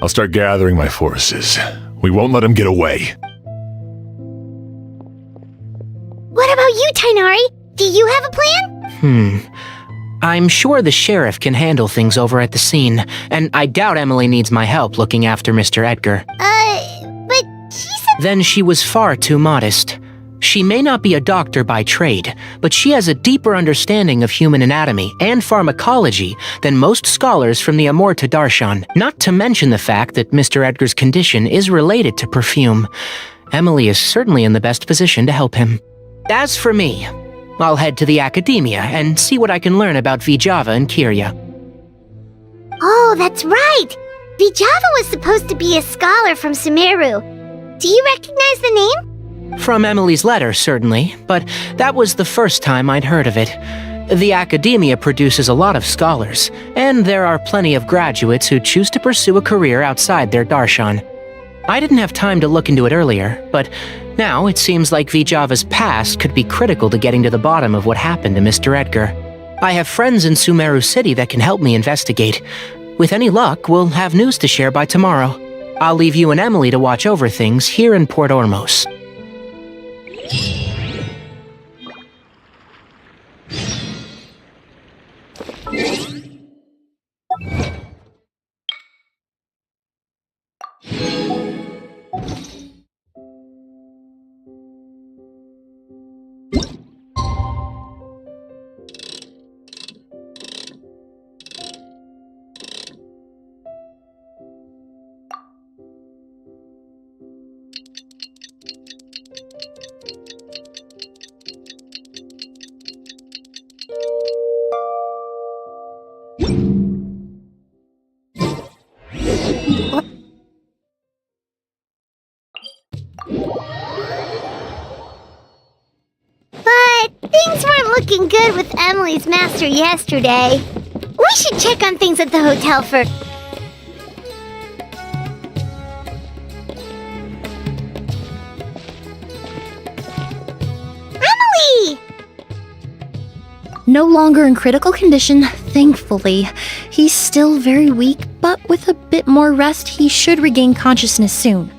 I'll start gathering my forces. We won't let him get away. What about you, Tainari? Do you have a plan? I'm sure the sheriff can handle things over at the scene, and I doubt Emily needs my help looking after Mr. Edgar. But she said— Then she was far too modest. She may not be a doctor by trade, but she has a deeper understanding of human anatomy and pharmacology than most scholars from the Amorta Darshan, not to mention the fact that Mr. Edgar's condition is related to perfume. Emily is certainly in the best position to help him. As for me, I'll head to the academia and see what I can learn about Vijava and Kirya. Oh, that's right! Vijava was supposed to be a scholar from Sumeru. Do you recognize the name? From Emily's letter, certainly, but that was the first time I'd heard of it. The academia produces a lot of scholars, and there are plenty of graduates who choose to pursue a career outside their darshan. I didn't have time to look into it earlier, but now it seems like Vijava's past could be critical to getting to the bottom of what happened to Mr. Edgar. I have friends in Sumeru City that can help me investigate. With any luck, we'll have news to share by tomorrow. I'll leave you and Emily to watch over things here in Port Ormos. Things weren't looking good with Emily's master yesterday. We should check on things at the hotel first. Emily! No longer in critical condition, thankfully. He's still very weak, but with a bit more rest, he should regain consciousness soon.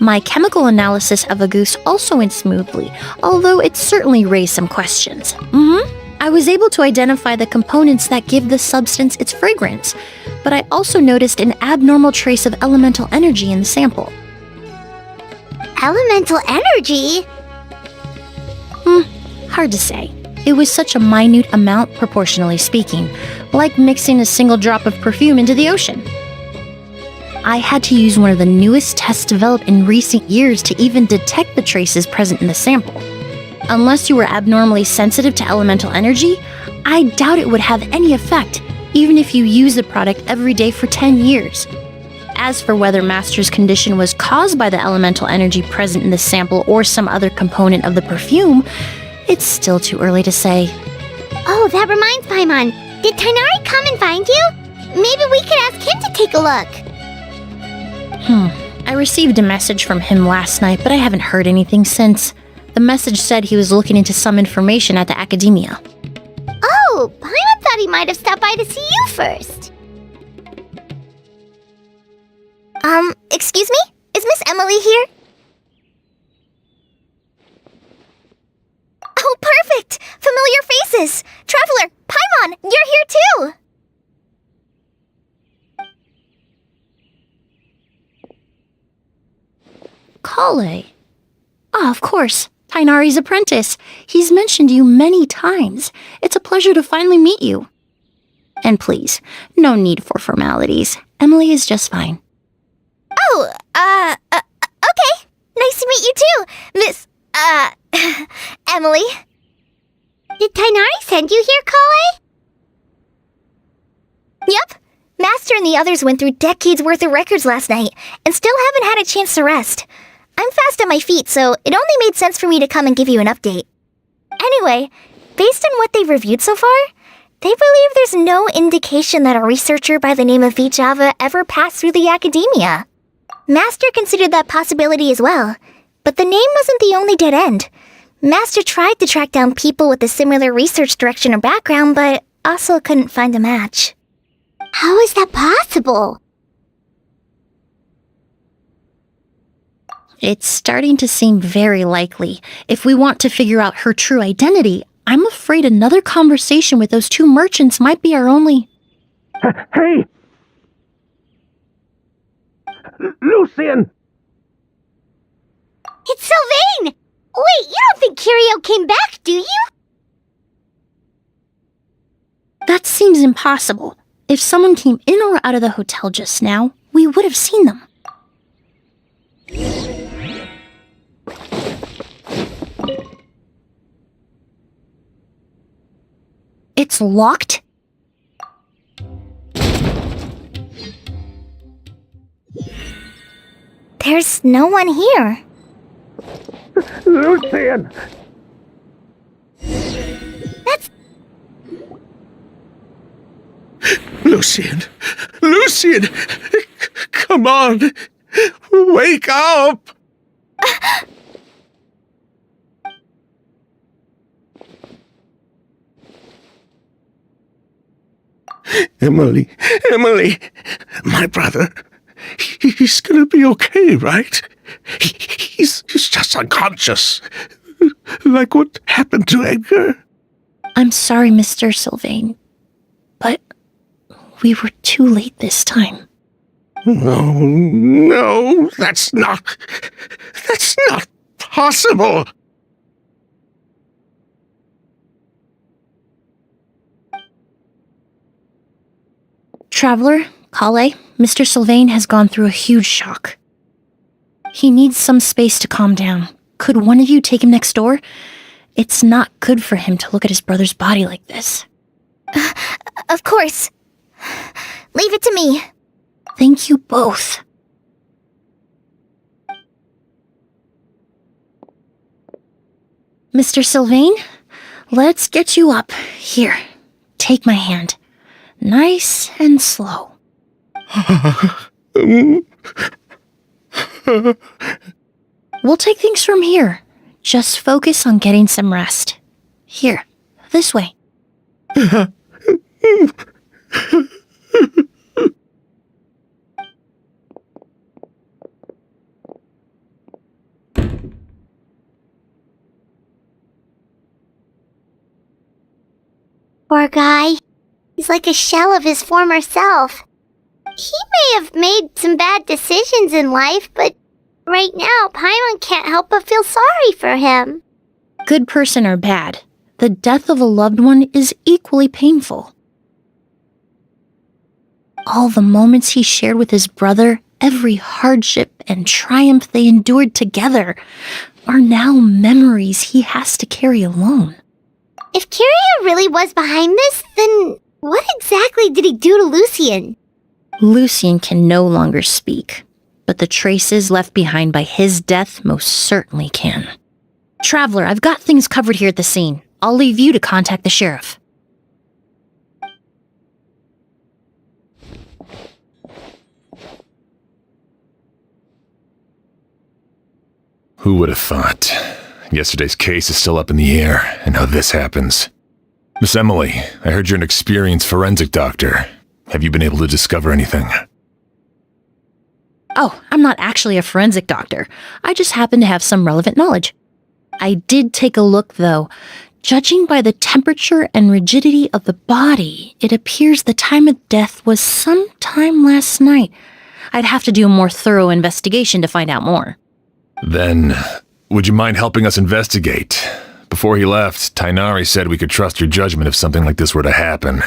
My chemical analysis of Auguste also went smoothly, although it certainly raised some questions. I was able to identify the components that give the substance its fragrance, but I also noticed an abnormal trace of elemental energy in the sample. Elemental energy? Hard to say. It was such a minute amount, proportionally speaking, like mixing a single drop of perfume into the ocean. I had to use one of the newest tests developed in recent years to even detect the traces present in the sample. Unless you were abnormally sensitive to elemental energy, I doubt it would have any effect, even if you use the product every day for 10 years. As for whether Master's condition was caused by the elemental energy present in the sample or some other component of the perfume, it's still too early to say. Oh, that reminds Paimon. Did Tainari come and find you? Maybe we could ask him to take a look. I received a message from him last night, but I haven't heard anything since. The message said he was looking into some information at the academia. Oh, Paimon thought he might have stopped by to see you first. Excuse me? Is Miss Emily here? Oh, perfect! Familiar faces! Traveler, Paimon, you're here too! Kale. Ah, of course. Tainari's apprentice. He's mentioned you many times. It's a pleasure to finally meet you. And please, no need for formalities. Emily is just fine. Oh, okay. Nice to meet you too, Miss, Emily. Did Tainari send you here, Kale? Yep. Master and the others went through decades worth of records last night, and still haven't had a chance to rest. I'm fast on my feet, so it only made sense for me to come and give you an update. Anyway, based on what they've reviewed so far, they believe there's no indication that a researcher by the name of Vijava ever passed through the academia. Master considered that possibility as well, but the name wasn't the only dead end. Master tried to track down people with a similar research direction or background, but also couldn't find a match. How is that possible? It's starting to seem very likely. If we want to figure out her true identity, I'm afraid another conversation with those two merchants might be our only... Hey! Lucian! It's Sylvain! Wait, you don't think Kirio came back, do you? That seems impossible. If someone came in or out of the hotel just now, we would have seen them. It's locked? There's no one here. Lucian! That's... Lucian! Lucian! Come on! Wake up! Emily, my brother, he's gonna be okay, right? He's just unconscious, like what happened to Edgar. I'm sorry, Mr. Sylvain, but we were too late this time. No, that's not possible. Traveler, Kale, Mr. Sylvain has gone through a huge shock. He needs some space to calm down. Could one of you take him next door? It's not good for him to look at his brother's body like this. Of course. Leave it to me. Thank you both. Mr. Sylvain, let's get you up. Here, take my hand. Nice and slow. We'll take things from here. Just focus on getting some rest. Here, this way. Poor guy. He's like a shell of his former self. He may have made some bad decisions in life, but right now, Paimon can't help but feel sorry for him. Good person or bad, The death of a loved one is equally painful. All the moments he shared with his brother, every hardship and triumph they endured together, are now memories he has to carry alone. If Kiria really was behind this, then what exactly did he do to Lucien? Lucien can no longer speak, but the traces left behind by his death most certainly can. Traveler, I've got things covered here at the scene. I'll leave you to contact the sheriff. Who would have thought? Yesterday's case is still up in the air, and now this happens. Miss Emily, I heard you're an experienced forensic doctor. Have you been able to discover anything? Oh, I'm not actually a forensic doctor. I just happen to have some relevant knowledge. I did take a look, though. Judging by the temperature and rigidity of the body, it appears the time of death was sometime last night. I'd have to do a more thorough investigation to find out more. Then, would you mind helping us investigate? Before he left, Tainari said we could trust your judgment if something like this were to happen.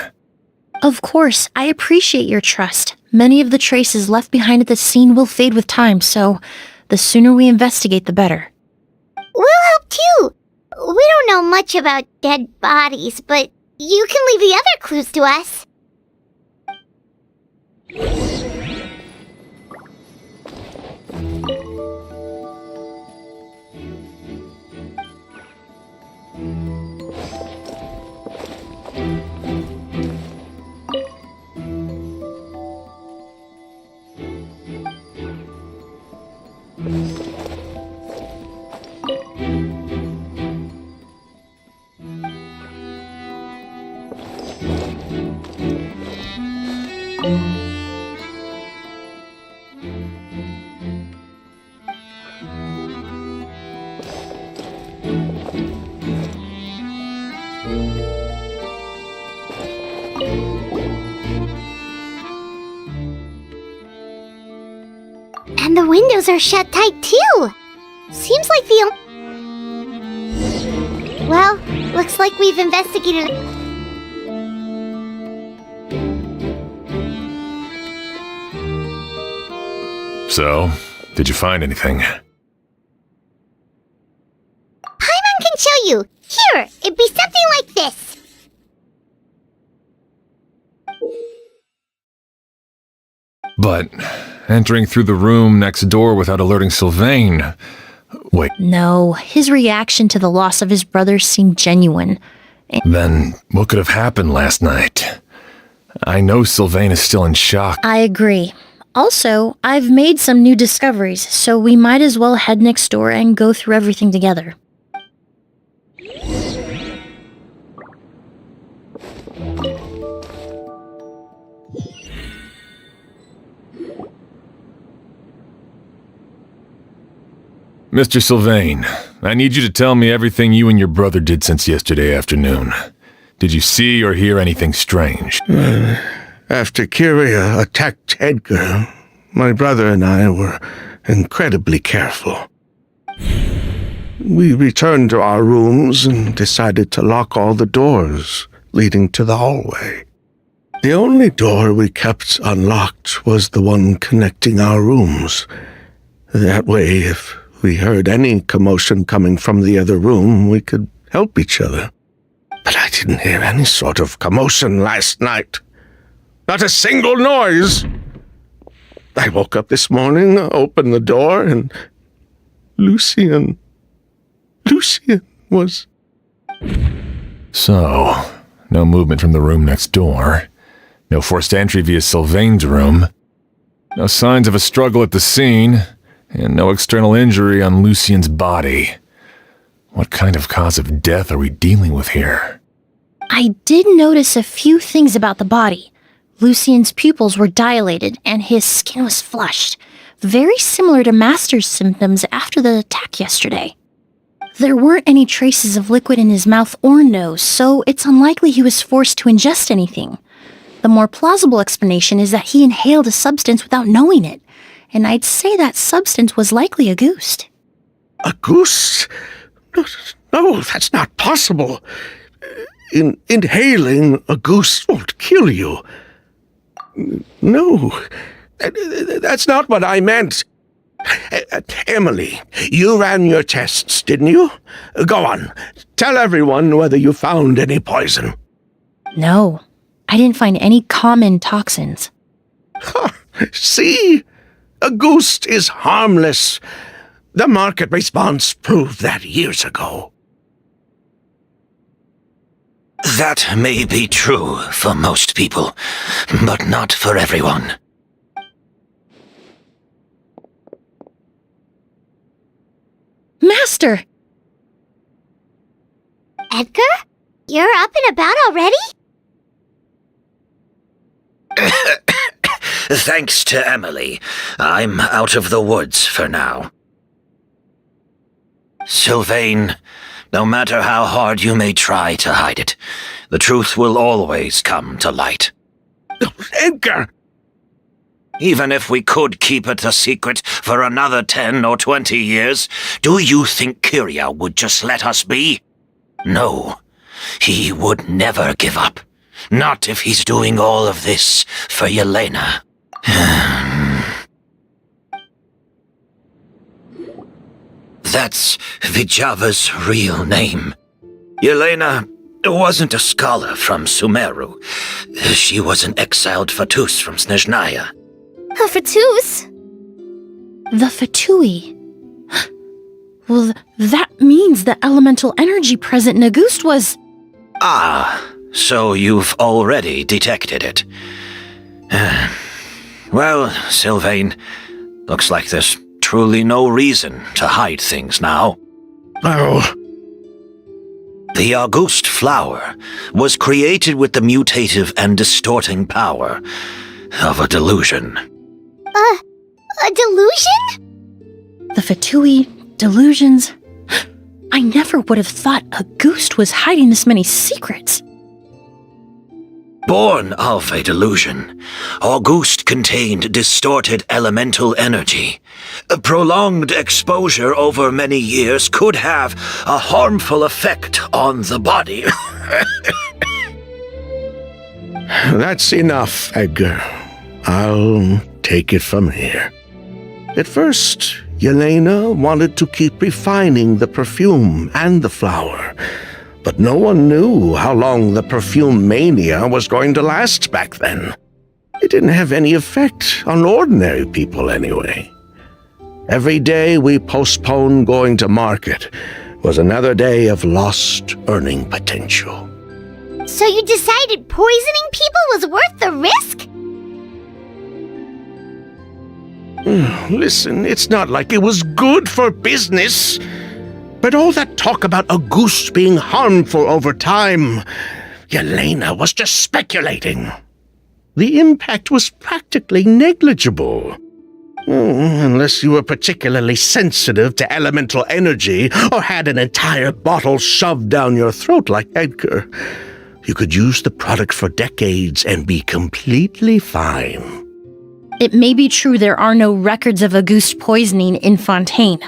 Of course, I appreciate your trust. Many of the traces left behind at the scene will fade with time, so the sooner we investigate, the better. We'll help too. We don't know much about dead bodies, but you can leave the other clues to us. And the windows are shut tight too. Seems like the... Well, looks like we've investigated... So, did you find anything? Paimon can show you. Here, it'd be something like this. But entering through the room next door without alerting Sylvain... Wait, No, his reaction to the loss of his brother seemed genuine. then what could have happened last night? I know Sylvain is still in shock. I agree. Also, I've made some new discoveries, so we might as well head next door and go through everything together. Mr. Sylvain, I need you to tell me everything you and your brother did since yesterday afternoon. Did you see or hear anything strange? After Kiria attacked Edgar, my brother and I were incredibly careful. We returned to our rooms and decided to lock all the doors leading to the hallway. The only door we kept unlocked was the one connecting our rooms. That way, if we heard any commotion coming from the other room, we could help each other. But I didn't hear any sort of commotion last night. Not a single noise. I woke up this morning, opened the door, and Lucien was... So, no movement from the room next door. No forced entry via Sylvain's room. No signs of a struggle at the scene. And no external injury on Lucien's body. What kind of cause of death are we dealing with here? I did notice a few things about the body. Lucien's pupils were dilated and his skin was flushed, very similar to Master's symptoms after the attack yesterday. There weren't any traces of liquid in his mouth or nose, so it's unlikely he was forced to ingest anything. The more plausible explanation is that he inhaled a substance without knowing it, and I'd say that substance was likely a goose. A goose? No, that's not possible. inhaling a goose won't kill you. No, that's not what I meant. Emily, you ran your tests, didn't you? Go on, tell everyone whether you found any poison. No, I didn't find any common toxins. See? A goose is harmless. The market response proved that years ago. That may be true for most people, but not for everyone. Master! Edgar? You're up and about already? Thanks to Emily, I'm out of the woods for now. Sylvain, no matter how hard you may try to hide it, the truth will always come to light. Edgar! Even if we could keep it a secret for another 10 or 20 years, do you think Kyria would just let us be? No, he would never give up. Not if he's doing all of this for Yelena. That's Vijava's real name. Yelena wasn't a scholar from Sumeru. She was an exiled Fatus from Snezhnaya. A Fatus? The Fatui. Well, that means the elemental energy present in Auguste was... Ah, so you've already detected it. Well, Sylvain, looks like there's truly no reason to hide things now. Oh. The Auguste flower was created with the mutative and distorting power of a delusion. A delusion? The Fatui, delusions... I never would have thought Auguste was hiding this many secrets. Born of a delusion, Auguste contained distorted elemental energy. A prolonged exposure over many years could have a harmful effect on the body. That's enough, Edgar. I'll take it from here. At first, Yelena wanted to keep refining the perfume and the flower, but no one knew how long the perfume mania was going to last back then. It didn't have any effect on ordinary people anyway. Every day we postponed going to market was another day of lost earning potential. So you decided poisoning people was worth the risk? Listen, it's not like it was good for business. But all that talk about Auguste being harmful over time, Yelena was just speculating. The impact was practically negligible. Unless you were particularly sensitive to elemental energy or had an entire bottle shoved down your throat like Edgar. You could use the product for decades and be completely fine. It may be true there are no records of Auguste poisoning in Fontaine.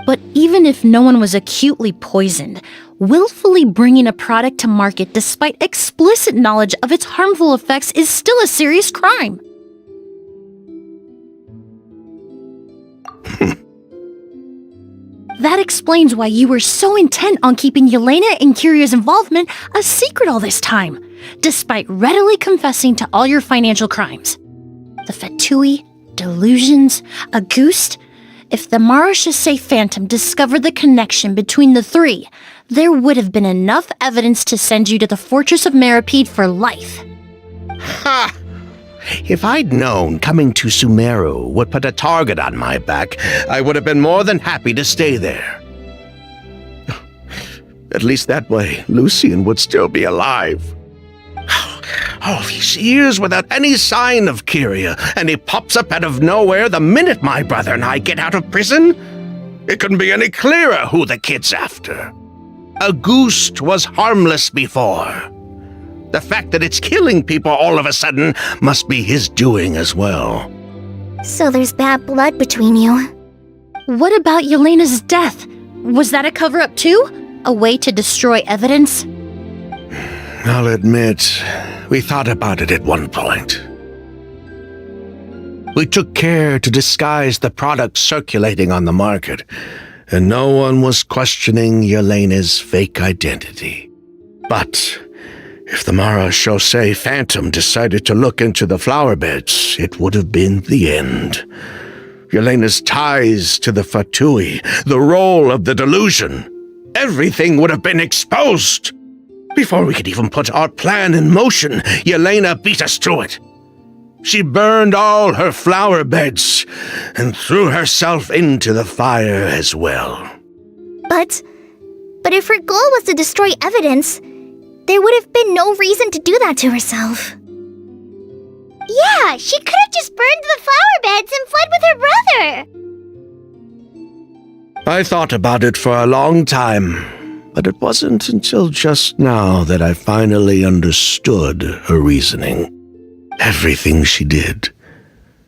But even if no one was acutely poisoned, willfully bringing a product to market despite explicit knowledge of its harmful effects is still a serious crime. That explains why you were so intent on keeping Yelena and Kyria's involvement a secret all this time, despite readily confessing to all your financial crimes. The Fatui, delusions, Auguste... If the Marechaussee Phantom discovered the connection between the three, there would have been enough evidence to send you to the Fortress of Meripede for life. Ha! If I'd known coming to Sumeru would put a target on my back, I would have been more than happy to stay there. At least that way, Lucien would still be alive. All these years without any sign of Kyria, and he pops up out of nowhere the minute my brother and I get out of prison? It couldn't be any clearer who the kid's after. Auguste was harmless before. The fact that it's killing people all of a sudden must be his doing as well. So there's bad blood between you. What about Yelena's death? Was that a cover-up too? A way to destroy evidence? I'll admit, we thought about it at one point. We took care to disguise the products circulating on the market, and no one was questioning Yelena's fake identity. But if the Marechaussee Phantom decided to look into the flower beds, it would have been the end. Yelena's ties to the Fatui, the role of the delusion, everything would have been exposed. Before we could even put our plan in motion, Yelena beat us to it. She burned all her flower beds and threw herself into the fire as well. But if her goal was to destroy evidence, there would have been no reason to do that to herself. Yeah, she could have just burned the flower beds and fled with her brother. I thought about it for a long time, but it wasn't until just now that I finally understood her reasoning. Everything she did,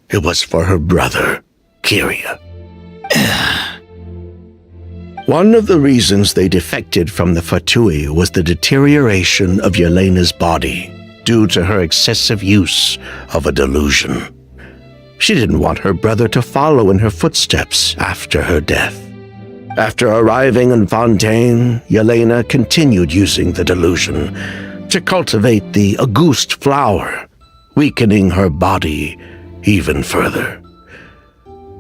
it was for her brother, Kyria. One of the reasons they defected from the Fatui was the deterioration of Yelena's body due to her excessive use of a delusion. She didn't want her brother to follow in her footsteps after her death. After arriving in Fontaine, Yelena continued using the delusion to cultivate the Auguste flower, weakening her body even further.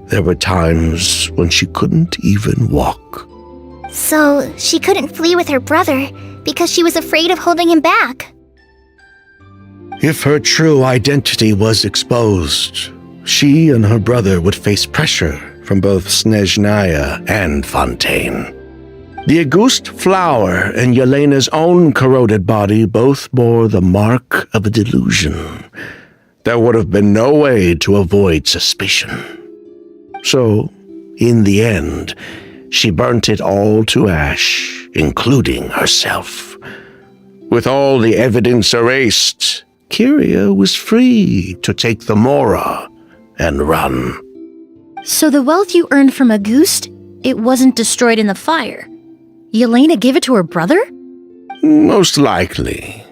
There were times when she couldn't even walk. So she couldn't flee with her brother because she was afraid of holding him back. If her true identity was exposed, she and her brother would face pressure from both Snezhnaya and Fontaine. The Auguste flower and Yelena's own corroded body both bore the mark of a delusion. There would have been no way to avoid suspicion. So, in the end, she burnt it all to ash, including herself. With all the evidence erased, Kyria was free to take the Mora and run. So the wealth you earned from Auguste, it wasn't destroyed in the fire. Yelena gave it to her brother? Most likely.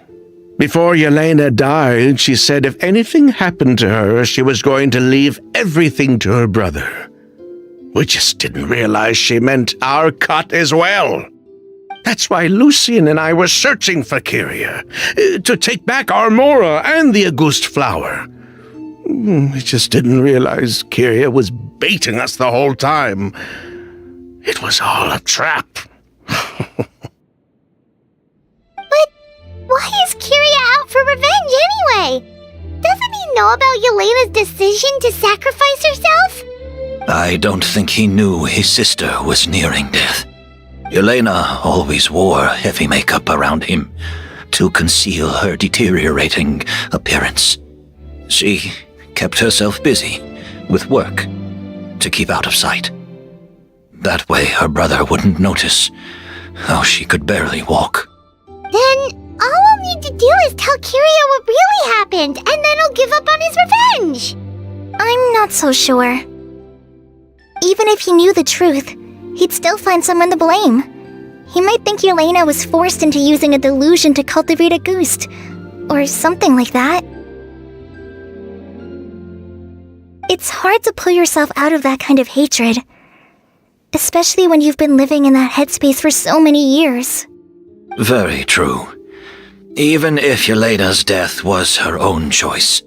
Before Yelena died, she said if anything happened to her, she was going to leave everything to her brother. We just didn't realize she meant our cut as well. That's why Lucien and I were searching for Kyria, to take back our Mora and the Auguste flower. We just didn't realize Kyria was baiting us the whole time. It was all a trap. But why is Kyria out for revenge anyway? Doesn't he know about Yelena's decision to sacrifice herself? I don't think he knew his sister was nearing death. Yelena always wore heavy makeup around him to conceal her deteriorating appearance. She kept herself busy with work to keep out of sight. That way her brother wouldn't notice how she could barely walk. Then all I'll need to do is tell Kyria what really happened, and then he'll give up on his revenge. I'm not so sure. Even if he knew the truth, he'd still find someone to blame. He might think Yelena was forced into using a delusion to cultivate a Auguste, or something like that. It's hard to pull yourself out of that kind of hatred, especially when you've been living in that headspace for so many years. Very true. Even if Yelena's death was her own choice,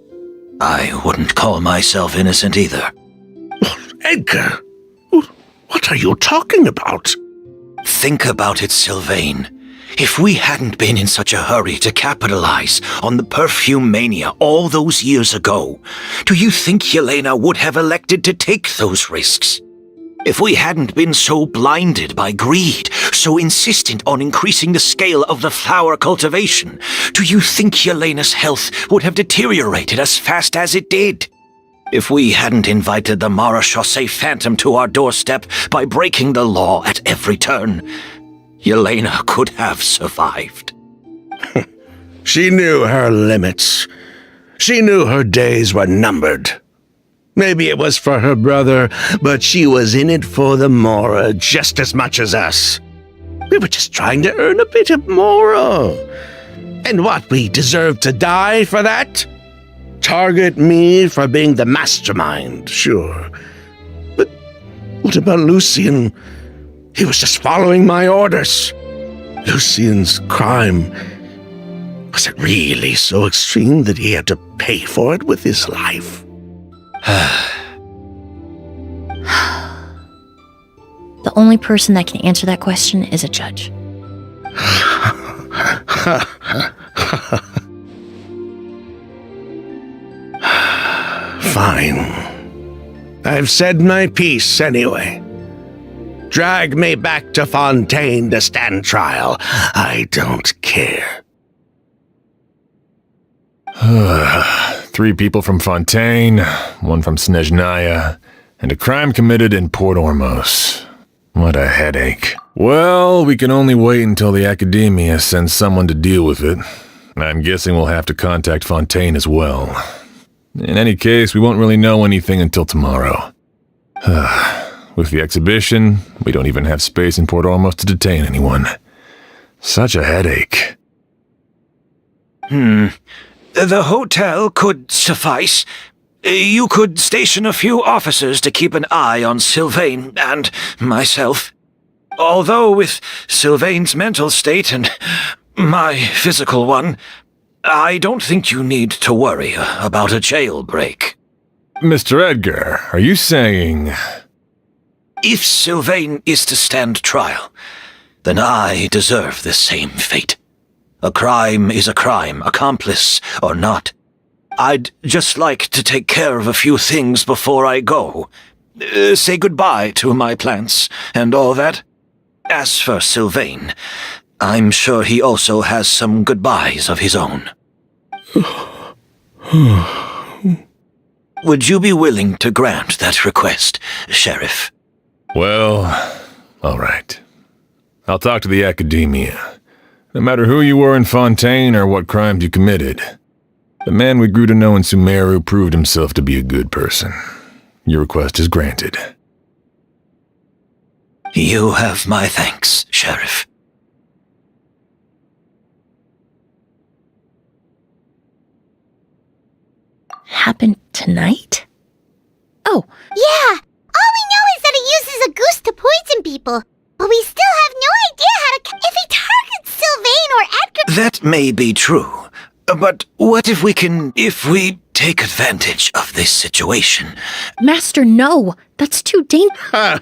I wouldn't call myself innocent either. Edgar, what are you talking about? Think about it, Sylvain. If we hadn't been in such a hurry to capitalize on the perfume mania all those years ago, do you think Yelena would have elected to take those risks? If we hadn't been so blinded by greed, so insistent on increasing the scale of the flower cultivation, do you think Yelena's health would have deteriorated as fast as it did? If we hadn't invited the Marechaussee Phantom to our doorstep by breaking the law at every turn, Yelena could have survived. She knew her limits. She knew her days were numbered. Maybe it was for her brother, but she was in it for the Mora just as much as us. We were just trying to earn a bit of Mora. And what, we deserve to die for that? Target me for being the mastermind, sure. But what about Lucian? He was just following my orders. Lucian's crime, was it really so extreme that he had to pay for it with his life? The only person that can answer that question is a judge. Fine. I've said my piece anyway. Drag me back to Fontaine to stand trial. I don't care. 3 people from Fontaine, 1 from Snezhnaya, and a crime committed in Port Ormos. What a headache. Well, we can only wait until the Academia sends someone to deal with it. I'm guessing we'll have to contact Fontaine as well. In any case, we won't really know anything until tomorrow. With the exhibition, we don't even have space in Port Ormos to detain anyone. Such a headache. The hotel could suffice. You could station a few officers to keep an eye on Sylvain and myself. Although with Sylvain's mental state and my physical one, I don't think you need to worry about a jailbreak. Mr. Edgar, are you saying... If Sylvain is to stand trial, then I deserve the same fate. A crime is a crime, accomplice or not. I'd just like to take care of a few things before I go. Say goodbye to my plants and all that. As for Sylvain, I'm sure he also has some goodbyes of his own. Would you be willing to grant that request, Sheriff? Well, all right. I'll talk to the Academia. No matter who you were in Fontaine or what crimes you committed, the man we grew to know in Sumeru proved himself to be a good person. Your request is granted. You have my thanks, Sheriff. Happened tonight? Oh, Yeah, all we know is that he uses a goose to poison people. But we still have no idea how to... If he targets Sylvain or Edgar... That may be true. But what if we take advantage of this situation? Master, no. That's too dangerous.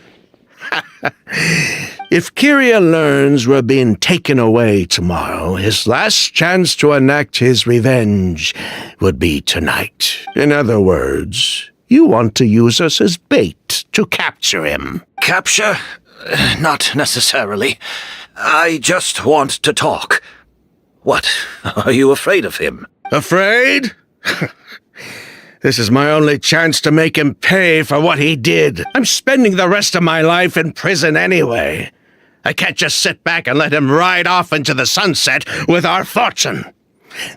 If Kyria learns we're being taken away tomorrow, his last chance to enact his revenge would be tonight. In other words, you want to use us as bait to capture him. Capture? Not necessarily. I just want to talk. What? Are you afraid of him? Afraid? This is my only chance to make him pay for what he did. I'm spending the rest of my life in prison anyway. I can't just sit back and let him ride off into the sunset with our fortune.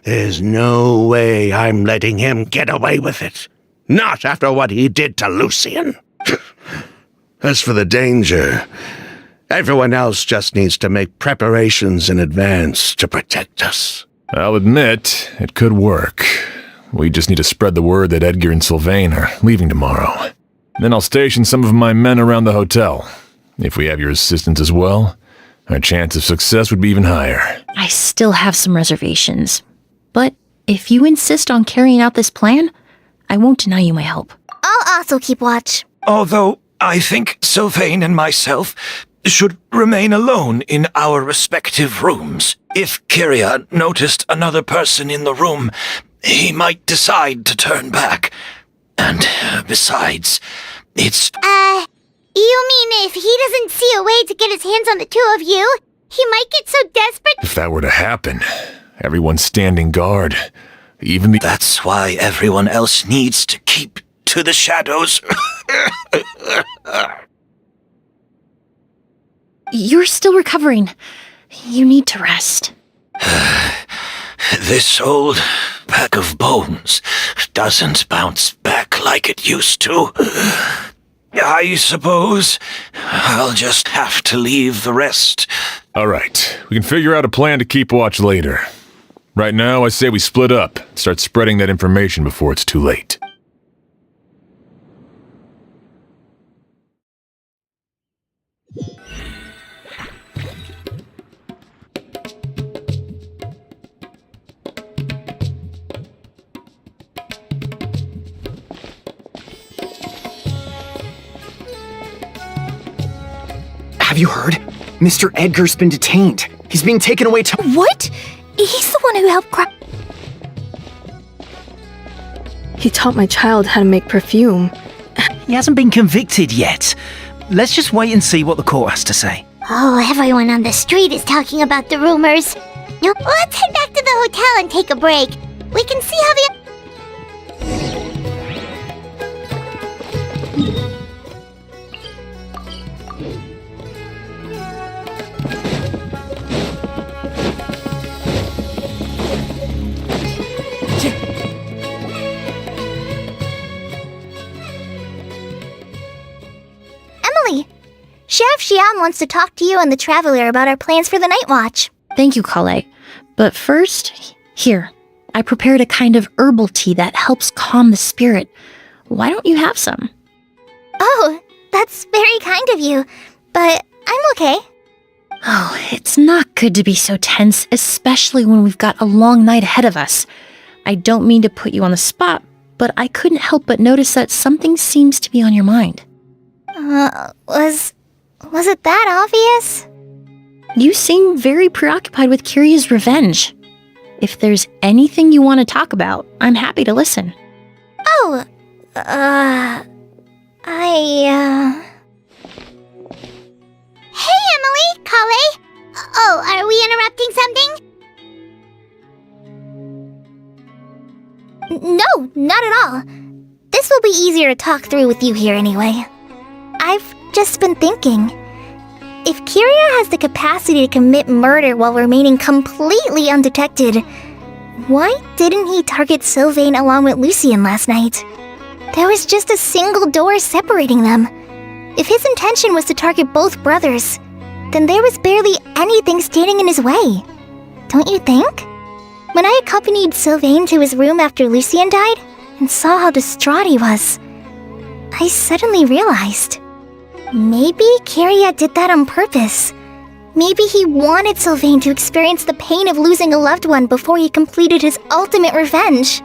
There's no way I'm letting him get away with it. Not after what he did to Lucian. As for the danger, everyone else just needs to make preparations in advance to protect us. I'll admit, it could work. We just need to spread the word that Edgar and Sylvain are leaving tomorrow. Then I'll station some of my men around the hotel. If we have your assistance as well, our chance of success would be even higher. I still have some reservations. But if you insist on carrying out this plan, I won't deny you my help. I'll also keep watch. Although I think Sylvain and myself should remain alone in our respective rooms. If Kyria noticed another person in the room, he might decide to turn back. And besides, it's... You mean if he doesn't see a way to get his hands on the two of you, he might get so desperate... If that were to happen, everyone's standing guard. Even the... That's why everyone else needs to keep to the shadows. You're still recovering. You need to rest. This old bag of bones doesn't bounce back like it used to. I suppose I'll just have to leave the rest. All right, we can figure out a plan to keep watch later. Right now, I say we split up, start spreading that information before it's too late. Have you heard? Mr. Edgar's been detained. He's being taken away to— What? He's the one who helped cry. He taught my child how to make perfume. He hasn't been convicted yet. Let's just wait and see what the court has to say. Oh, everyone on the street is talking about the rumors. No, let's head back to the hotel and take a break. We can see how the... Emily, Sheriff Xian wants to talk to you and the Traveler about our plans for the night watch. Thank you, Kale. But first, here, I prepared a kind of herbal tea that helps calm the spirit. Why don't you have some? Oh, that's very kind of you, but I'm okay. Oh, it's not good to be so tense, especially when we've got a long night ahead of us. I don't mean to put you on the spot, but I couldn't help but notice that something seems to be on your mind. Was it that obvious? You seem very preoccupied with Kiria's revenge. If there's anything you want to talk about, I'm happy to listen. Oh, Hey, Emily, Kale. Oh, are we interrupting something? No, not at all. This will be easier to talk through with you here anyway. I've just been thinking. If Kiria has the capacity to commit murder while remaining completely undetected, why didn't he target Sylvain along with Lucien last night? There was just a single door separating them. If his intention was to target both brothers, then there was barely anything standing in his way. Don't you think? When I accompanied Sylvain to his room after Lucien died, and saw how distraught he was, I suddenly realized. Maybe Kiria did that on purpose. Maybe he wanted Sylvain to experience the pain of losing a loved one before he completed his ultimate revenge.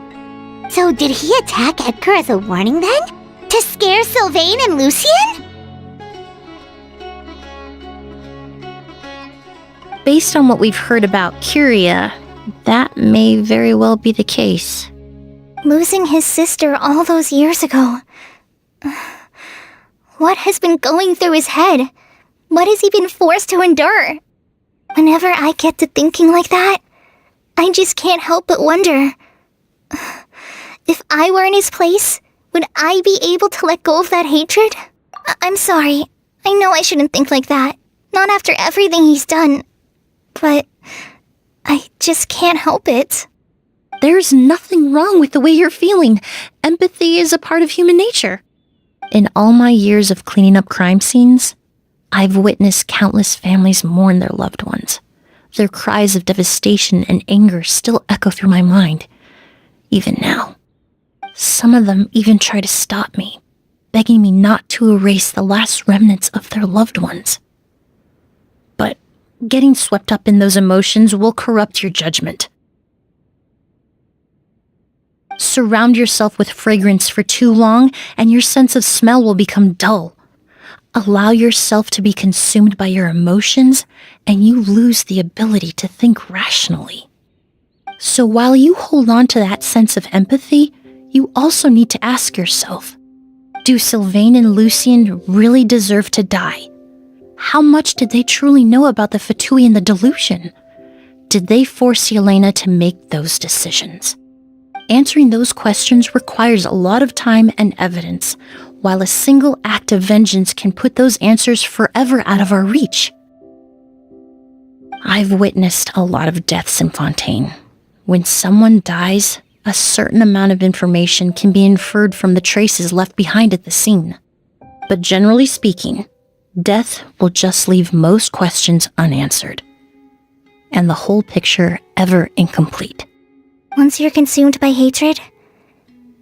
So did he attack Edgar as a warning then? To scare Sylvain and Lucien? Based on what we've heard about Kiria, that may very well be the case. Losing his sister all those years ago. What has been going through his head? What has he been forced to endure? Whenever I get to thinking like that, I just can't help but wonder. If I were in his place, would I be able to let go of that hatred? I'm sorry. I know I shouldn't think like that. Not after everything he's done. But I just can't help it. There's nothing wrong with the way you're feeling. Empathy is a part of human nature. In all my years of cleaning up crime scenes, I've witnessed countless families mourn their loved ones. Their cries of devastation and anger still echo through my mind, even now. Some of them even try to stop me, begging me not to erase the last remnants of their loved ones. But getting swept up in those emotions will corrupt your judgment. Surround yourself with fragrance for too long, and your sense of smell will become dull. Allow yourself to be consumed by your emotions, and you lose the ability to think rationally. So while you hold on to that sense of empathy, you also need to ask yourself, do Sylvain and Lucien really deserve to die? How much did they truly know about the Fatui and the delusion? Did they force Yelena to make those decisions? Answering those questions requires a lot of time and evidence, while a single act of vengeance can put those answers forever out of our reach. I've witnessed a lot of deaths in Fontaine. When someone dies, a certain amount of information can be inferred from the traces left behind at the scene. But generally speaking, death will just leave most questions unanswered. and the whole picture ever incomplete. Once you're consumed by hatred,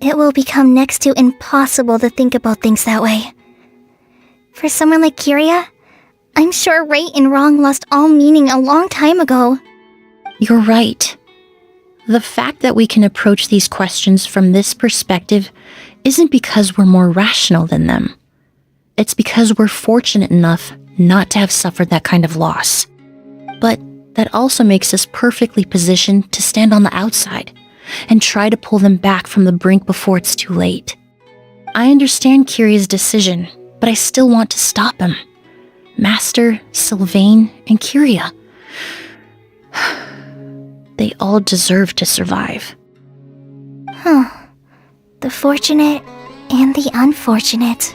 it will become next to impossible to think about things that way. For someone like Kyria, I'm sure right and wrong lost all meaning a long time ago. You're right. The fact that we can approach these questions from this perspective isn't because we're more rational than them. It's because we're fortunate enough not to have suffered that kind of loss. But that also makes us perfectly positioned to stand on the outside and try to pull them back from the brink before it's too late. I understand Kyria's decision, but I still want to stop him. Master, Sylvain, and Kyria. They all deserve to survive. The fortunate and the unfortunate.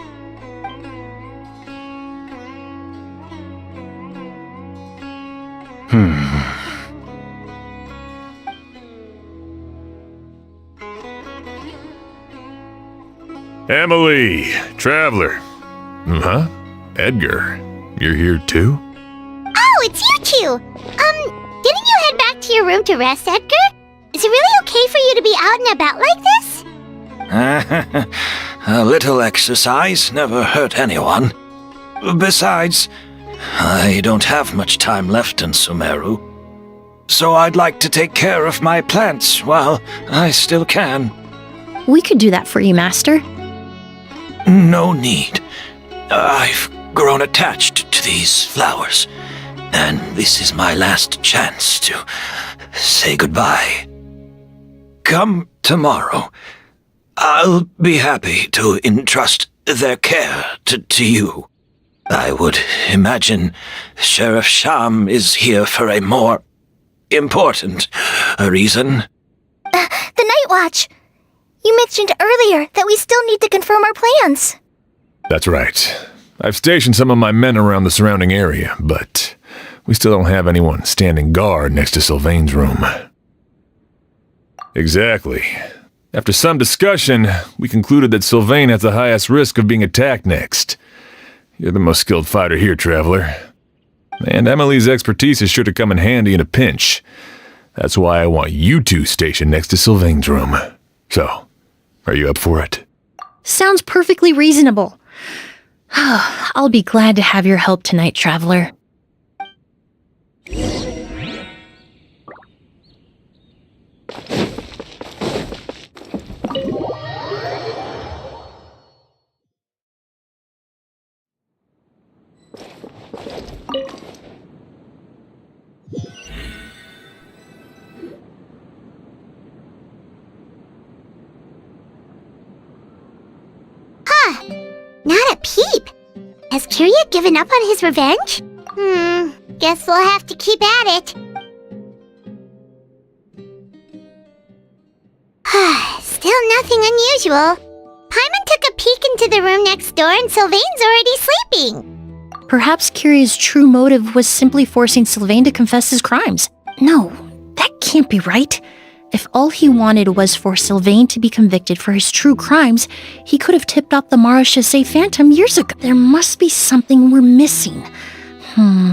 Emily, Traveler. Huh? Edgar, you're here too? Oh, it's you two! Didn't you head back to your room to rest, Edgar? Is it really okay for you to be out and about like this? A little exercise never hurt anyone. Besides, I don't have much time left in Sumeru. So I'd like to take care of my plants while I still can. We could do that for you, Master. No need. I've grown attached to these flowers, and this is my last chance to say goodbye. Come tomorrow. I'll be happy to entrust their care to you. I would imagine Sheriff Sham is here for a more important reason. The Night Watch! You mentioned earlier that we still need to confirm our plans. That's right. I've stationed some of my men around the surrounding area, but we still don't have anyone standing guard next to Sylvain's room. Exactly. After some discussion, we concluded that Sylvain has the highest risk of being attacked next. You're the most skilled fighter here, Traveler. And Emily's expertise is sure to come in handy in a pinch. That's why I want you two stationed next to Sylvain's room. So, are you up for it? Sounds perfectly reasonable. I'll be glad to have your help tonight, Traveler. Not a peep. Has Kyria given up on his revenge? Guess we'll have to keep at it. Still nothing unusual. Paimon took a peek into the room next door and Sylvain's already sleeping. Perhaps Kyria's true motive was simply forcing Sylvain to confess his crimes. No, that can't be right. If all he wanted was for Sylvain to be convicted for his true crimes, he could have tipped off the Marechaussee Phantom years ago. There must be something we're missing.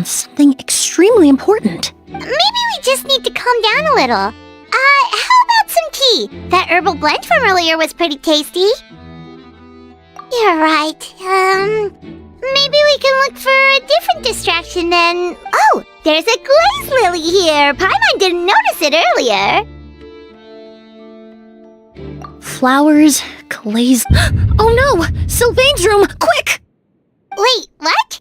Something extremely important. Maybe we just need to calm down a little. How about some tea? That herbal blend from earlier was pretty tasty. You're right. Maybe we can look for a different distraction then. Oh, there's a glaze lily here. Paimon didn't notice it earlier. Flowers, glaze... Oh no! Sylvain's room! Quick! Wait, what?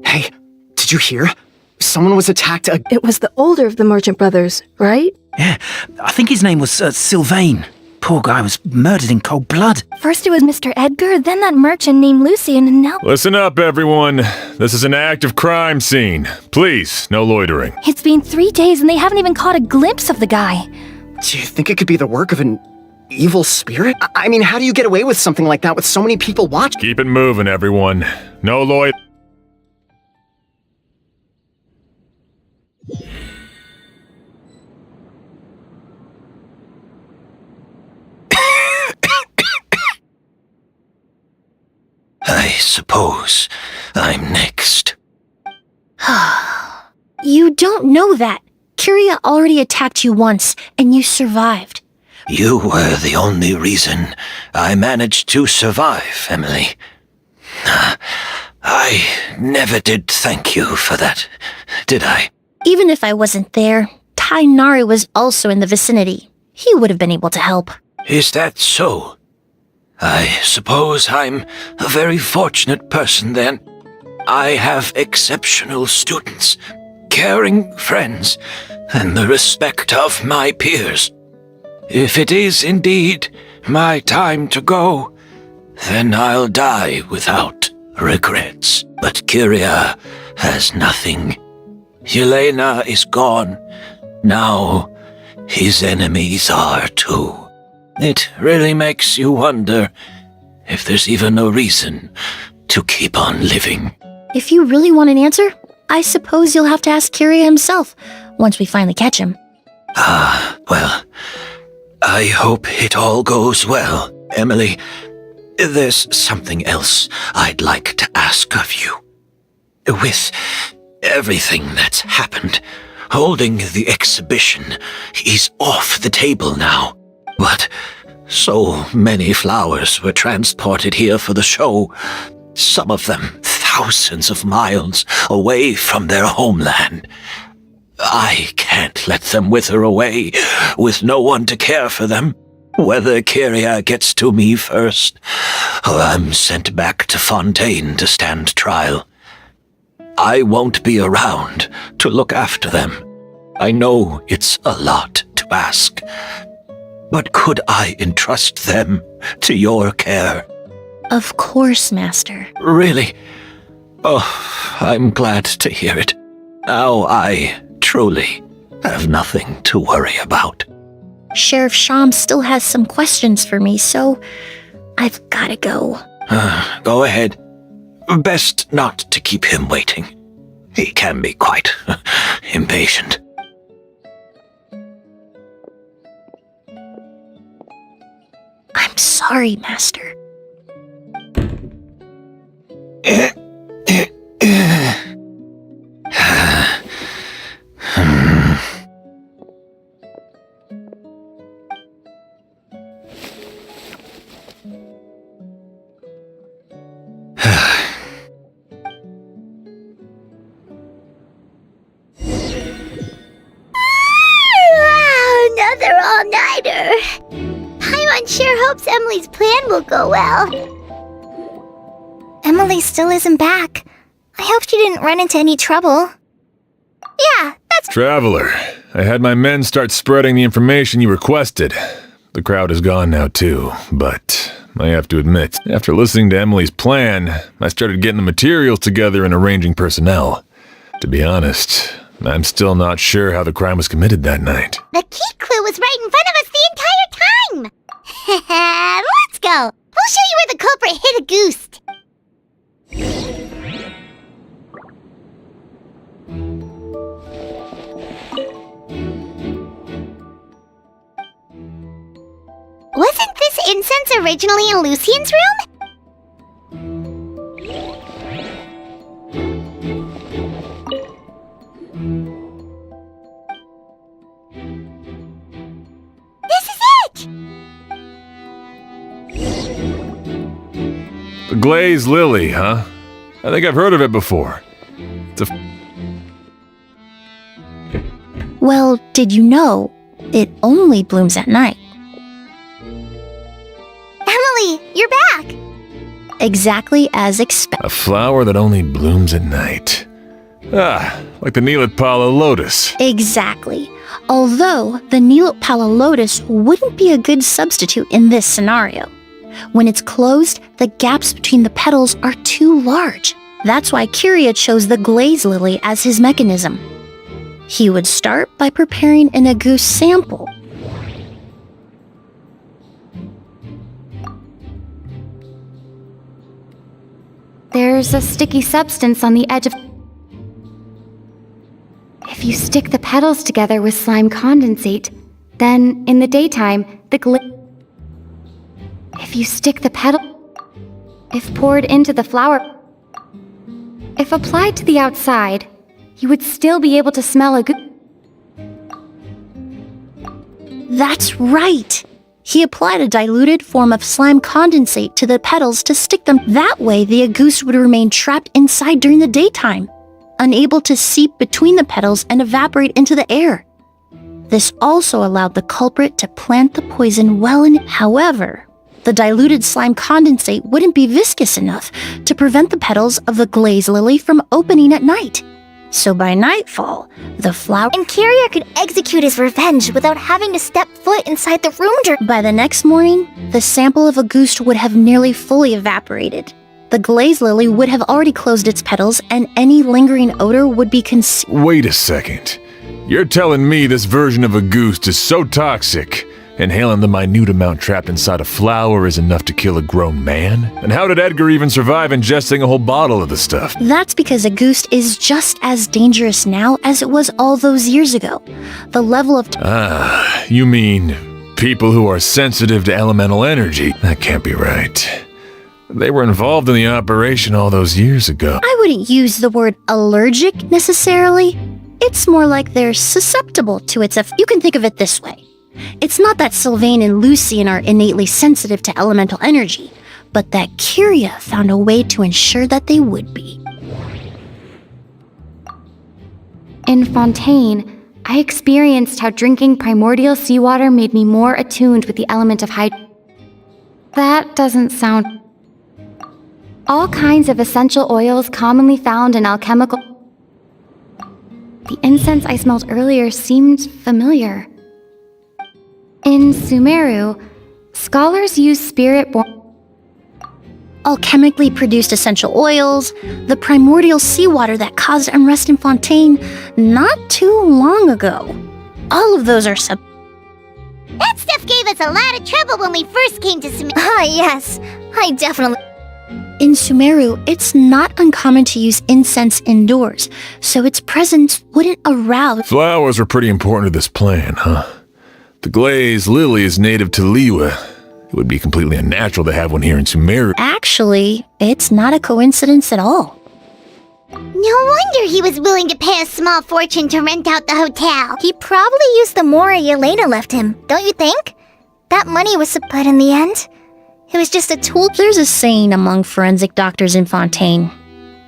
Hey, did you hear? Someone was attacked It was the older of the merchant brothers, right? Yeah, I think his name was Sylvain. Poor guy was murdered in cold blood. First it was Mr. Edgar, then that merchant named Lucian, and now... Listen up, everyone. This is an active crime scene. Please, no loitering. It's been 3 days and they haven't even caught a glimpse of the guy. Do you think it could be the work of an evil spirit? I mean, how do you get away with something like that with so many people watching? Keep it moving, everyone. No loitering. suppose I'm next. You don't know that. Kyria already attacked you once, and you survived. You were the only reason I managed to survive, Emily. I never did thank you for that, did I? Even if I wasn't there, Tainari was also in the vicinity. He would have been able to help. Is that so? I suppose I'm a very fortunate person then. I have exceptional students, caring friends, and the respect of my peers. If it is indeed my time to go, then I'll die without regrets. But Kyria has nothing. Yelena is gone. Now his enemies are too. It really makes you wonder if there's even a reason to keep on living. If you really want an answer, I suppose you'll have to ask Kyria himself once we finally catch him. Well, I hope it all goes well, Emily. There's something else I'd like to ask of you. With everything that's happened, holding the exhibition is off the table now. But so many flowers were transported here for the show, some of them thousands of miles away from their homeland. I can't let them wither away with no one to care for them. Whether Kyria gets to me first, or I'm sent back to Fontaine to stand trial. I won't be around to look after them. I know it's a lot to ask, but could I entrust them to your care? Of course, Master. Really? Oh, I'm glad to hear it. Now I truly have nothing to worry about. Sheriff Sham still has some questions for me, so I've gotta go. Go ahead. Best not to keep him waiting. He can be quite impatient. I'm sorry, Master. Another all-nighter. Paimon sure hopes Emily's plan will go well. Emily still isn't back. I hope she didn't run into any trouble. Yeah, that's... Traveler, I had my men start spreading the information you requested. The crowd is gone now too, but I have to admit, after listening to Emily's plan, I started getting the materials together and arranging personnel. To be honest, I'm still not sure how the crime was committed that night. The key clue was right in front of us the entire time! Let's go! We'll show you where the culprit hid a goose. Wasn't this incense originally in Lucien's room? This is it! The glazed lily, huh? I think I've heard of it before. It's a... Well, did you know it only blooms at night? Emily, you're back! Exactly as expected. A flower that only blooms at night. Ah, like the Neelitpala lotus. Exactly. Although the Neelitpala lotus wouldn't be a good substitute in this scenario. When it's closed, the gaps between the petals are too large. That's why Kyria chose the glaze lily as his mechanism. He would start by preparing an Agus sample. There's a sticky substance on the edge of... If you stick the petals together with slime condensate, then in the daytime, If you stick the petal... If poured into the flower... If applied to the outside, you would still be able to smell a good... That's right! He applied a diluted form of slime condensate to the petals to stick them. That way, the agouste would remain trapped inside during the daytime, unable to seep between the petals and evaporate into the air. This also allowed the culprit to plant the poison well in. However, the diluted slime condensate wouldn't be viscous enough to prevent the petals of the glaze lily from opening at night. So by nightfall, the flower... And Kyria could execute his revenge without having to step foot inside the room. By the next morning, the sample of agouste would have nearly fully evaporated. The glaze lily would have already closed its petals, and any lingering odor would be Wait a second. You're telling me this version of agouste is so toxic, inhaling the minute amount trapped inside a flower is enough to kill a grown man? And how did Edgar even survive ingesting a whole bottle of the stuff? That's because agouste is just as dangerous now as it was all those years ago. The level of... You mean people who are sensitive to elemental energy? That can't be right. They were involved in the operation all those years ago. I wouldn't use the word allergic necessarily. It's more like they're susceptible to its effect. You can think of it this way. It's not that Sylvain and Lucien are innately sensitive to elemental energy, but that Kyria found a way to ensure that they would be. In Fontaine, I experienced how drinking primordial seawater made me more attuned with the element of That doesn't sound... All kinds of essential oils commonly found in alchemical... The incense I smelled earlier seemed familiar. In Sumeru, scholars use spirit-born... Alchemically produced essential oils, the primordial seawater that caused unrest in Fontaine not too long ago. All of those are That stuff gave us a lot of trouble when we first came to Sumeru. Ah, yes. I definitely... In Sumeru, it's not uncommon to use incense indoors, so its presence wouldn't arouse... Flowers were pretty important to this plan, huh? The glaze lily is native to Liyue. It would be completely unnatural to have one here in Sumeru. Actually, it's not a coincidence at all. No wonder he was willing to pay a small fortune to rent out the hotel. He probably used the mora Yelena left him, don't you think? That money was... But in the end, it was just a tool... There's a saying among forensic doctors in Fontaine.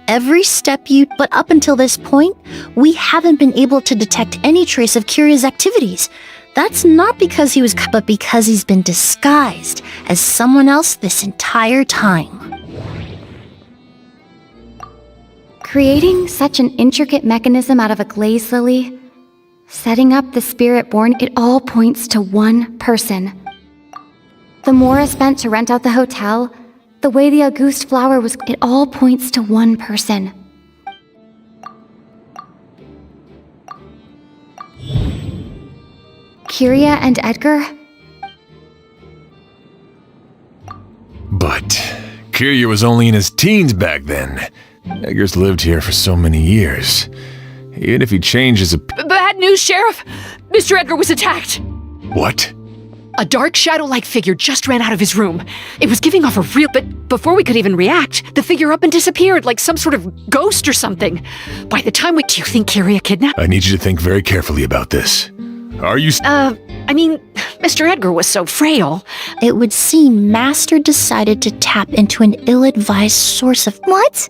Every step you... But up until this point, we haven't been able to detect any trace of Kyria's activities. That's not because he was... but because he's been disguised as someone else this entire time. Creating such an intricate mechanism out of a glaze lily, setting up the spirit-born, it all points to one person. The mora spent to rent out the hotel, the way the Auguste flower was... It all points to one person. Kyria and Edgar? But Kyria was only in his teens back then. Edgar's lived here for so many years. Even if he changes Bad news, Sheriff! Mr. Edgar was attacked! What? A dark shadow-like figure just ran out of his room. It was giving off a real... But before we could even react, the figure up and disappeared like some sort of ghost or something. By the time we... Do you think Kyria kidnapped... I need you to think very carefully about this. Are you... I mean, Mr. Edgar was so frail. It would seem Master decided to tap into an ill-advised source of... What?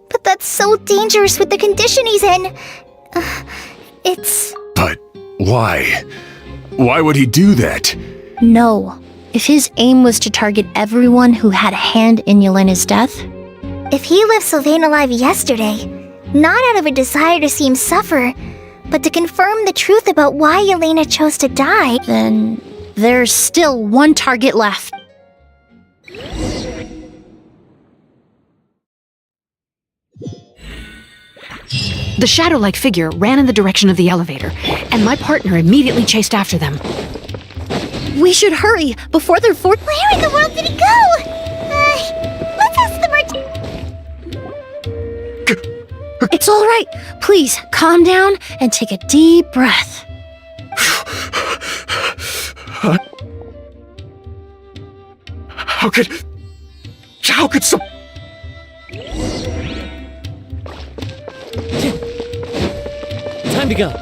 But that's so dangerous with the condition he's in. It's... But why? Why would he do that? No. If his aim was to target everyone who had a hand in Yelena's death... If he left Sylvain alive yesterday, not out of a desire to see him suffer, but to confirm the truth about why Yelena chose to die... Then there's still one target left. The shadow-like figure ran in the direction of the elevator, and my partner immediately chased after them. We should hurry before they're Where in the world did he go? Let's ask the merchant. It's all right. Please, calm down and take a deep breath. How could How could some... Time to go.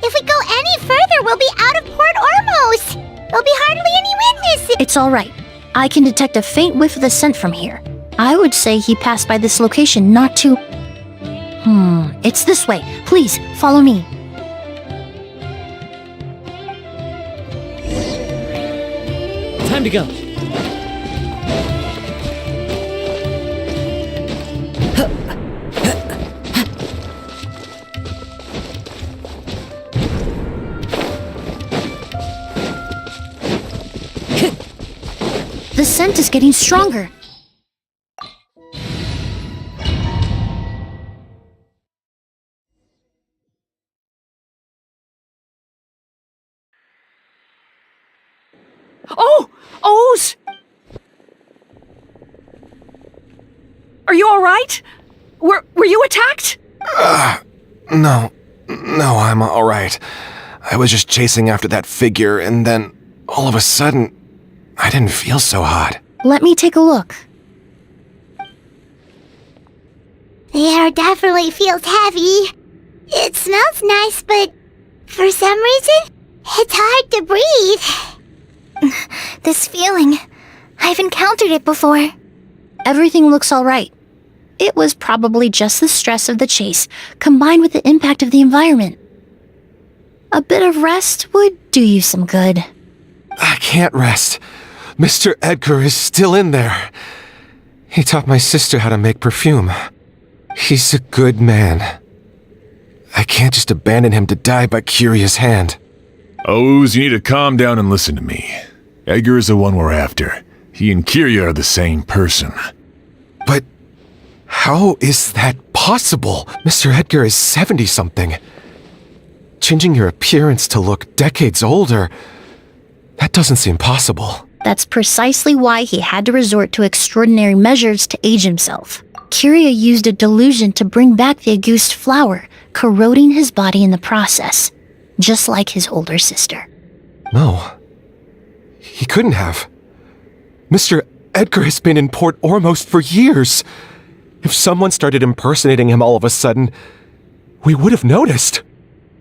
If we go any further, we'll be out of Port Ormos. There'll be hardly any witnesses. It's all right. I can detect a faint whiff of the scent from here. I would say he passed by this location not too... It's this way. Please, follow me. Time to go. The scent is getting stronger. Oh! Oz! Are you alright? Were you attacked? No, I'm alright. I was just chasing after that figure, and then, all of a sudden, I didn't feel so hot. Let me take a look. The air definitely feels heavy. It smells nice, but for some reason, it's hard to breathe. This feeling, I've encountered it before. Everything looks all right. It was probably just the stress of the chase, combined with the impact of the environment. A bit of rest would do you some good. I can't rest. Mr. Edgar is still in there. He taught my sister how to make perfume. He's a good man. I can't just abandon him to die by Curia's hand. Oz, you need to calm down and listen to me. Edgar is the one we're after. He and Kyria are the same person. But how is that possible? Mr. Edgar is 70-something. Changing your appearance to look decades older, that doesn't seem possible. That's precisely why he had to resort to extraordinary measures to age himself. Kyria used a delusion to bring back the Auguste flower, corroding his body in the process, just like his older sister. No. He couldn't have. Mr. Edgar has been in Port Ormos for years. If someone started impersonating him all of a sudden, we would have noticed.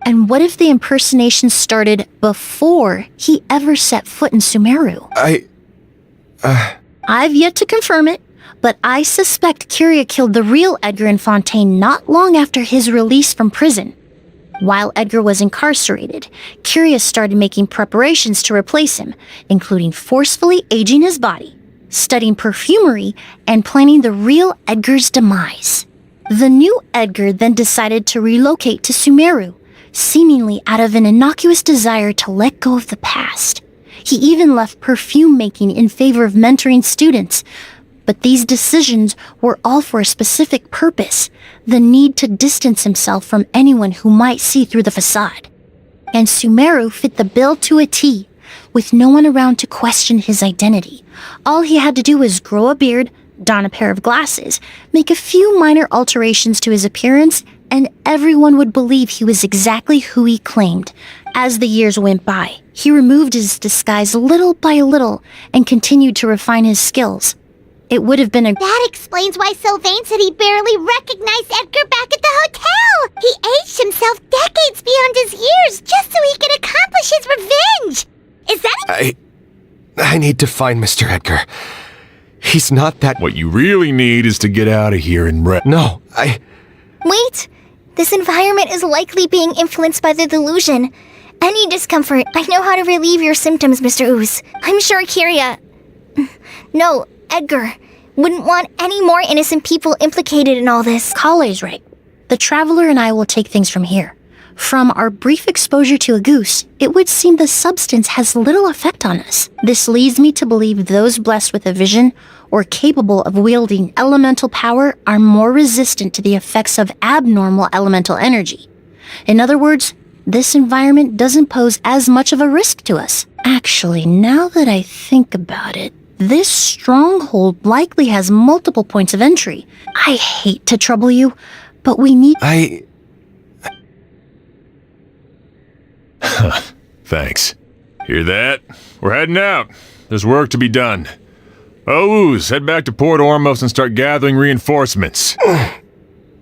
And what if the impersonation started before he ever set foot in Sumeru? I've yet to confirm it, but I suspect Kyria killed the real Edgar in Fontaine not long after his release from prison. While Edgar was incarcerated, Kyria started making preparations to replace him, including forcefully aging his body, studying perfumery, and planning the real Edgar's demise. The new Edgar then decided to relocate to Sumeru, seemingly out of an innocuous desire to let go of the past. He even left perfume making in favor of mentoring students. But these decisions were all for a specific purpose, the need to distance himself from anyone who might see through the facade. And Sumeru fit the bill to a T, with no one around to question his identity. All he had to do was grow a beard, don a pair of glasses, make a few minor alterations to his appearance, and everyone would believe he was exactly who he claimed. As the years went by, he removed his disguise little by little and continued to refine his skills. It would have been a... That explains why Sylvain said he barely recognized Edgar back at the hotel. He aged himself decades beyond his years just so he could accomplish his revenge. Is that... I need to find Mr. Edgar. He's not that... What you really need is to get out of here and No, Wait! This environment is likely being influenced by the delusion. Any discomfort, I know how to relieve your symptoms, Mr. Ooze. I'm sure Kyria... No, Edgar wouldn't want any more innocent people implicated in all this. Kale's right. The Traveler and I will take things from here. From our brief exposure to a goose, it would seem the substance has little effect on us. This leads me to believe those blessed with a vision or capable of wielding elemental power are more resistant to the effects of abnormal elemental energy. In other words, this environment doesn't pose as much of a risk to us. Actually, now that I think about it, This stronghold likely has multiple points of entry. I hate to trouble you, but we need... Thanks. Hear that? We're heading out. There's work to be done. Ooze, head back to Port Ormos and start gathering reinforcements.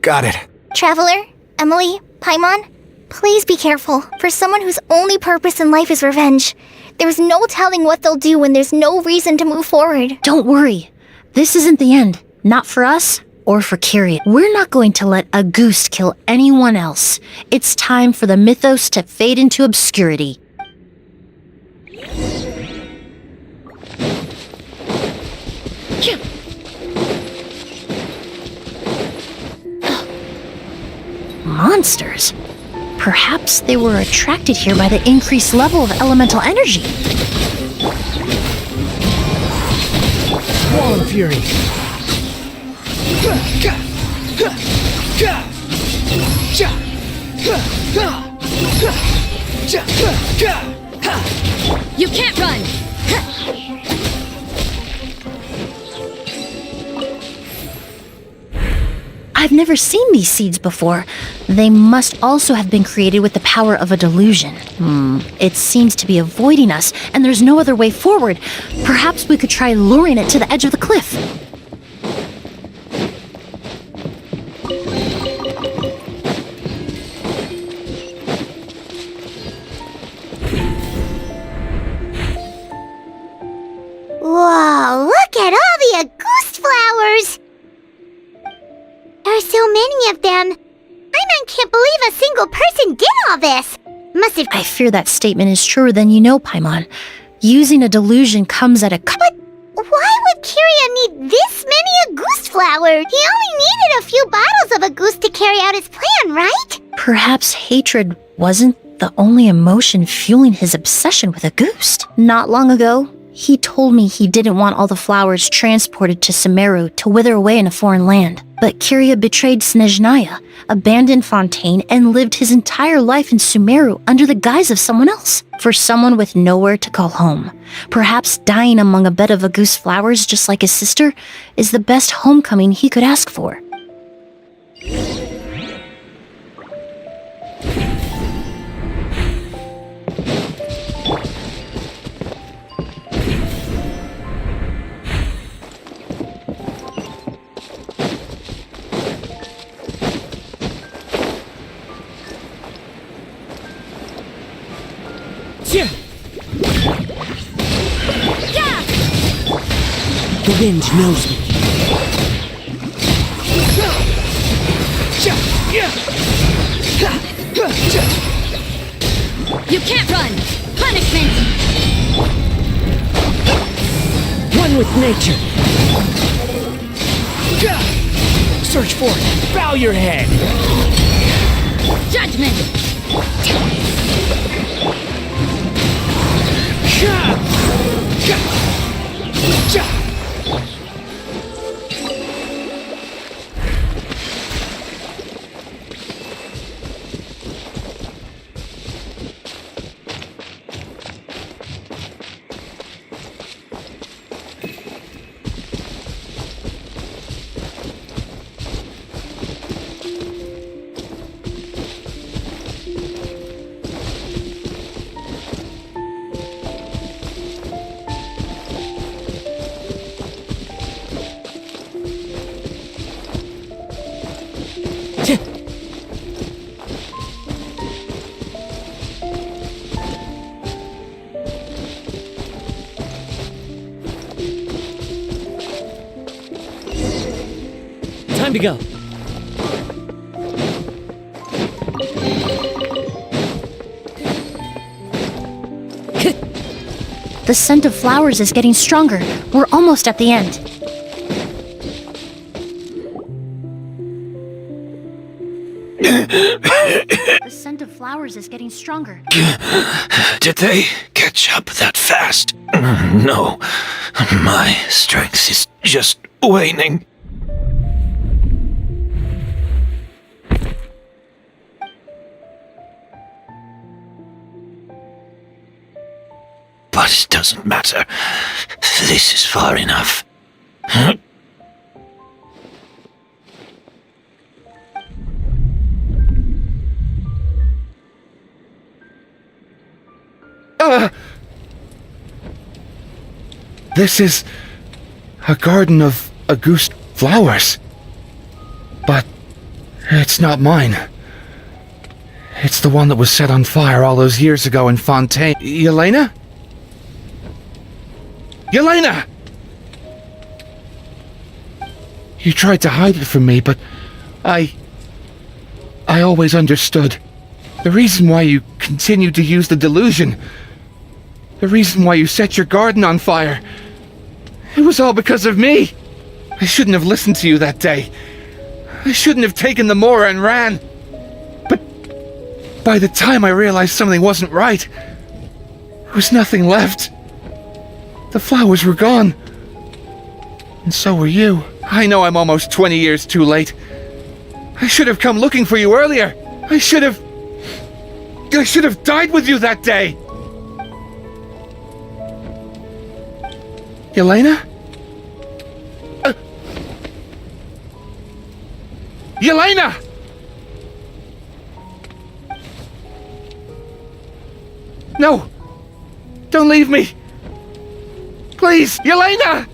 Got it. Traveler, Emily, Paimon, please be careful. For someone whose only purpose in life is revenge, there's no telling what they'll do when there's no reason to move forward. Don't worry. This isn't the end. Not for us or for Kyria. We're not going to let a goose kill anyone else. It's time for the mythos to fade into obscurity. Monsters. Perhaps they were attracted here by the increased level of elemental energy. Wall of Fury. You can't run! I've never seen these seeds before. They must also have been created with the power of a delusion. It seems to be avoiding us, and there's no other way forward. Perhaps we could try luring it to the edge of the cliff. Whoa, look at all the Auguste flowers! There are so many of them. I can't believe a single person did all this. Must have... I fear that statement is truer than you know, Paimon. Using a delusion comes at a cost. But why would Kyria need this many Auguste flowers? He only needed a few bottles of Auguste to carry out his plan, right? Perhaps hatred wasn't the only emotion fueling his obsession with Auguste. Not long ago, he told me he didn't want all the flowers transported to Sumeru to wither away in a foreign land. But Kyria betrayed Snezhnaya, abandoned Fontaine, and lived his entire life in Sumeru under the guise of someone else. For someone with nowhere to call home, perhaps dying among a bed of Auguste flowers just like his sister is the best homecoming he could ask for. The wind knows me. You can't run! Punishment! One with nature. Search for it. Bow your head. Judgment! Time to go. The scent of flowers is getting stronger. We're almost at the end. The scent of flowers is getting stronger. Did they catch up that fast? No. My strength is just waning. But It doesn't matter. This is far enough. This is a garden of Auguste flowers. But it's not mine. It's the one that was set on fire all those years ago in Fontaine. Yelena? Yelena! You tried to hide it from me, but I always understood. The reason why you continued to use the delusion, the reason why you set your garden on fire, it was all because of me. I shouldn't have listened to you that day. I shouldn't have taken the Mora and ran. But by the time I realized something wasn't right, there was nothing left. The flowers were gone. And so were you. I know I'm almost 20 years too late. I should have come looking for you earlier. I should have died with you that day. Yelena? Yelena! No! Don't leave me! Please, Yelena!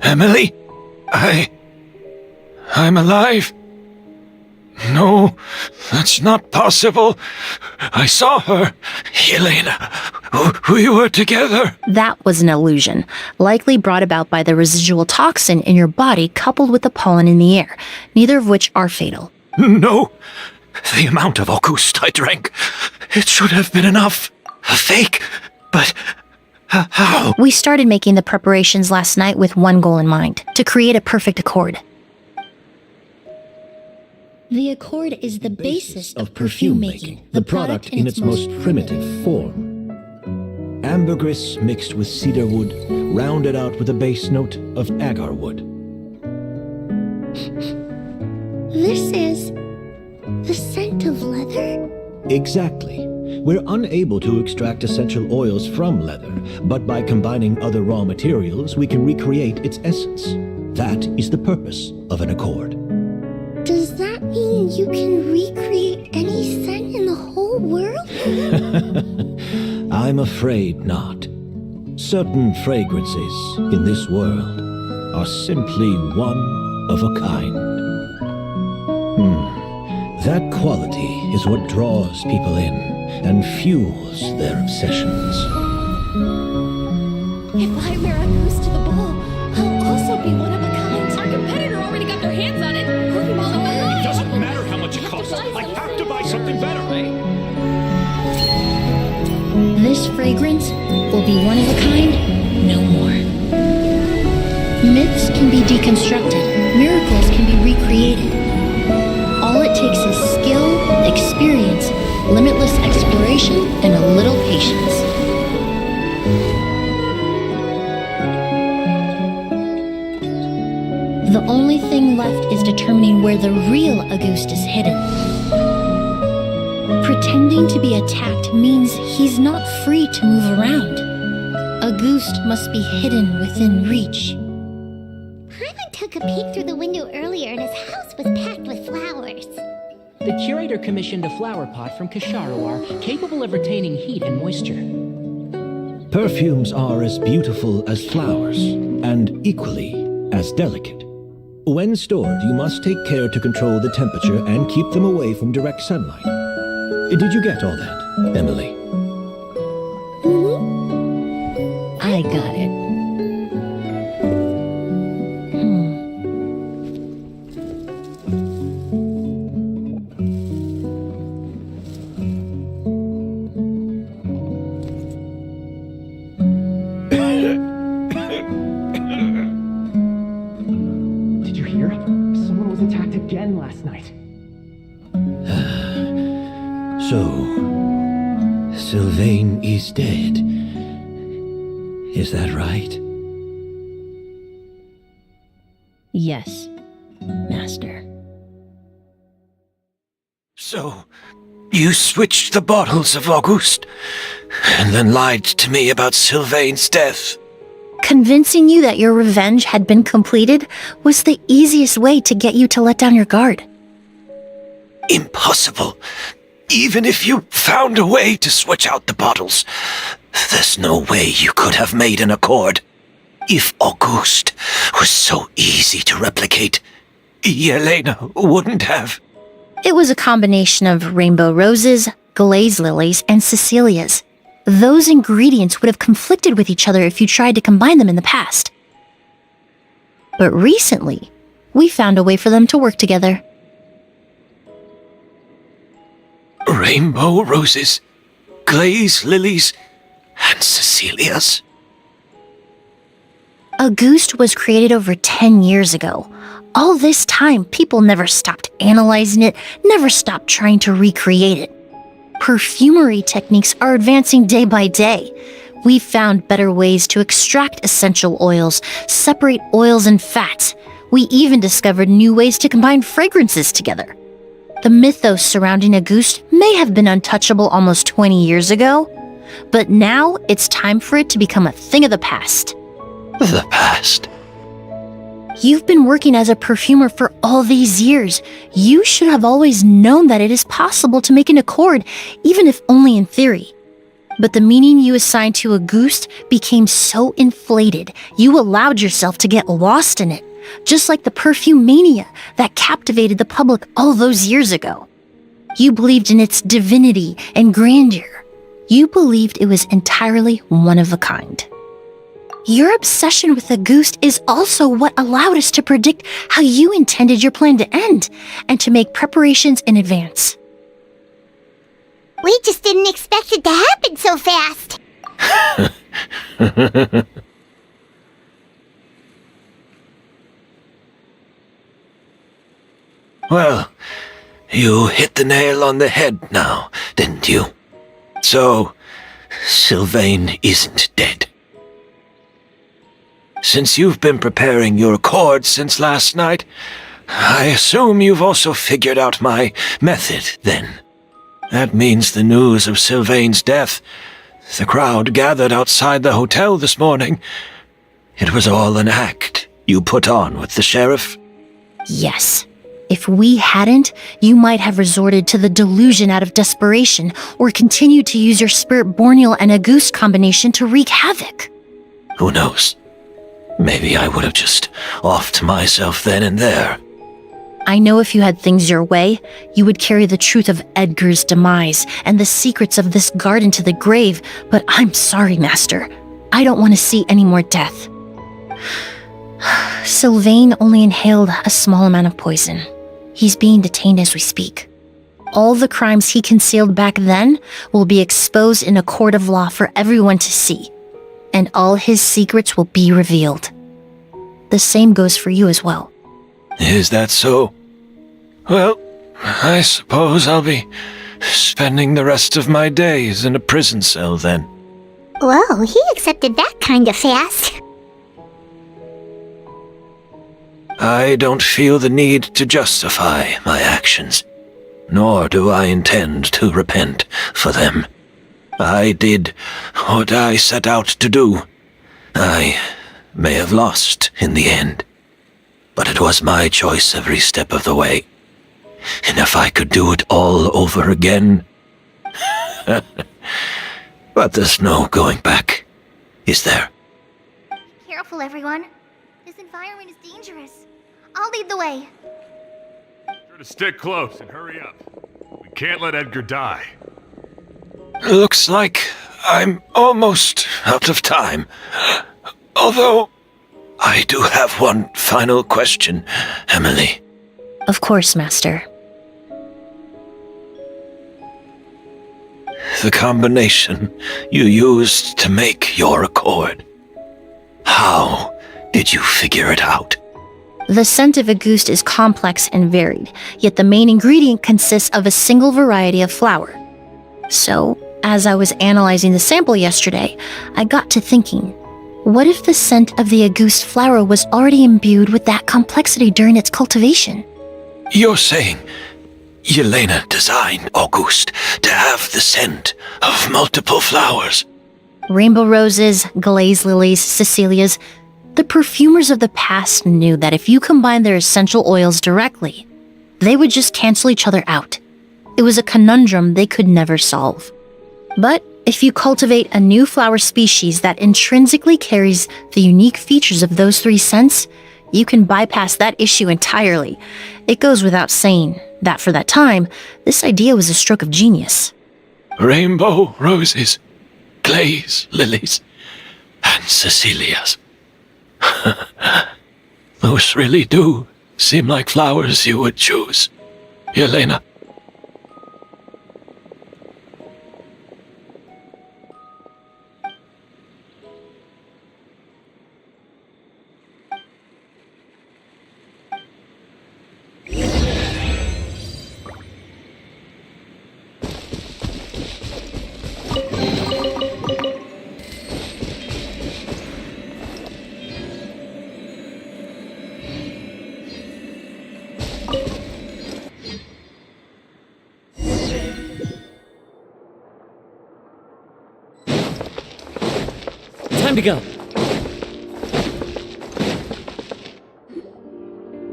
Emily? I'm alive. No, that's not possible. I saw her. Helena, we were together. That was an illusion, likely brought about by the residual toxin in your body coupled with the pollen in the air, neither of which are fatal. No, the amount of Auguste I drank, it should have been enough. A fake, but how? We started making the preparations last night with one goal in mind, to create a perfect accord. The accord is the basis of perfume making, the product in its most primitive form. Ambergris mixed with cedar wood, rounded out with a base note of agar wood. This is the scent of leather? Exactly. We're unable to extract essential oils from leather, but by combining other raw materials, we can recreate its essence. That is the purpose of an accord. Does that mean you can recreate any scent in the whole world? I'm afraid not. Certain fragrances in this world are simply one of a kind. That quality is what draws people in and fuels their obsessions. If I wear a goose to the ball, I'll also be one of a kind. Our competitor already got their hands on it. It doesn't matter how much it costs. I have to buy something better. This fragrance will be one of a kind, no more. Myths can be deconstructed, miracles can be recreated. All it takes is skill, experience, limitless exploration, and a little patience. The only thing left is determining where the real Auguste is hidden. Pretending to be attacked means he's not free to move around. Auguste must be hidden within reach. Paimon took a peek through the window earlier and his house was packed with flowers. The curator commissioned a flower pot from Kasharawar, capable of retaining heat and moisture. Perfumes are as beautiful as flowers, and equally as delicate. When stored, you must take care to control the temperature and keep them away from direct sunlight. Did you get all that, Emily? I got it. Did you hear? Someone was attacked again last night. So, Sylvain is dead. Is that right? Yes, Master. So, you switched the bottles of Auguste, and then lied to me about Sylvain's death. Convincing you that your revenge had been completed was the easiest way to get you to let down your guard. Impossible. Even if you found a way to switch out the bottles, there's no way you could have made an accord. If Auguste was so easy to replicate, Yelena wouldn't have. It was a combination of rainbow roses, glaze lilies, and Cecilias. Those ingredients would have conflicted with each other if you tried to combine them in the past. But recently, we found a way for them to work together. Rainbow roses, glaze lilies, and Cecilias. Auguste was created over 10 years ago. All this time, people never stopped analyzing it, never stopped trying to recreate it. Perfumery techniques are advancing day by day. We've found better ways to extract essential oils, separate oils and fats. We even discovered new ways to combine fragrances together. The mythos surrounding Auguste may have been untouchable almost 20 years ago, but now it's time for it to become a thing of the past. The past? You've been working as a perfumer for all these years. You should have always known that it is possible to make an accord, even if only in theory. But the meaning you assigned to Auguste became so inflated, you allowed yourself to get lost in it, just like the perfume mania that captivated the public all those years ago. You believed in its divinity and grandeur. You believed it was entirely one of a kind. Your obsession with Auguste is also what allowed us to predict how you intended your plan to end, and to make preparations in advance. We just didn't expect it to happen so fast. Well, you hit the nail on the head now, didn't you? So, Sylvain isn't dead. Since you've been preparing your accord since last night, I assume you've also figured out my method, then. That means the news of Sylvain's death. The crowd gathered outside the hotel this morning. It was all an act you put on with the sheriff? Yes. If we hadn't, you might have resorted to the delusion out of desperation, or continued to use your Spirit Borneal and Auguste combination to wreak havoc. Who knows? Maybe I would have just offed myself then and there. I know if you had things your way, you would carry the truth of Edgar's demise and the secrets of this garden to the grave, but I'm sorry, Master. I don't want to see any more death. Sylvain only inhaled a small amount of poison. He's being detained as we speak. All the crimes he concealed back then will be exposed in a court of law for everyone to see, and all his secrets will be revealed. The same goes for you as well. Is that so? Well, I suppose I'll be spending the rest of my days in a prison cell then. Whoa, he accepted that kind of fast. I don't feel the need to justify my actions, nor do I intend to repent for them. I did what I set out to do. I may have lost in the end, but it was my choice every step of the way. And if I could do it all over again... But there's no going back, is there? Careful, everyone. This environment is dangerous. I'll lead the way. Sure to stick close and hurry up. We can't let Edgar die. Looks like I'm almost out of time. Although, I do have one final question, Emily. Of course, Master. The combination you used to make your accord. How did you figure it out? The scent of Auguste is complex and varied, yet the main ingredient consists of a single variety of flower. So, as I was analyzing the sample yesterday, I got to thinking, What if the scent of the Auguste flower was already imbued with that complexity during its cultivation? You're saying Yelena designed Auguste to have the scent of multiple flowers? Rainbow roses, glaze lilies, Cecilias. The perfumers of the past knew that if you combined their essential oils directly, they would just cancel each other out. It was a conundrum they could never solve. But if you cultivate a new flower species that intrinsically carries the unique features of those three scents, you can bypass that issue entirely. It goes without saying that for that time, this idea was a stroke of genius. Rainbow roses, glaze lilies, and Cecilias. Those really do seem like flowers you would choose, Yelena. Time to go.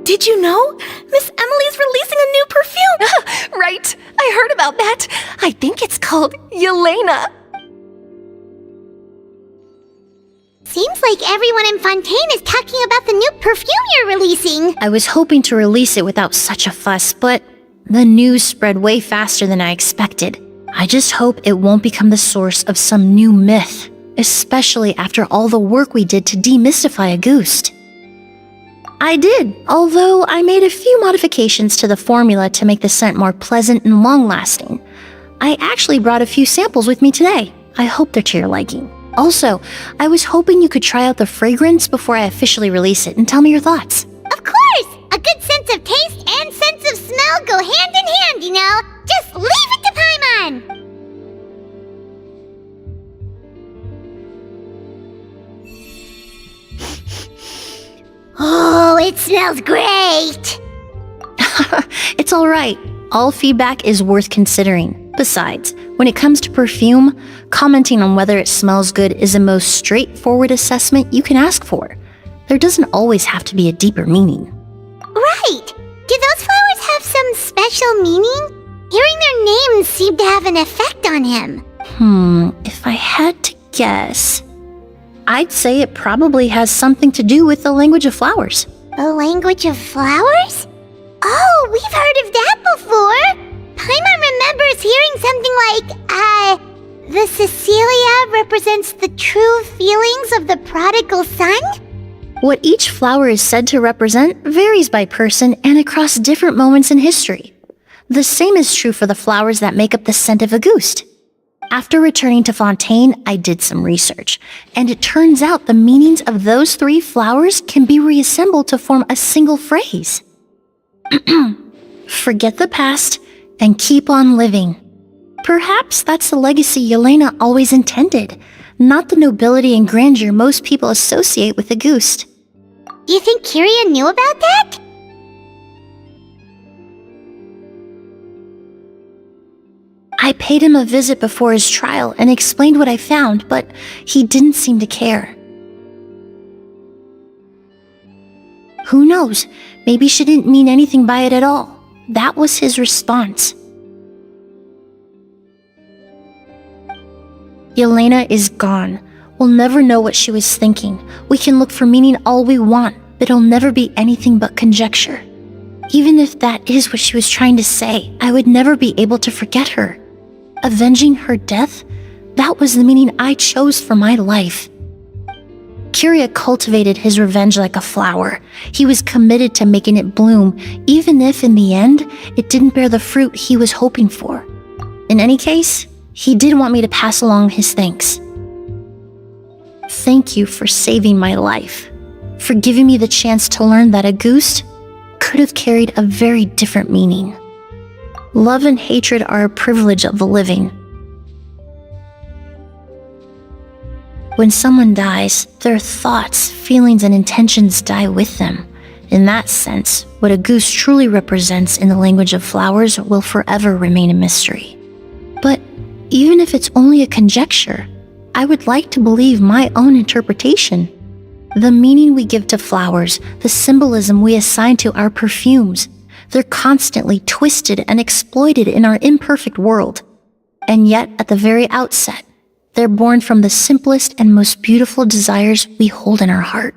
Did you know? Miss Emily's releasing a new perfume! Right, I heard about that. I think it's called Yelena. Seems like everyone in Fontaine is talking about the new perfume you're releasing. I was hoping to release it without such a fuss, but the news spread way faster than I expected. I just hope it won't become the source of some new myth, especially after all the work we did to demystify Auguste. I did, although I made a few modifications to the formula to make the scent more pleasant and long-lasting. I actually brought a few samples with me today. I hope they're to your liking. Also, I was hoping you could try out the fragrance before I officially release it and tell me your thoughts. Of course! A good sense of taste and sense of smell go hand in hand, you know? Just leave it to Paimon! Oh, it smells great! It's alright. All feedback is worth considering. Besides, when it comes to perfume, commenting on whether it smells good is the most straightforward assessment you can ask for. There doesn't always have to be a deeper meaning. Right! Do those flowers have some special meaning? Hearing their names seemed to have an effect on him. If I had to guess, I'd say it probably has something to do with the language of flowers. The language of flowers? Oh, we've heard of that before! Paimon remembers hearing something like, the Cecilia represents the true feelings of the prodigal son? What each flower is said to represent varies by person and across different moments in history. The same is true for the flowers that make up the scent of Auguste. After returning to Fontaine, I did some research, and it turns out the meanings of those three flowers can be reassembled to form a single phrase. Forget the past and keep on living. Perhaps that's the legacy Yelena always intended, not the nobility and grandeur most people associate with Auguste. Do you think Kyria knew about that? I paid him a visit before his trial and explained what I found, but he didn't seem to care. Who knows? Maybe she didn't mean anything by it at all. That was his response. Yelena is gone. We'll never know what she was thinking. We can look for meaning all we want, but it'll never be anything but conjecture. Even if that is what she was trying to say, I would never be able to forget her. Avenging her death? That was the meaning I chose for my life. Kyria cultivated his revenge like a flower. He was committed to making it bloom, even if in the end, it didn't bear the fruit he was hoping for. In any case, he did want me to pass along his thanks. Thank you for saving my life, for giving me the chance to learn that Auguste could have carried a very different meaning. Love and hatred are a privilege of the living. When someone dies, their thoughts, feelings, and intentions die with them. In that sense, what a goose truly represents in the language of flowers will forever remain a mystery. But even if it's only a conjecture, I would like to believe my own interpretation. The meaning we give to flowers, the symbolism we assign to our perfumes, they're constantly twisted and exploited in our imperfect world. And yet, at the very outset, they're born from the simplest and most beautiful desires we hold in our heart.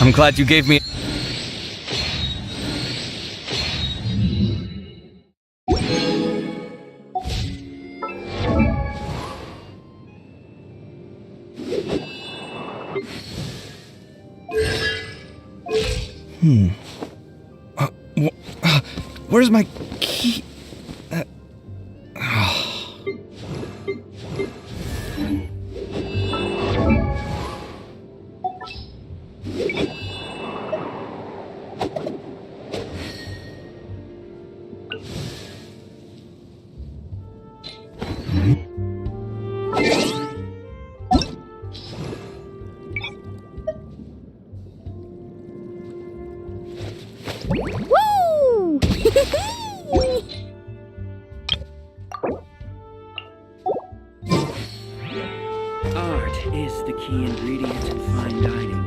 I'm glad you gave me... Where's my key? Woo! Art is the key ingredient in fine dining.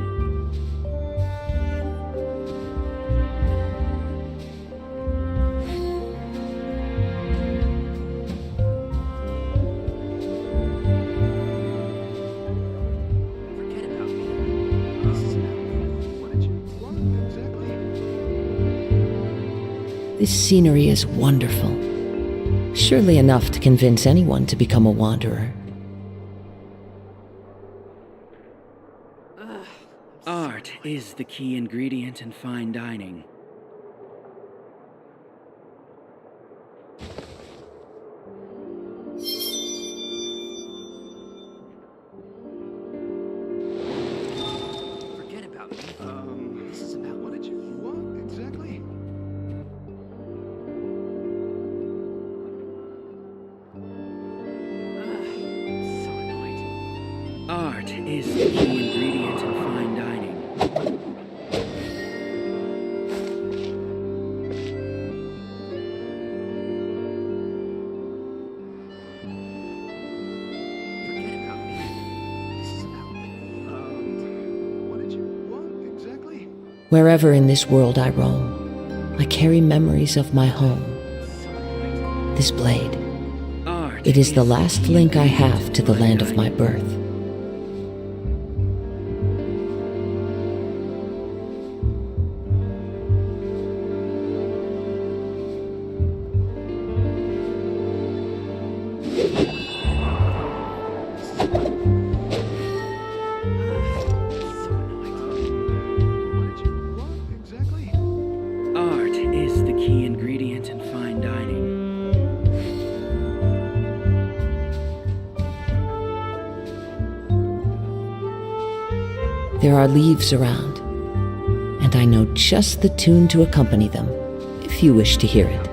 This scenery is wonderful. Surely enough to convince anyone to become a wanderer. Art is the key ingredient in fine dining. Forget about me. This is about what did you want exactly? Art is the key ingredient in fine dining. Forget about me. This is about what did you want exactly? Wherever in this world I roam, I carry memories of my home. This blade. It is the last link I have to the land of my birth. Art is the key ingredient in fine dining. There are leaves around, and I know just the tune to accompany them, if you wish to hear it.